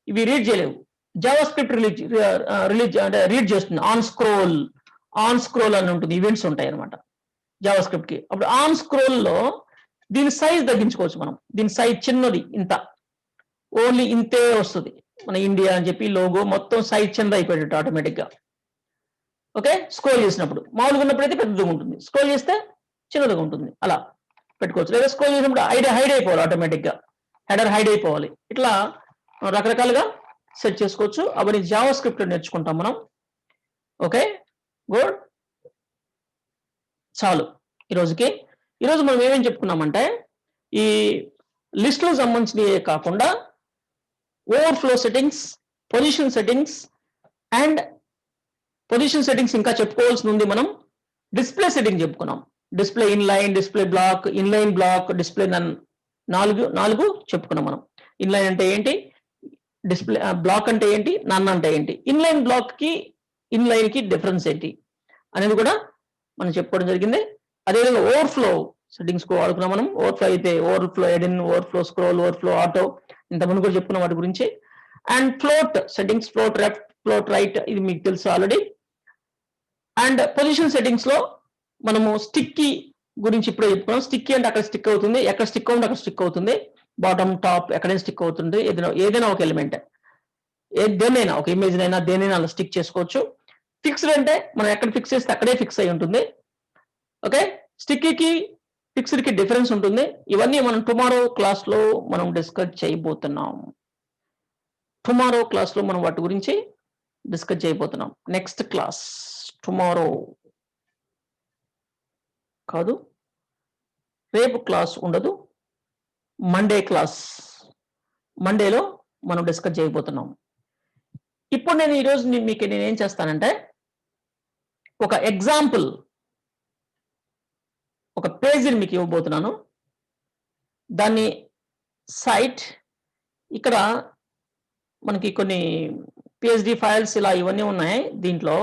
ఇవి రీడ్ చేయలేవు. జావా స్క్రిప్ట్ రిలీజ్ అంటే రీడ్ చేస్తుంది. ఆన్ స్క్రోల్ అని ఉంటుంది, ఈవెంట్స్ ఉంటాయి అనమాట జావా స్క్రిప్ట్ కి. అప్పుడు ఆన్ స్క్రోల్ లో దీని సైజ్ తగ్గించుకోవచ్చు మనం. దీని సైజ్ చిన్నది, ఇంత ఓన్లీ ఇంతే వస్తుంది. మన ఇండియా అని చెప్పి లోగో మొత్తం సైజ్ చిన్నది అయిపోయేటట్టు ఆటోమేటిక్ గా. ఓకే, స్క్రోల్ చేసినప్పుడు మామూలుగా ఉన్నప్పుడు అయితే పెద్దగా ఉంటుంది, స్క్రోల్ చేస్తే చిన్నదిగా ఉంటుంది, అలా పెట్టుకోవచ్చు. లేదా స్క్రోల్ చేసినప్పుడు హైడ్ అయిపోవాలి ఆటోమేటిక్ గా, హెడర్ హైడ్ అయిపోవాలి. ఇట్లా రకరకాలుగా సెట్ చేసుకోవచ్చు. అవన్నీ జావా స్క్రిప్ట్ లో నేర్చుకుంటాం మనం. Okay, good. చాలు ఈరోజు మనం ఏమేం చెప్పుకున్నామంటే, ఈ లిస్టులకు సంబంధించినవి కాకుండా overflow settings, position settings and position settings ఇంకా చెప్పుకోవాల్సి ఉంది. మనం డిస్ప్లే సెట్టింగ్ చెప్పుకున్నాం. Display inline, display block, inline block, display none, నాలుగు చెప్పుకున్నాం మనం. ఇన్లైన్ అంటే ఏంటి, డిస్ప్లే బ్లాక్ అంటే ఏంటి, నన్ అంటే ఏంటి, ఇన్లైన్ బ్లాక్ కి ఇన్లైన్ కి డిఫరెన్స్ ఏంటి అనేది కూడా మనం చెప్పుకోవడం జరిగింది. అదేవిధంగా ఓవర్ఫ్లో సెట్టింగ్స్ కూడా వాడుకున్నాం మనం. ఓవర్ఫ్లో అయితే overflow hidden, overflow scroll, overflow auto, ఇంతకుముందు కూడా చెప్పుకున్నాం వాటి గురించి. And float settings, float left, float right, ఇది మీకు తెలుసు ఆల్రెడీ. అండ్ పొజిషన్ సెట్టింగ్స్ లో మనము స్టిక్కీ గురించి ఇప్పుడే చెప్పుకున్నాం. స్టిక్కీ అంటే అక్కడ స్టిక్ అవుతుంది, ఎక్కడ స్టిక్ అవుతుంది అక్కడ స్టిక్ అవుతుంది, బాటమ్ టాప్ ఎక్కడైనా స్టిక్ అవుతుంది. ఏదైనా ఒక ఎలిమెంట్, దేనైనా ఒక ఇమేజ్ అయినా దేనైనా అలా స్టిక్ చేసుకోవచ్చు. ఫిక్స్డ్ అంటే మనం ఎక్కడ ఫిక్స్ చేస్తే అక్కడే ఫిక్స్ అయి ఉంటుంది. ఓకే, స్టిక్కీకి ఫిక్స్డ్ కి డిఫరెన్స్ ఉంటుంది. ఇవన్నీ మనం టుమారో క్లాస్ లో మనం డిస్కస్ చేయబోతున్నాం. టుమారో క్లాస్ లో మనం వాటి గురించి డిస్కస్ చేయబోతున్నాం. నెక్స్ట్ క్లాస్ టుమారో కాదు, రేపు క్లాస్ ఉండదు, మండే క్లాస్, మండేలో మనం డిస్కస్ చేయబోతున్నాం. ఇప్పుడు నేను ఈరోజు మీకు నేనేం చేస్తానంటే, ఒక ఎగ్జాంపుల్, ఒక పేజీని మీకు ఇవ్వబోతున్నాను. దాన్ని సైట్, ఇక్కడ మనకి కొన్ని పిహెచ్డి ఫైల్స్ ఇలా ఇవన్నీ ఉన్నాయి దీంట్లో,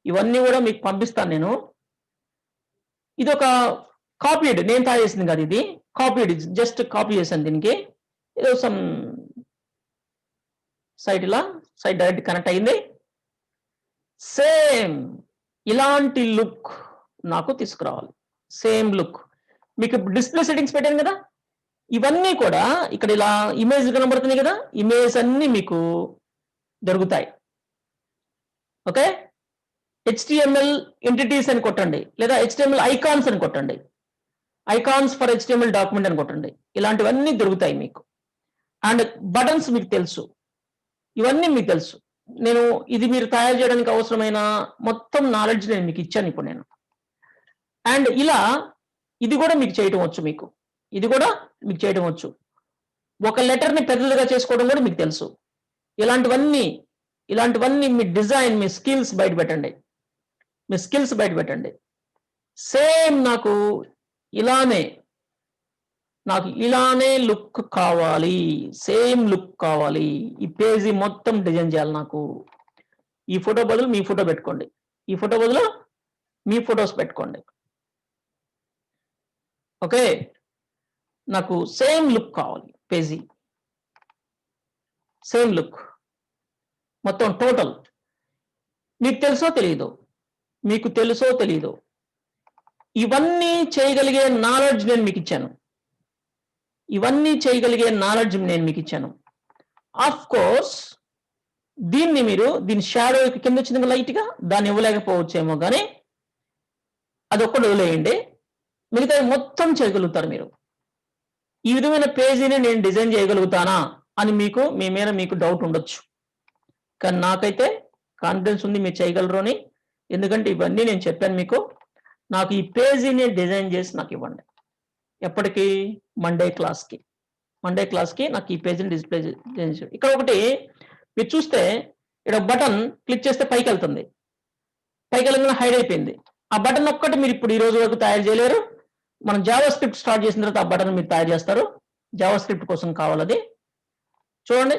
ఇవన్నీ కూడా మీకు పంపిస్తాను నేను. ఇది ఒక కాపీడ్, నేను తయారు చేసింది కాదు, ఇది కాపీడ్, జస్ట్ కాపీ చేశాను దీనికి. ఏదో సమ్ సైట్, ఇలా సైట్ డైరెక్ట్ కనెక్ట్ అయింది. సేమ్ ఇలాంటి లుక్ నాకు తీసుకురావాలి, సేమ్ లుక్. మీకు డిస్ప్లే సెట్టింగ్స్ పెట్టాను కదా, ఇవన్నీ కూడా ఇక్కడ ఇలా ఇమేజ్ కనబడుతుంది కదా, ఇమేజ్ అన్ని మీకు దొరుకుతాయి. ఓకే, HTML ఎంటిటీస్ అని కొట్టండి, లేదా HTML ఐకాన్స్ అని కొట్టండి, ఐకాన్స్ ఫర్ HTML డాక్యుమెంట్ అని కొట్టండి, ఇలాంటివన్నీ దొరుకుతాయి మీకు. అండ్ బటన్స్ మీకు తెలుసు, ఇవన్నీ మీకు తెలుసు. నేను ఇది మీరు తయారు చేయడానికి అవసరమైన మొత్తం నాలెడ్జ్ నేను మీకు ఇచ్చాను ఇప్పుడు నేను. అండ్ ఇలా ఇది కూడా మీకు చేయటం వచ్చు, ఇది కూడా మీకు చేయటం వచ్చు. ఒక లెటర్ని పెద్దదిగా చేసుకోవడం కూడా మీకు తెలుసు. ఇలాంటివన్నీ మీ డిజైన్, మీ స్కిల్స్ బయట పెట్టండి. సేమ్ నాకు ఇలానే లుక్ కావాలి, సేమ్ లుక్ కావాలి. ఈ పేజీ మొత్తం డిజైన్ చేయాలి నాకు. ఈ ఫోటో బదులు మీ ఫోటో పెట్టుకోండి, ఈ ఫోటో బదులు మీ ఫొటోస్ పెట్టుకోండి. ఓకే, నాకు సేమ్ లుక్ కావాలి, పేజీ సేమ్ లుక్ మొత్తం టోటల్. మీకు తెలుసో తెలియదు, మీకు తెలుసో తెలియదు, ఇవన్నీ చేయగలిగే నాలెడ్జ్ నేను మీకు ఇచ్చాను. ఇవన్నీ చేయగలిగే నాలెడ్జ్ నేను మీకు ఇచ్చాను. ఆఫ్ కోర్స్ దీన్ని మీరు దీని షాడో కింద వచ్చింది లైట్గా, దాన్ని ఇవ్వలేకపోవచ్చేమో, కానీ అది ఒక్కటి వదిలేయండి, మిగతా మొత్తం చేయగలుగుతారు మీరు. ఈ విధమైన పేజీని నేను డిజైన్ చేయగలుగుతానా అని మీకు మీ మీద మీకు డౌట్ ఉండొచ్చు, కానీ నాకైతే కాన్ఫిడెన్స్ ఉంది మీరు చేయగలరు అని. ఎందుకంటే ఇవన్నీ నేను చెప్పాను మీకు. నాకు ఈ పేజీని డిజైన్ చేసి నాకు ఇవ్వండి. ఎప్పటికి? మండే క్లాస్కి. మండే క్లాస్కి నాకు ఈ పేజీని డిస్ప్లే చేసి. ఇక్కడ ఒకటి మీరు చూస్తే ఇక్కడ బటన్ క్లిక్ చేస్తే పైకి వెళ్తుంది, పైకి వెళ్ళగానే హైడ్ అయిపోయింది. ఆ బటన్ ఒక్కటి మీరు ఇప్పుడు ఈ రోజు వరకు తయారు చేయలేరు. మనం జావా స్క్రిప్ట్ స్టార్ట్ చేసిన తర్వాత ఆ బటన్ మీరు తయారు చేస్తారు. జావా స్క్రిప్ట్ కోసం కావాలది. చూడండి,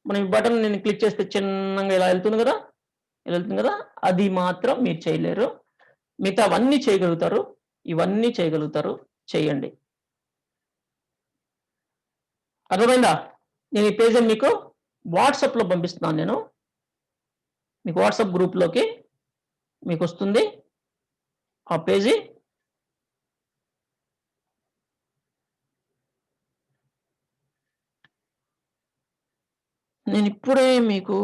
మనం ఈ బటన్ నేను క్లిక్ చేస్తే చిన్నగా ఇలా వెళ్తుంది కదా, ఇలా వెళ్తుంది కదా, అది మాత్రం మీరు చేయలేరు. మిగతా అవన్నీ చేయగలుగుతారు, ఇవన్నీ చేయగలుగుతారు. చేయండి. అర్థమైందా? నేను ఈ పేజీని మీకు వాట్సాప్లో పంపిస్తున్నాను. నేను మీకు వాట్సాప్ గ్రూప్లోకి మీకు వస్తుంది ఆ పేజీ. నేను ఇప్పుడే మీకు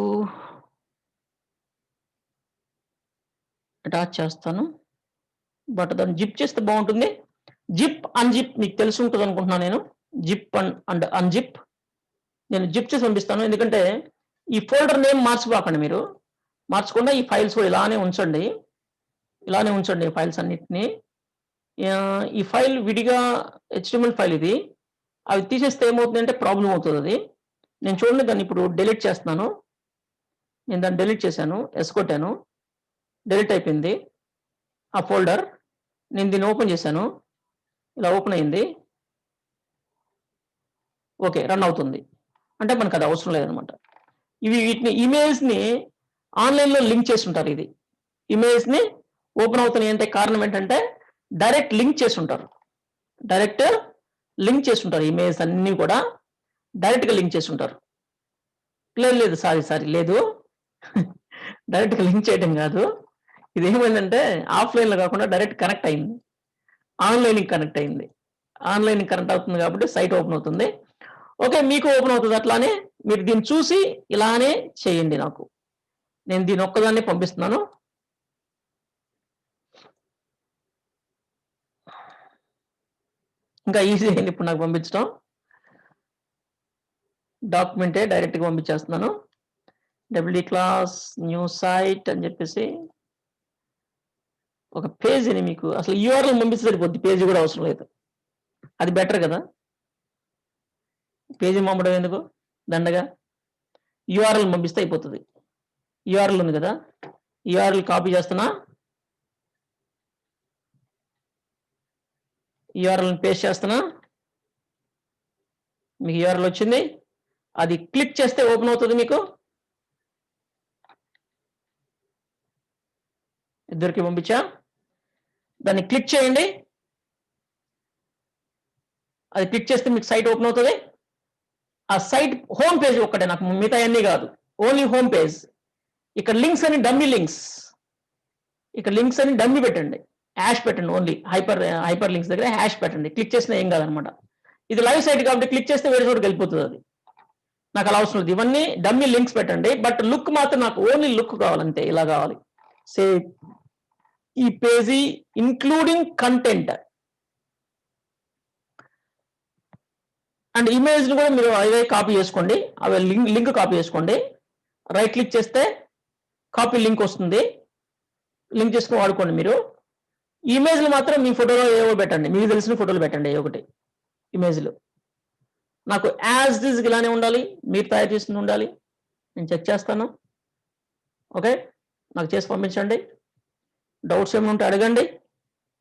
అటాచ్ చేస్తాను, బట్ దాన్ని జిప్ చేస్తే బాగుంటుంది. జిప్ అన్జిప్ మీకు తెలిసి ఉంటుంది అనుకుంటున్నాను నేను. జిప్ అండ్ అన్జిప్ నేను జిప్ చేసి పంపిస్తాను. ఎందుకంటే ఈ ఫోల్డర్ నేమ్ మార్చిపోకండి, మీరు మార్చకుండా ఈ ఫైల్స్ ఇలానే ఉంచండి, ఇలానే ఉంచండి ఫైల్స్ అన్నిటినీ. ఈ ఫైల్ విడిగా హెచ్టిఎంఎల్ ఫైల్ ఇది, అవి తీసేస్తే ఏమవుతుందంటే ప్రాబ్లం అవుతుంది అది. నేను చూడండి దాన్ని ఇప్పుడు డిలీట్ చేస్తున్నాను. నేను దాన్ని డిలీట్ చేశాను, ఎస్ కొట్టాను, డిలీట్ అయిపోయింది ఆ ఫోల్డర్. నేను దీన్ని ఓపెన్ చేశాను, ఇలా ఓపెన్ అయింది. ఓకే, రన్ అవుతుంది. అంటే మనకు అది అవసరం లేదనమాట. వీటిని ఇమేజ్ని ఆన్లైన్లో లింక్ చేసి ఉంటారు. ఇది ఇమేజ్ని ఓపెన్ అవుతున్నాయి అంటే కారణం ఏంటంటే డైరెక్ట్ లింక్ చేసి ఉంటారు, డైరెక్ట్ లింక్ చేసి ఉంటారు. ఇమేజ్ అన్నీ కూడా డైరెక్ట్గా లింక్ చేసి ఉంటారు. లేదు సారీ లేదు, డైరెక్ట్గా లింక్ చేయడం కాదు. ఇది ఏమైందంటే ఆఫ్లైన్లో కాకుండా డైరెక్ట్ కనెక్ట్ అయింది, ఆన్లైన్కి కనెక్ట్ అయింది. ఆన్లైన్కి కనెక్ట్ అవుతుంది కాబట్టి సైట్ ఓపెన్ అవుతుంది. ఓకే, మీకు ఓపెన్ అవుతుంది. అట్లానే మీరు దీన్ని చూసి ఇలానే చేయండి. నాకు నేను దీని ఒక్కదాన్ని పంపిస్తున్నాను. ఇంకా ఈజీ అయింది ఇప్పుడు నాకు పంపించడం. డాక్యుమెంటే డైరెక్ట్గా పంపించేస్తున్నాను. డబ్ల్యూడి క్లాస్ న్యూ సైట్ అని చెప్పేసి ఒక పేజీని మీకు అసలు యూఆర్ఎల్ పంపిస్తే సరిపోద్ది, పేజీ కూడా అవసరం లేదు. అది బెటర్ కదా, పేజీ పంపడం ఎందుకు దండగా. యూఆర్ఎల్ పంపిస్తే అయిపోతుంది. యూఆర్ఎల్ ఉంది కదా, యూఆర్ఎల్ కాపీ చేస్తున్నా, యూఆర్ఎల్ని పేస్ట్ చేస్తున్నా, మీకు యూఆర్ఎల్ వచ్చింది. అది క్లిక్ చేస్తే ఓపెన్ అవుతుంది మీకు. ఇద్దరికి పంపించా, దాన్ని క్లిక్ చేయండి. అది క్లిక్ చేస్తే మీకు సైట్ ఓపెన్ అవుతుంది. ఆ సైట్ హోమ్ పేజ్ ఒక్కటే, నాకు మిగతా అన్నీ కాదు, ఓన్లీ హోమ్ పేజ్. ఇక్కడ లింక్స్ అని డమ్మీ లింక్స్, ఇక్కడ లింక్స్ అని డమ్మీ పెట్టండి, హ్యాష్ పెట్టండి. ఓన్లీ హైపర్ లింక్స్ దగ్గర హ్యాష్ పెట్టండి. క్లిక్ చేసినా ఏం కాదనమాట. ఇది లైవ్ సైట్ కాబట్టి క్లిక్ చేస్తే వేరే చోటుకి వెళ్ళిపోతుంది. అది నాకు అలా అవసరం లేదు. ఇవన్నీ డమ్మీ లింక్స్ పెట్టండి, బట్ లుక్ మాత్రం నాకు ఓన్లీ లుక్ కావాలంతే. ఇలా కావాలి. సే ఈ page including content and image కూడా మీరు అవే కాపీ చేసుకోండి, అవి లింక్ కాపీ చేసుకోండి. రైట్ క్లిక్ చేస్తే కాపీ లింక్ వస్తుంది, లింక్ చేసుకుని వాడుకోండి. మీరు ఇమేజ్లు మాత్రం మీ ఫోటోలో ఏవో పెట్టండి, మీకు తెలిసిన ఫోటోలు పెట్టండి ఏ ఒకటి ఇమేజ్లు. నాకు యాజ్ దిస్ ఇలానే ఉండాలి, మీరు తయారు చేసింది ఉండాలి. నేను చెక్ చేస్తాను. ఓకే, నాకు చేసి పంపించండి. డౌట్స్ ఏమైనా ఉంటే అడగండి.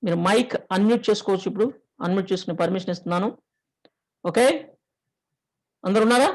మీరు మైక్ అన్మ్యూట్ చేసుకోవచ్చు. ఇప్పుడు అన్మ్యూట్ చేసుకునే పర్మిషన్ ఇస్తున్నాను. ఓకే, అందరు ఉన్నారా?